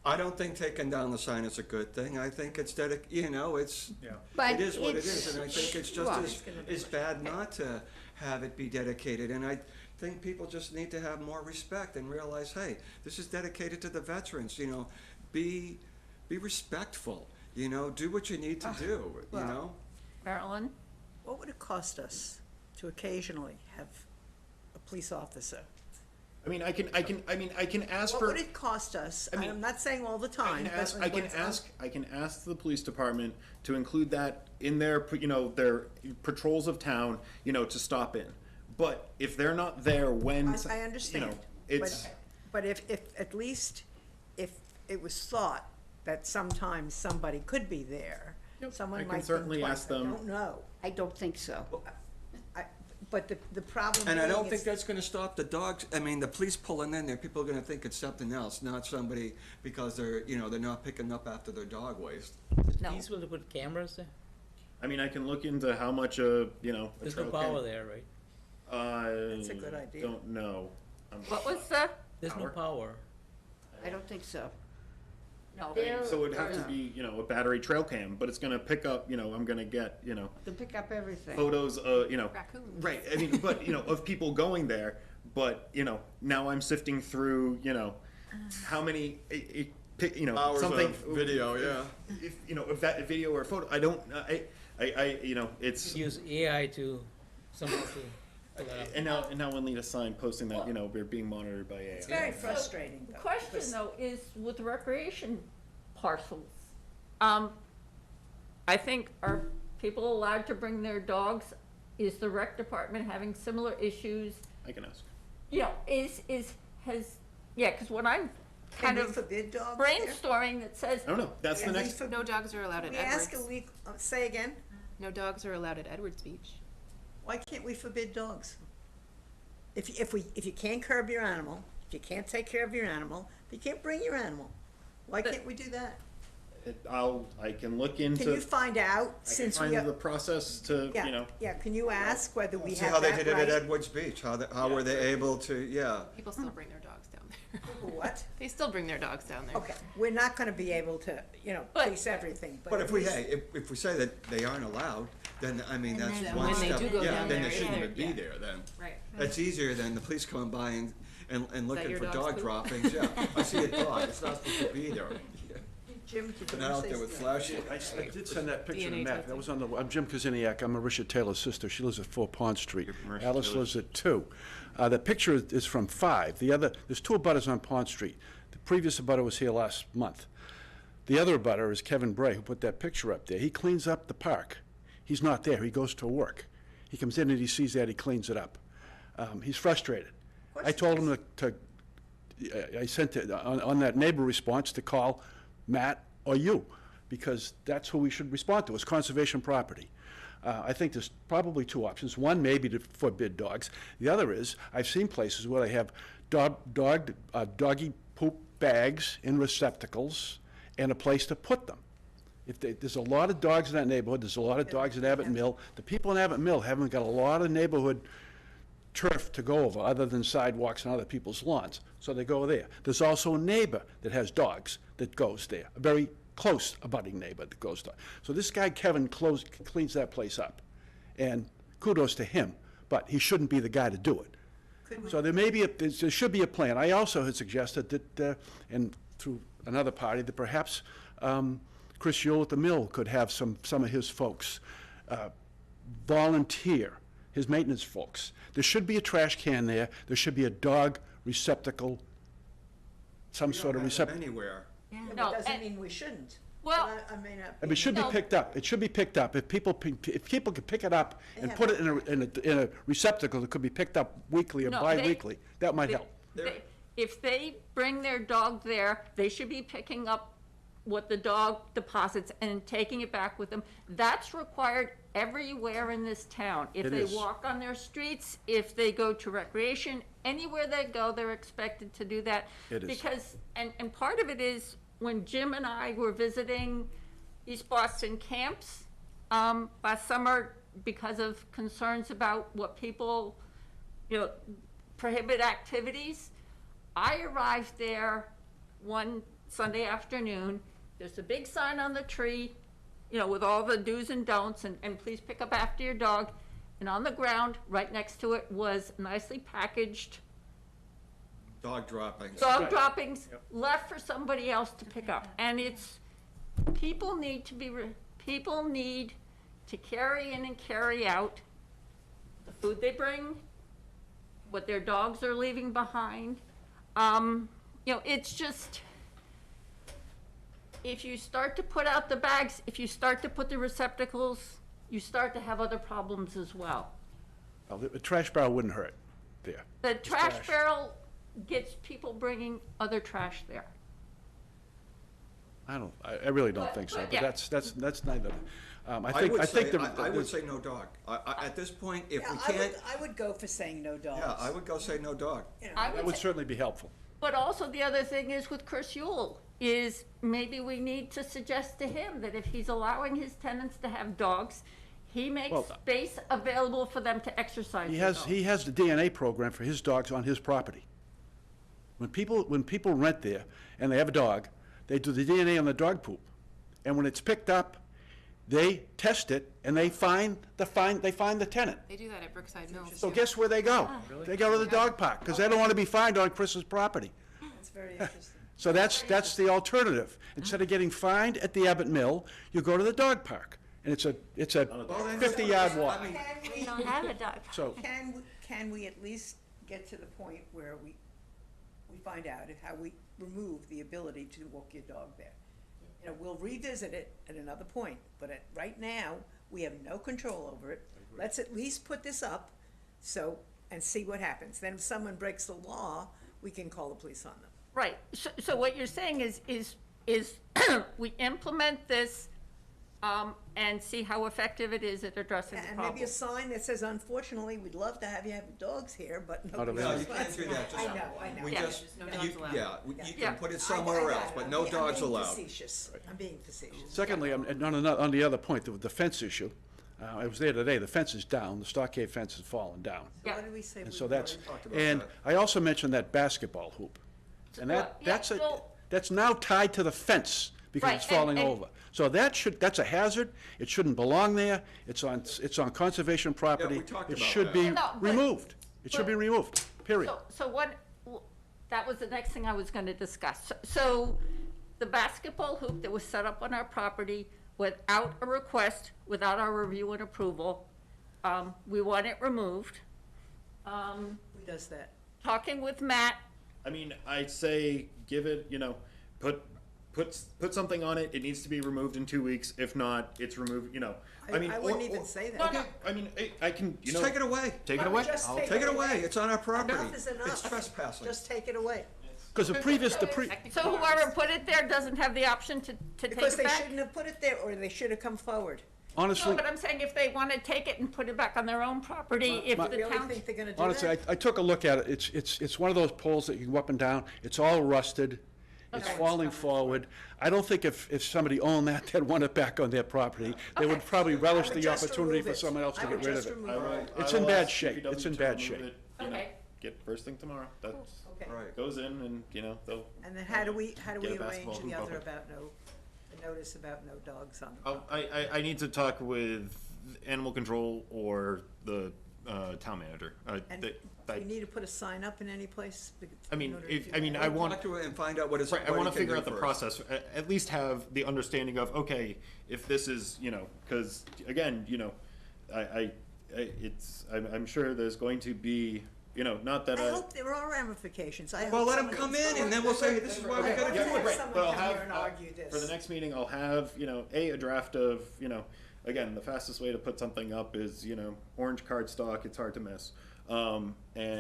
I don't think taking down the sign is a good thing. I think it's it's, But it is what it it's- is, and I think it's just Right. as bad not to have it be dedicated. And I think people just need to have more respect and realize, hey, this is dedicated to the veterans, be respectful, do what you need to do, Marilyn? What would it cost us to occasionally have a police officer? I mean, I can ask What for. would it cost us? I mean, I'm not saying all the time, but I can ask the police department to include that in their, their patrols of town, to stop in. But if they're not there when, I understand. it's. But if at least, if it was thought that sometimes somebody could be there, someone I might can think certainly twice. ask them. I don't know. I don't think so. But the problem And I being don't is- think that's gonna stop the dogs, I mean, the police pulling in there, people are gonna think it's something else, not somebody, because they're, they're not picking up after their dog waste. Is it feasible to put cameras there? I mean, I can look into how much a There's no power there, right? That's a good idea. Don't know. What was that? There's no power. I don't think so. No. So it would have to be, a battery trail cam, but it's gonna pick up, I'm gonna get, To pick up everything. photos, Raccoons. right, I mean, but, of people going there, but, now I'm sifting through, how many, Hours something. of video, yeah. If, if that video or photo, I don't, it's. Use AI to somehow to. And now we'll need a sign posting that, we're being monitored by AI. It's very frustrating, The though. question, because- though, is with recreation parcels, I think, are people allowed to bring their dogs? Is the rec department having similar issues? I can ask. Because what I'm Can kind we of forbid dogs there? brainstorming that says, I don't know, that's the Can we next, for- No dogs are allowed at We ask Edwards. say again? No dogs are allowed at Edwards Beach. Why can't we forbid dogs? If you can't curb your animal, if you can't take care of your animal, if you can't bring your animal, why can't we do that? I can look into. Can you find out, I can since we find the have, process to, yeah, can you ask whether we See have how they that did it at right? Edwards Beach, how were they able to, yeah. People still bring their dogs down there. What? They still bring their dogs down there. Okay, we're not gonna be able to, police everything, but. But at if we, least- hey, if we say that they aren't allowed, then, I mean, that's then one when they step. do go Yeah, down then there, they shouldn't yeah. even be there then. Right. That's easier than the police coming by and looking your for dog's dog poop? droppings, yeah. I see a dog, it's not supposed to be there. Jim, did you Not wanna out say there with something? flashes. I did send that picture to DNA Matt. testing. That was on the, I'm Jim Kaziniak. I'm Marisha Taylor's sister. She lives at 4 Pond Street. Marisha Alice Taylor. lives at 2. The picture is from 5. There's 2 abutters on Pond Street. The previous abutter was here last month. The other abutter is Kevin Bray, who put that picture up there. He cleans up the park. He's not there. He goes to work. He comes in and he sees that, he cleans it up. He's frustrated. I told him I sent it on that neighbor response to call Matt or you, because that's who we should respond to, is conservation property. I think there's probably 2 options. One, maybe to forbid dogs. The other is, I've seen places where they have doggy poop bags in receptacles and a place to put them. There's a lot of dogs in that neighborhood, there's a lot of dogs at Abbott Mill. The people in Abbott Mill haven't got a lot of neighborhood turf to go over, other than sidewalks and other people's lawns, so they go there. There's also a neighbor that has dogs that goes there, a very close abutting neighbor that goes there. So this guy Kevin cleans that place up, and kudos to him, but he shouldn't be the guy to do it. So there should be a plan. I also had suggested that, and through another party, that perhaps Chris Yule at the mill could have some of his folks volunteer, his maintenance folks. There should be a trash can there. There should be a dog receptacle, some sort of receptacle. Anywhere. Yeah, No, but doesn't and- mean we shouldn't. well, But I may not It should be No. picked up. It should be picked up. If people can pick it up and put it in a receptacle that could be picked up weekly or No, bi-weekly, that might help. If they bring their dog there, they should be picking up what the dog deposits and taking it back with them. That's required everywhere in this town. If It they is. walk on their streets, if they go to recreation, anywhere they go, they're expected to do that. It is. Because, and part of it is, when Jim and I were visiting East Boston camps last summer, because of concerns about what people, prohibit activities, I arrived there one Sunday afternoon. There's a big sign on the tree, with all the do's and don'ts, and please pick up after your dog. And on the ground, right next to it, was nicely packaged Dog droppings. dog droppings left for somebody else to pick up. And people need to carry in and carry out the food they bring, what their dogs are leaving behind. You know, it's just, if you start to put out the bags, if you start to put the receptacles, you start to have other problems as well. Well, the trash barrel wouldn't hurt there. The trash barrel gets people bringing other trash there. I really don't think so, but yeah. that's neither. I I think, would I think say, the. I would say no dog. At this point, if Yeah, we can't, I would go for saying no dogs. yeah, I would go say no dog. You know, That would certainly be helpful. But also the other thing is with Chris Yule, is maybe we need to suggest to him that if he's allowing his tenants to have dogs, he makes Well, space available for them to exercise He their has, dogs. he has the DNA program for his dogs on his property. When people rent there and they have a dog, they do the DNA on the dog poop. And when it's picked up, they test it and they find the tenant. They do that at Brookside Mills. So guess where they go? They go to the dog park, because they don't want to be fined on Chris's property. That's very interesting. So that's the alternative. Instead of getting fined at the Abbott Mill, you go to the dog park. And it's a 50-yard walk. We don't have a dog. So- Can we at least get to the point where we find out how we remove the ability to walk your dog there? You know, we'll revisit it at another point, but right now, we have no control over it. Let's at least put this up, and see what happens. Then if someone breaks the law, we can call the police on them. Right, so what you're saying is we implement this, and see how effective it is at addressing the And problem. maybe a sign that says, unfortunately, we'd love to have you have your dogs here, but no. Not No, you can't do that. Just- I know. We Yeah. just, No you, dogs allowed. you Yeah. can put it I somewhere got else, it. but no dogs I'm being allowed. facetious. I'm being facetious. Secondly, on the other point, the fence issue, I was there today, the fence is down, the stockade fence has fallen down. So what did we say? And we so were that's, going talked about and that. I also mentioned that basketball hoop. And Well, yeah, well- that's now tied to the fence because Right, it's falling and- over. So that's a hazard, it shouldn't belong there, it's on conservation property. we talked It about should that. be No, but- removed, it should be removed, period. So that was the next thing I was gonna discuss. So the basketball hoop that was set up on our property without a request, without our review and approval, we want it removed. Who does that? Talking with Matt, I mean, I'd say give it, put something on it. It needs to be removed in 2 weeks. If not, it's removed, I wouldn't even say that. no, I mean, I can, Just take it away. Take it No, away. just I'll Take it away. It's on our property. Enough is enough. It's trespassing. Just take it away. Because so whoever put it there doesn't have the option to take Because it they back? shouldn't have put it there, or they should have come forward. honestly. No, but I'm saying if they wanna take it and put it back on their own property, if My- the Really town. think they're gonna do Honestly, that? I took a look at it, it's one of those poles that you can go up and down, it's all rusted, it's Okay. falling forward. I don't think if somebody owned that, they'd want it back on their property. They would probably relish I would the just opportunity remove for it. someone else to I would get rid just of it. remove it. It's in bad shape. It's in bad shape. Okay. Get first thing tomorrow. That Okay. Right. goes in and, they'll. And then how do we Get a arrange basketball the hoop other over it. about the notice about no dogs on the Oh, I need to talk with animal control or the town manager. And do we need to put a sign up in any place? I mean, I want Talk to it and find out what it's. Right, I what want he to can figure do out the first. process. At least have the understanding of, okay, if this is, because again, I'm sure there's going to be, not that I hope there are ramifications. I Well, hope let 'em someone come comes in, and then we'll say, this is why we forward. gotta do Let's it. have Right, someone but I'll come have, here and argue this. for the next meeting, I'll have, a draft of, again, the fastest way to put something up is, orange cardstock, it's hard to miss. And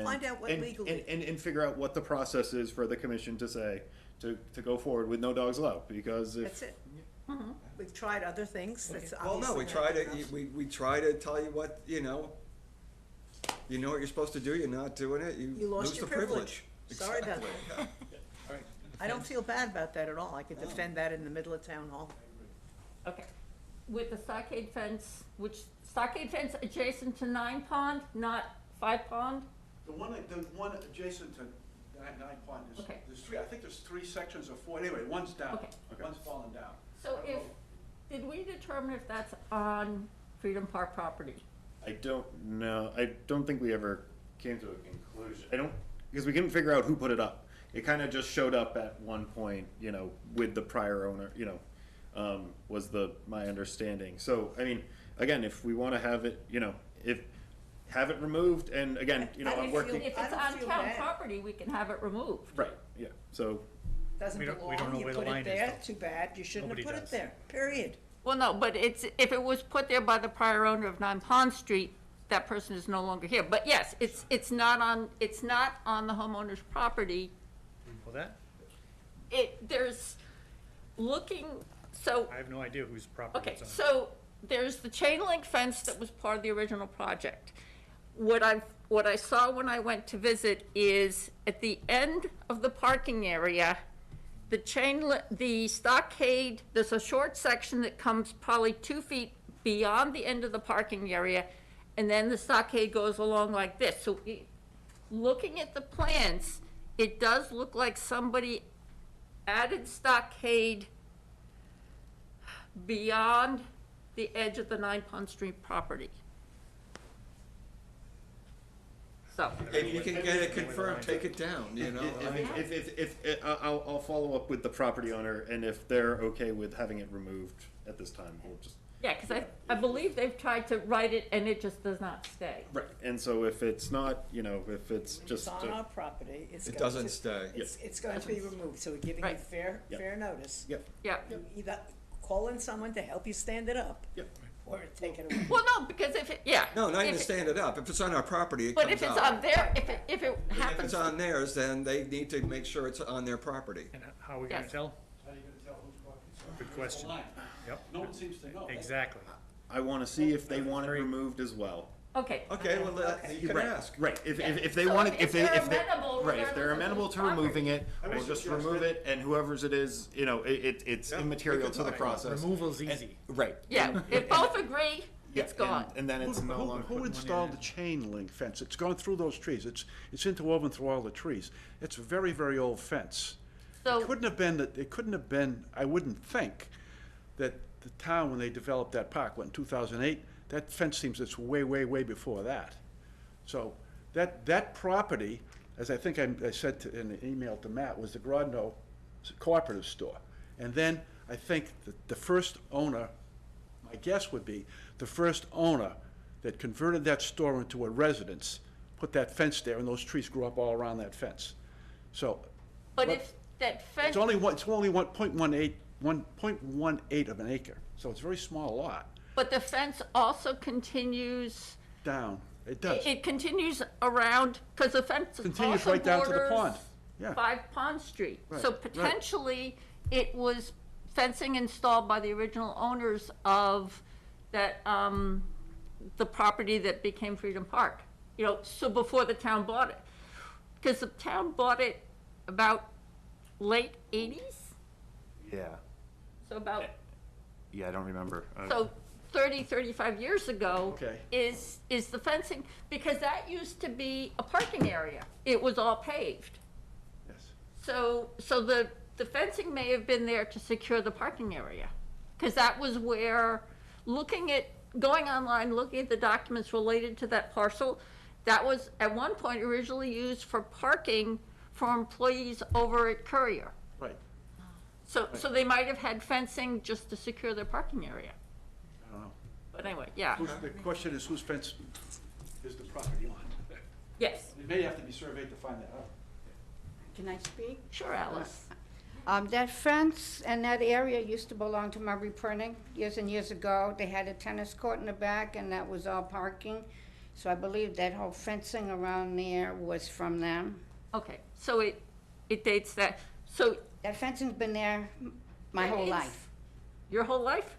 Find out what legally- and figure out what the process is for the commission to say, to go forward with no dogs allowed, because if. That's it. We've tried other things, that's Well, no, obviously we not try to, enough. we try to tell you what, you know what you're supposed to do, you're not doing it, you You lost lose your the privilege. Sorry about Exactly. that. I don't feel bad about that at all. I could defend that in the middle of town hall. Okay. With the stockade fence, which stockade fence adjacent to 9 Pond, not 5 Pond? The one adjacent to Nine Pond, Okay. there's three, I think there's 3 sections or 4, anyway, one's down, Okay. one's fallen down. So did we determine if that's on Freedom Park property? I don't know. I don't think we ever came to a conclusion. Because we couldn't figure out who put it up. It kind of just showed up at one point, with the prior owner, was my understanding. So, again, if we wanna have it, have it removed, and again, I'm working. If I it's don't on feel town bad. property, we can have it removed. Right, yeah, so, Doesn't We don't know belong, you where the put line it is, there, though. too bad, you shouldn't have Nobody put it does. there, period. Well, no, but if it was put there by the prior owner of 9 Pond Street, that person is no longer here. But yes, it's not on the homeowner's property. Well, that, There's looking, so, I have no idea whose property okay, it's on. so there's the chain link fence that was part of the original project. What I saw when I went to visit is at the end of the parking area, the stockade, there's a short section that comes probably 2 feet beyond the end of the parking area, and then the stockade goes along like this. So looking at the plans, it does look like somebody added stockade beyond the edge of the 9 Pond Street property. So, If you can get it confirmed, take it down, I'll follow up with the property owner, and if they're okay with having it removed at this time, we'll just. yeah, because I believe they've tried to write it and it just does not stay. Right, and so if it's not, if it's When just. it's on our property, it's It going doesn't to, stay. it's going to be removed, so we're giving you Right. fair notice. Yep. Yeah. You either call in someone to help you stand it up. Yep. Or take it away. Well, no, because if it, yeah. No, not if even it- stand it up. If it's on our property, it But comes if it's out. on there, if it If happens. it's on theirs, then they need to make sure it's on their property. And how are we gonna Yes. tell? How are you gonna tell whose property it's on? Good question. Yep. No one seems to know. Exactly. I wanna see if they want it removed as well. Okay. Okay, well, you can Right, ask. Right, if they So want if it, if they're they, amenable, right, if they're regardless of amenable whose to removing property. it, I we'll would just suggest remove that- it, and whoever's it is, it's Yeah, immaterial take to your the time. process. Removal's easy. Right. Yeah, if both agree, Yeah, it's gone. And then it's no longer. Who installed the chain link fence? It's gone through those trees. It's interwoven through all the trees. It's a very, very old fence. So- It couldn't have been, I wouldn't think, that the town, when they developed that park, in 2008, that fence seems it's way, way, way before that. So that property, as I think I said in an email to Matt, was the Grodno Cooperative Store. And then I think the first owner, my guess would be, the first owner that converted that store into a residence, put that fence there, and those trees grew up all around that fence. So, But if that fence, it's only 1.18 of an acre, so it's a very small lot. but the fence also continues, Down, it does. it continues around, because the fence Continues also right down to the borders pond. Yeah. 5 Pond Street. Right, So right. potentially, it was fencing installed by the original owners of that, the property that became Freedom Park. So before the town bought it. Because the town bought it about late 80s, Yeah, so about, yeah, I don't remember. so 30, 35 years ago. Okay. Is the fencing, because that used to be a parking area. It was all paved. Yes. So the fencing may have been there to secure the parking area. Because that was where, going online, looking at the documents related to that parcel, that was at one point originally used for parking for employees over at Courier. Right. So they might have had fencing just to secure their parking area. I don't know. But anyway, yeah, The question is, whose fence is the property on? yes, It may have to be surveyed to find that out. Can I speak? sure, Alice. That fence and that area used to belong to Murray Printing years and years ago. They had a tennis court in the back and that was all parking. So I believe that whole fencing around there was from them. Okay, so it dates that, so That fencing's been there my whole It's- life, your whole life?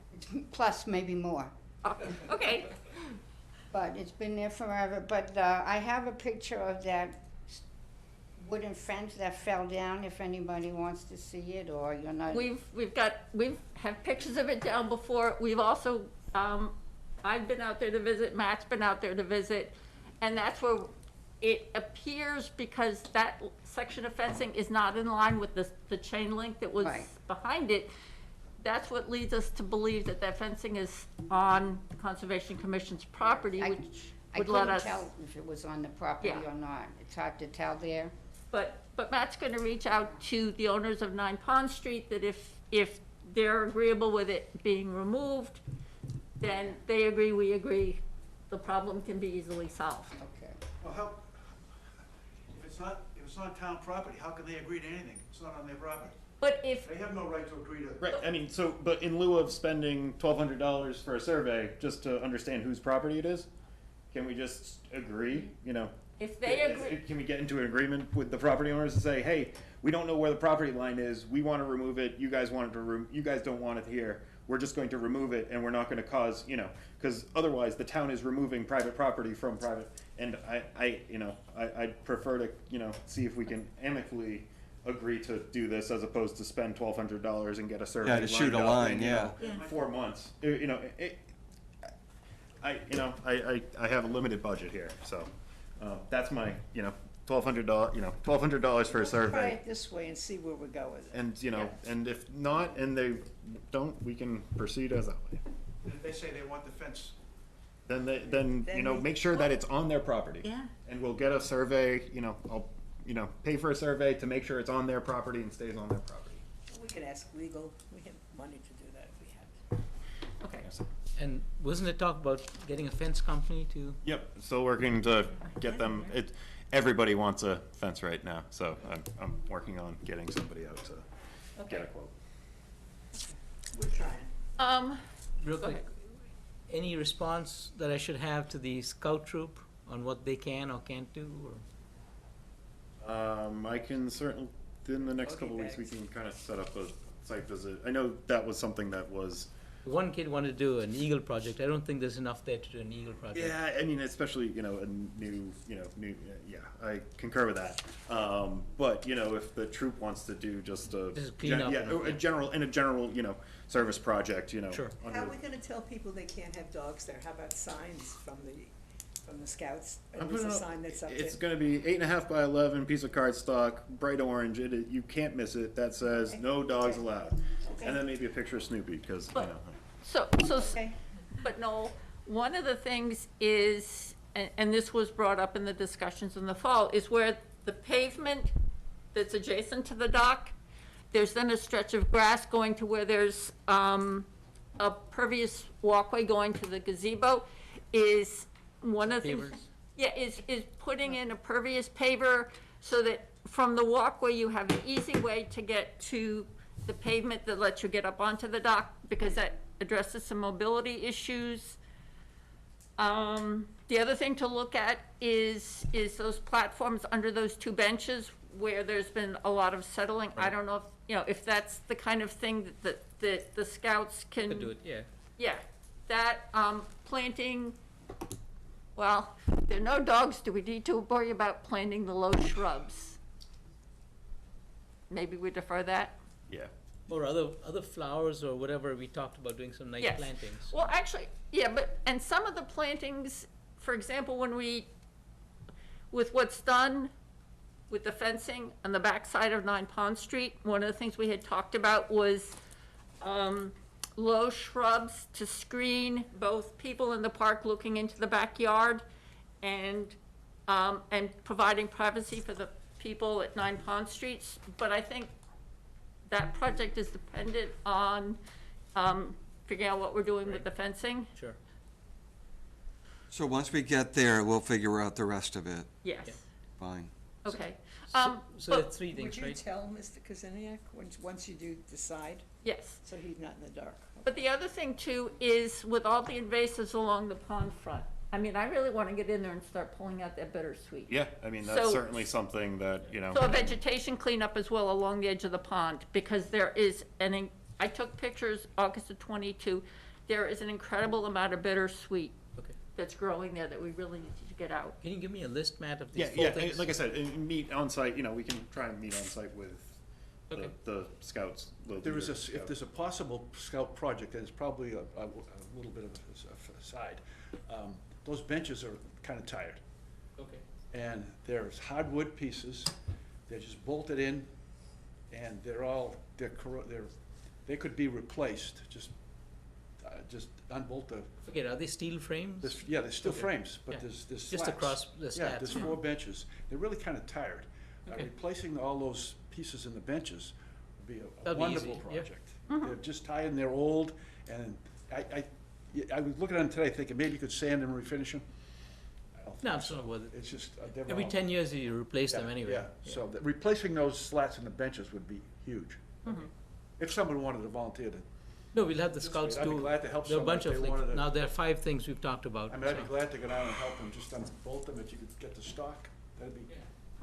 plus maybe more. Okay, But it's been there forever. But I have a picture of that wooden fence that fell down, if anybody wants to see it, or you're not. we've have pictures of it down before. We've also, I've been out there to visit, Matt's been out there to visit, and that's where it appears, because that section of fencing is not in line with the chain link that was Right. behind it. That's what leads us to believe that that fencing is on the Conservation Commission's property, I which I would let couldn't us. tell if it was on the property Yeah. or not. It's hard to tell there. But Matt's gonna reach out to the owners of 9 Pond Street, that if they're agreeable with it being removed, then they agree, we agree, the problem can be easily solved. Okay. Well, how, if it's not town property, how can they agree to anything? It's not on their property. But if, They have no right to agree to. Right, I mean, so, but in lieu of spending $1,200 for a survey, just to understand whose property it is, can we just agree, you know? if they agree, Can we get into an agreement with the property owners and say, hey, we don't know where the property line is, we wanna remove it, you guys want it to you guys don't want it here, we're just going to remove it, and we're not gonna cause, you know, cause otherwise the town is removing private property from private, and I'd prefer to, you know, see if we can amicably agree to do this as opposed to spend $1,200 and get a survey. Yeah, to shoot a lined up line, in, you yeah. know, 4 months. I have a limited budget here, so that's my, you know, $1,200 for a Try survey. it this way and see where we go with it. And, you know, and if not, and they don't, we can proceed as that way. If they say they want the fence, Then you know, make sure that it's on their property. Yeah. And we'll get a survey, you know, I'll, you know, pay for a survey to make sure it's on their property and stays on their property. We could ask legal, we have money to do that if we had. okay. And wasn't it talk about getting a fence company to? Yep, still working to get them, everybody wants a fence right now, so I'm working on getting somebody out to get a quote. We're trying. Real Go quick, ahead. any response that I should have to the scout troop on what they can or can't do, or? I can certainly, in the next couple of weeks, we can kind of set up a site visit. I know that was something that was. One kid wanted to do an eagle project. I don't think there's enough there to do an eagle project. Yeah, I mean, especially, you know, a new, yeah, I concur with that. But, you know, if the troop wants to do just a. Just clean up and- a general, you know, service project, you know. Sure. How are we gonna tell people they can't have dogs there? How about signs from the scouts? I'm There's putting a up- sign that's up It's there. gonna be 8.5 by 11 piece of cardstock, bright orange, you can't miss it, that says, no dogs allowed. And then maybe a picture of Snoopy, because, you But- know. Okay. But Noel, one of the things is, and this was brought up in the discussions in the fall, is where the pavement that's adjacent to the dock, there's then a stretch of grass going to where there's a pervious walkway going to the gazebo, is one of the things. Pavers. Yeah, is putting in a pervious paver so that from the walkway you have an easy way to get to the pavement that lets you get up onto the dock, because that addresses some mobility issues. The other thing to look at is those platforms under those two benches where there's been a lot of settling. I don't know if, you know, if that's the kind of thing that the scouts can. Could do it, yeah. Yeah, that, planting, well, there are no dogs, do we need to worry about planting the low shrubs? Maybe we defer that? Yeah. Or other flowers or whatever, we talked about doing some nice Yes. plantings. Well, actually, yeah, but, and some of the plantings, for example, with what's done with the fencing on the backside of 9 Pond Street, one of the things we had talked about was, low shrubs to screen both people in the park looking into the backyard and providing privacy for the people at 9 Pond Street. But I think that project is dependent on, figuring out what we're doing with the fencing. Sure. So once we get there, we'll figure out the rest of it. Yes, Fine. okay. So there are But- 3 things, Would you right? tell Mr. Kazaniak once you do decide, Yes, so he's not in the dark? but the other thing too is with all the invasives along the pond front, I mean, I really want to get in there and start pulling out that bittersweet. Yeah, I mean, that's So- certainly something that, you know. So a vegetation cleanup as well along the edge of the pond, because there is I took pictures August of '22, there is an incredible amount of bittersweet Okay. that's growing there that we really need to get out. Can you give me a list, Matt, of these Yeah, 4 yeah, things? like I said, meet on site, you know, we can try and meet on site with Okay. the scouts. there is if there's a possible scout project, and it's probably a little bit of a aside, those benches are kind of tired. Okay. And there's hardwood pieces, they're just bolted in, and they could be replaced, just unbolt the, Forget, are they steel frames? yeah, there's still Okay. frames, but Yeah. there's slats. Just across the Yeah, slats. there's 4 benches, they're really kind of tired. Okay. Replacing all those pieces in the benches would be a That'd be wonderful easy, yeah. project. They're just tired and they're old, and I was looking at them today thinking maybe you could sand them and refinish them. I don't No, think it's so. not worth it. It's just, they're Every all- 10 years you replace them Yeah, anyway. Yeah, so replacing those slats and the benches would be huge. If someone wanted to volunteer to, No, we'll have the scouts I'd be do, glad to help there are a someone bunch if of, they wanted like, to- now there are 5 things we've talked about. I mean, I'd be so- glad to go down and help them, just unbolt them, if you could get the stock, that'd be,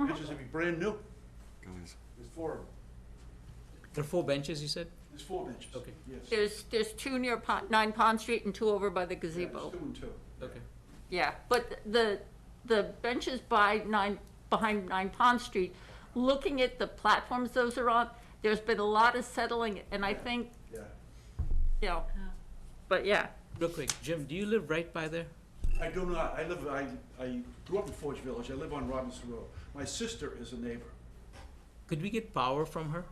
benches would be brand new. Guys. There's 4 of them, There are 4 benches, you said? there's 4 benches. Okay. Yes. There's 2 near 9 Pond Street and 2 over by the Yeah, gazebo. there's 2 and 2. Okay. Yeah, but the benches behind 9 Pond Street, looking at the platforms those are on, there's been a lot of settling, and I think, Yeah. you know, but yeah. Real quick, Jim, do you live right by there? I do not, I grew up in Forge Village, I live on Robinson Road. My sister is a neighbor. Could we get power from her?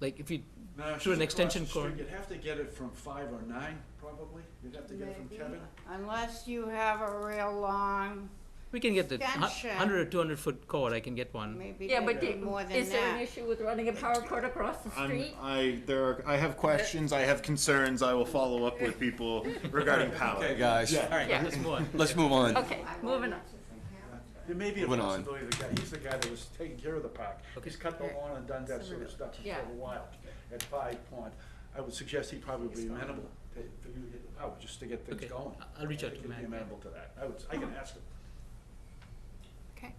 Like if you, No, through she's an across extension the street. cord? You'd have to get it from 5 or 9, probably. You'd have to get it from Maybe. Kevin. Unless you have a real long, We can get the Extension. 100 or 200 foot cord, I can get one. maybe Yeah, but more than is there an that. issue with running a power cord across the street? I have questions, I have concerns, I will follow up with people regarding power. Okay, guys. All right, Yeah. let's move on. Let's move on. Okay, moving on. There may be a Moving on. possibility, he's the guy that was taking care of the park. He's cut the lawn and done that sort of stuff for Yeah. a while at 5 Pond. I would suggest he probably would be amenable for you to get the power, just to get things Okay, going. I'll reach out I to think he'd be Matt. amenable to that. I can ask him. Okay,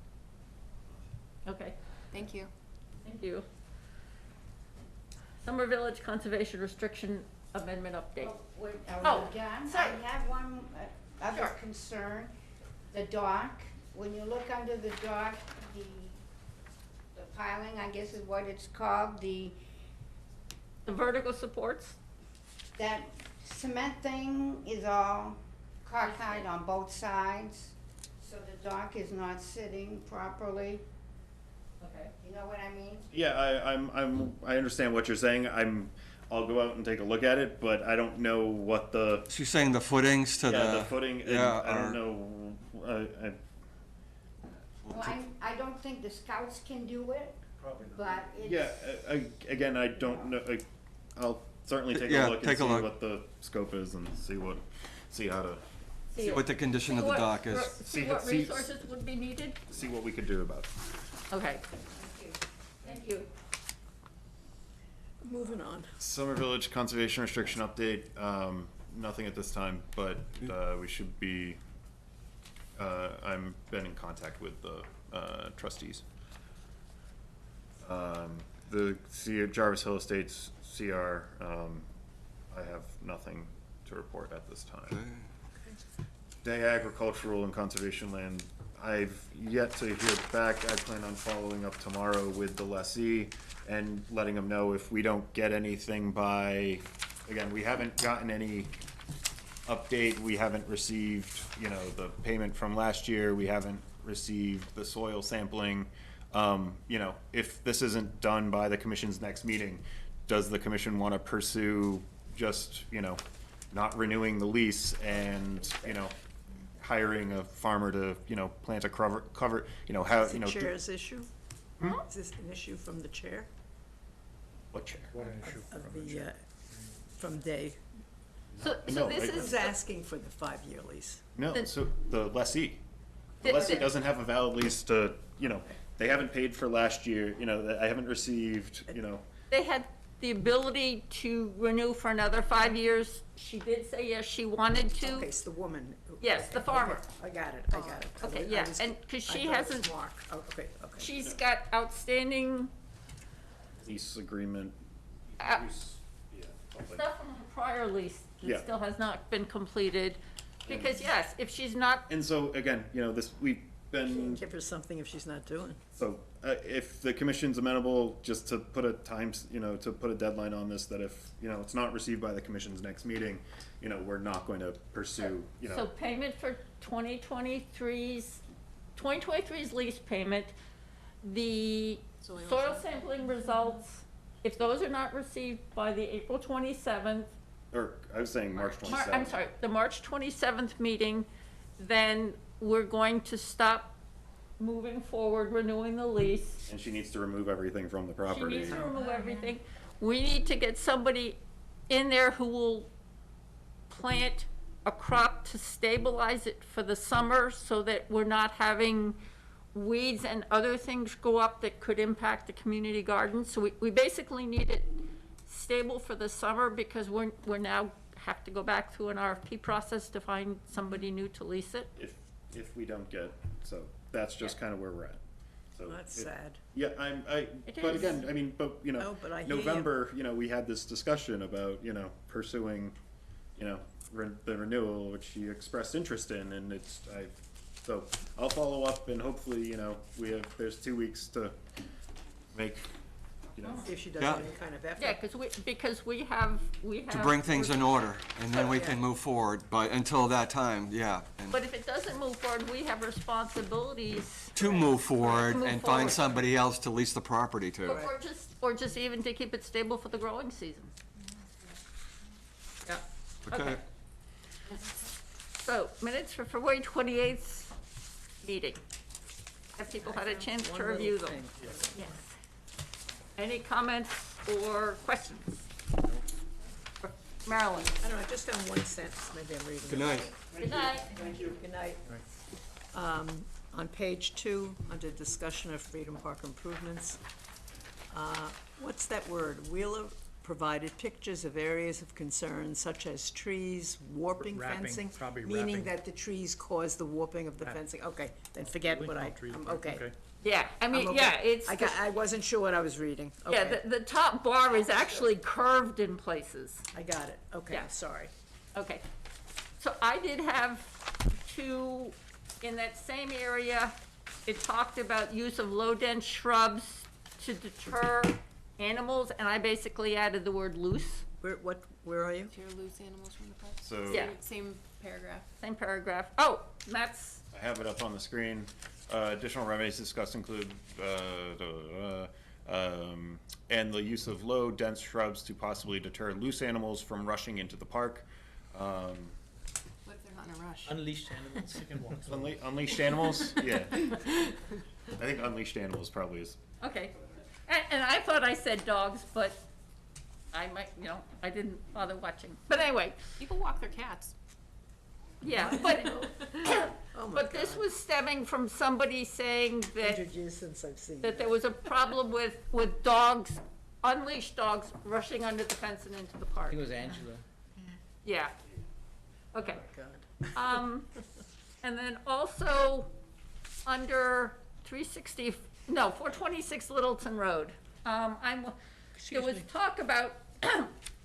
Okay, thank you. thank you. Summer Village Conservation Restriction Amendment Update. Are Oh, we done? sorry. I have one other Sure. concern. The dock, when you look under the dock, the piling, I guess is what it's called, The vertical supports? that cement thing is all cockeyed on both sides, so the dock is not sitting properly. Okay. You know what I mean? Yeah, I understand what you're saying. I'll go out and take a look at it, but I don't know what the, She's saying the footings to yeah, the footing, and yeah, I are- don't know, Well, I don't think the scouts can do it, Probably not. but it's. yeah, again, I don't know, I'll certainly take Yeah, a look and take a see look. what the scope is and see how to, See what the condition of the dock is. See what resources would be needed? see what we could do about it. Okay. Thank you. Moving on. Summer Village Conservation Restriction Update, nothing at this time, but, we should be, I'm been in contact with the, trustees. The Jarvis Hill Estates CR, I have nothing to report at this time. Day agricultural and conservation land, I've yet to hear back. I plan on following up tomorrow with the lessee and letting them know if we don't get anything by, again, we haven't gotten any update, we haven't received, the payment from last year, we haven't received the soil sampling. If this isn't done by the commission's next meeting, does the commission want to pursue just, not renewing the lease and, hiring a farmer to, plant a cover, how, Is it chair's issue? Is this an issue from the chair what chair? of the, from Dave? So No, this Who's is, asking for the 5-year lease? No, Then- so the lessee. The The- lessee the- doesn't have a valid lease to, they haven't paid for last year, I haven't received, they had the ability to renew for another 5 years. She did say yes, she wanted to. Okay, it's the woman. Yes, the farmer. I got it. Okay, I yeah, was- and, cause I she thought it was hasn't, Mark. Oh, okay. she's got outstanding lease agreement. Uh, Yeah, something. stuff from her prior lease Yeah. that still has not been completed. Because yes, if she's not, And so, again, we've been, Give her something if she's not doing. so, if the commission's amenable, just to put a to put a deadline on this, that if, it's not received by the commission's next meeting, we're not going to pursue, so payment for 2023's lease payment, the soil sampling results, if those are not received by the April 27th, or, I was saying March 27th. I'm sorry, the March 27th meeting, then we're going to stop moving forward, renewing the lease. And she needs to remove everything from the She property. needs to remove everything. We need to get somebody in there who will plant a crop to stabilize it for the summer so that we're not having weeds and other things go up that could impact the community garden. So we basically need it stable for the summer because we're now have to go back through an RFP process to find somebody new to lease it. If we don't get, so that's just kind of where we're at. So That's it- sad. Yeah, It but is. again, I mean, but, you know, No, but I hear you. November, you know, we had this discussion about, you know, pursuing, you know, the renewal, which he expressed interest in, and so I'll follow up and hopefully, you know, there's 2 weeks to make, you know. See if she does Yeah. any kind of effort. Yeah, because we have. To bring things in order, and then we can move forward, but until that time, yeah. And But if it doesn't move forward, we have responsibilities. to move forward To move and forward. find somebody else to lease the property to. Or just even to keep it stable for the growing season. Yeah. Okay. So, minutes for February 28th meeting. Have people had a chance to One review little them? thing. Yes. Any comments or questions? Marilyn? I don't know, just in one sentence, maybe I'm reading. Good it night. right. Good night. Thank you. Good night. On page 2, under discussion of Freedom Park improvements, what's that word? Wheeler provided pictures of areas of concern such as trees, warping Wrapping, fencing. probably Meaning wrapping. that the trees cause the warping of the fencing. Okay, then forget what okay. Yeah, I I'm mean, okay. yeah, it's. I wasn't sure what I was reading. Yeah, Okay, the top bar is actually curved in places. I got it. Okay, Yeah. sorry. Okay. So I did have two, in that same area, it talked about use of low-dense shrubs to deter animals, and I basically added the word loose. Where are you? Deter loose animals from the park. So Yeah. Same paragraph. Same paragraph. Oh, that's, I have it up on the screen. Additional remedies discussed include, and the use of low, dense shrubs to possibly deter loose animals from rushing into the park. What if they're not in a rush? Unleashed animals, you can walk through. Unleashed animals? Yeah. I think unleashed animals probably is. okay. And I thought I said dogs, but I might, you know, I didn't bother watching. But anyway, People walk their cats. yeah, but, Oh my but this God. was stemming from somebody saying that 100 years since I've seen that there was a problem with dogs, unleashed dogs rushing under the fence and into the I park. think it was Angela. Yeah. Okay. God. And then also, under 426 Littleton Road, there was talk about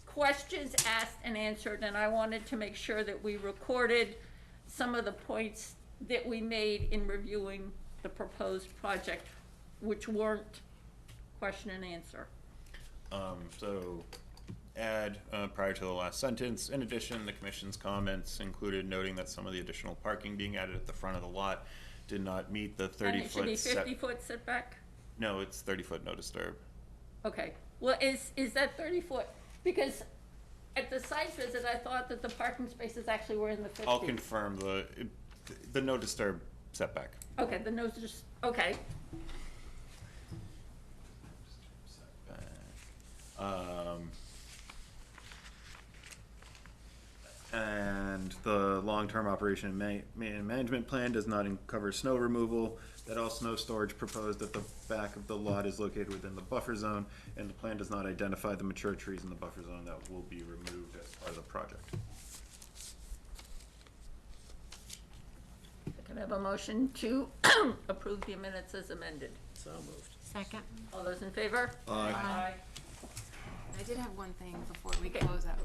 questions asked and answered, and I wanted to make sure that we recorded some of the points that we made in reviewing the proposed project, which weren't question and answer. So add, prior to the last sentence, in addition, the commission's comments included noting that some of the additional parking being added at the front of the lot did not meet the 30-foot. And it should be 50-foot setback? No, it's 30-foot no disturb. Okay, well, is that 30-foot? Because at the site visit, I thought that the parking spaces actually were in the 50s. I'll confirm the no disturb setback. Okay, the nose just, okay, And the long-term operation management plan does not cover snow removal. That all snow storage proposed at the back of the lot is located within the buffer zone, and the plan does not identify the mature trees in the buffer zone that will be removed as part of the project. can I have a motion to approve the minutes as amended? So moved. Second. All those in favor? Aye. I did have one thing before we Okay. close out.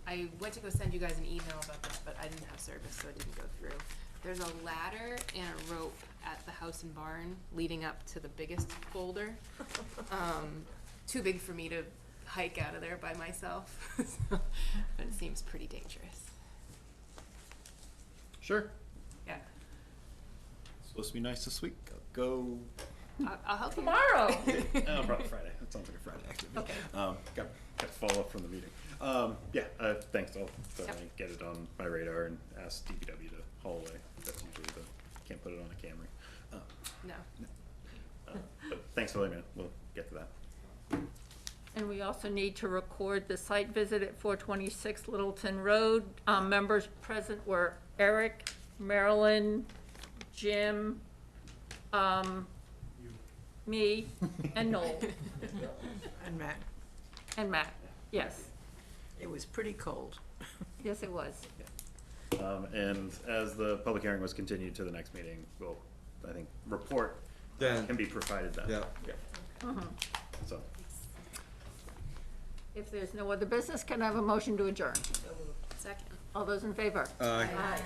I went to go send you guys an email about this, but I didn't have service, so it didn't go through. There's a ladder and a rope at the house and barn leading up to the biggest boulder. Too big for me to hike out of there by myself, but it seems pretty dangerous. Sure. Yeah, Supposed to be nice this week. Go. I'll help you. Tomorrow. Probably Friday. That sounds like a Friday activity. Okay. Got to follow up from the meeting. Thanks. I'll definitely get it on my radar and ask DPW to haul away. That's usually can't put it on a Camry. No. But thanks for letting me know. We'll get to that. And we also need to record the site visit at 426 Littleton Road. Members present were Eric, Marilyn, Jim, me, and Noel. And Matt, And Matt, yes. it was pretty cold. Yes, it was. And as the public hearing was continued to the next meeting, we'll, I think, report Then- can be provided then. Yeah. Mhm. So, If there's no other business, can I have a motion to adjourn? Second. All those in favor? Aye. Aye.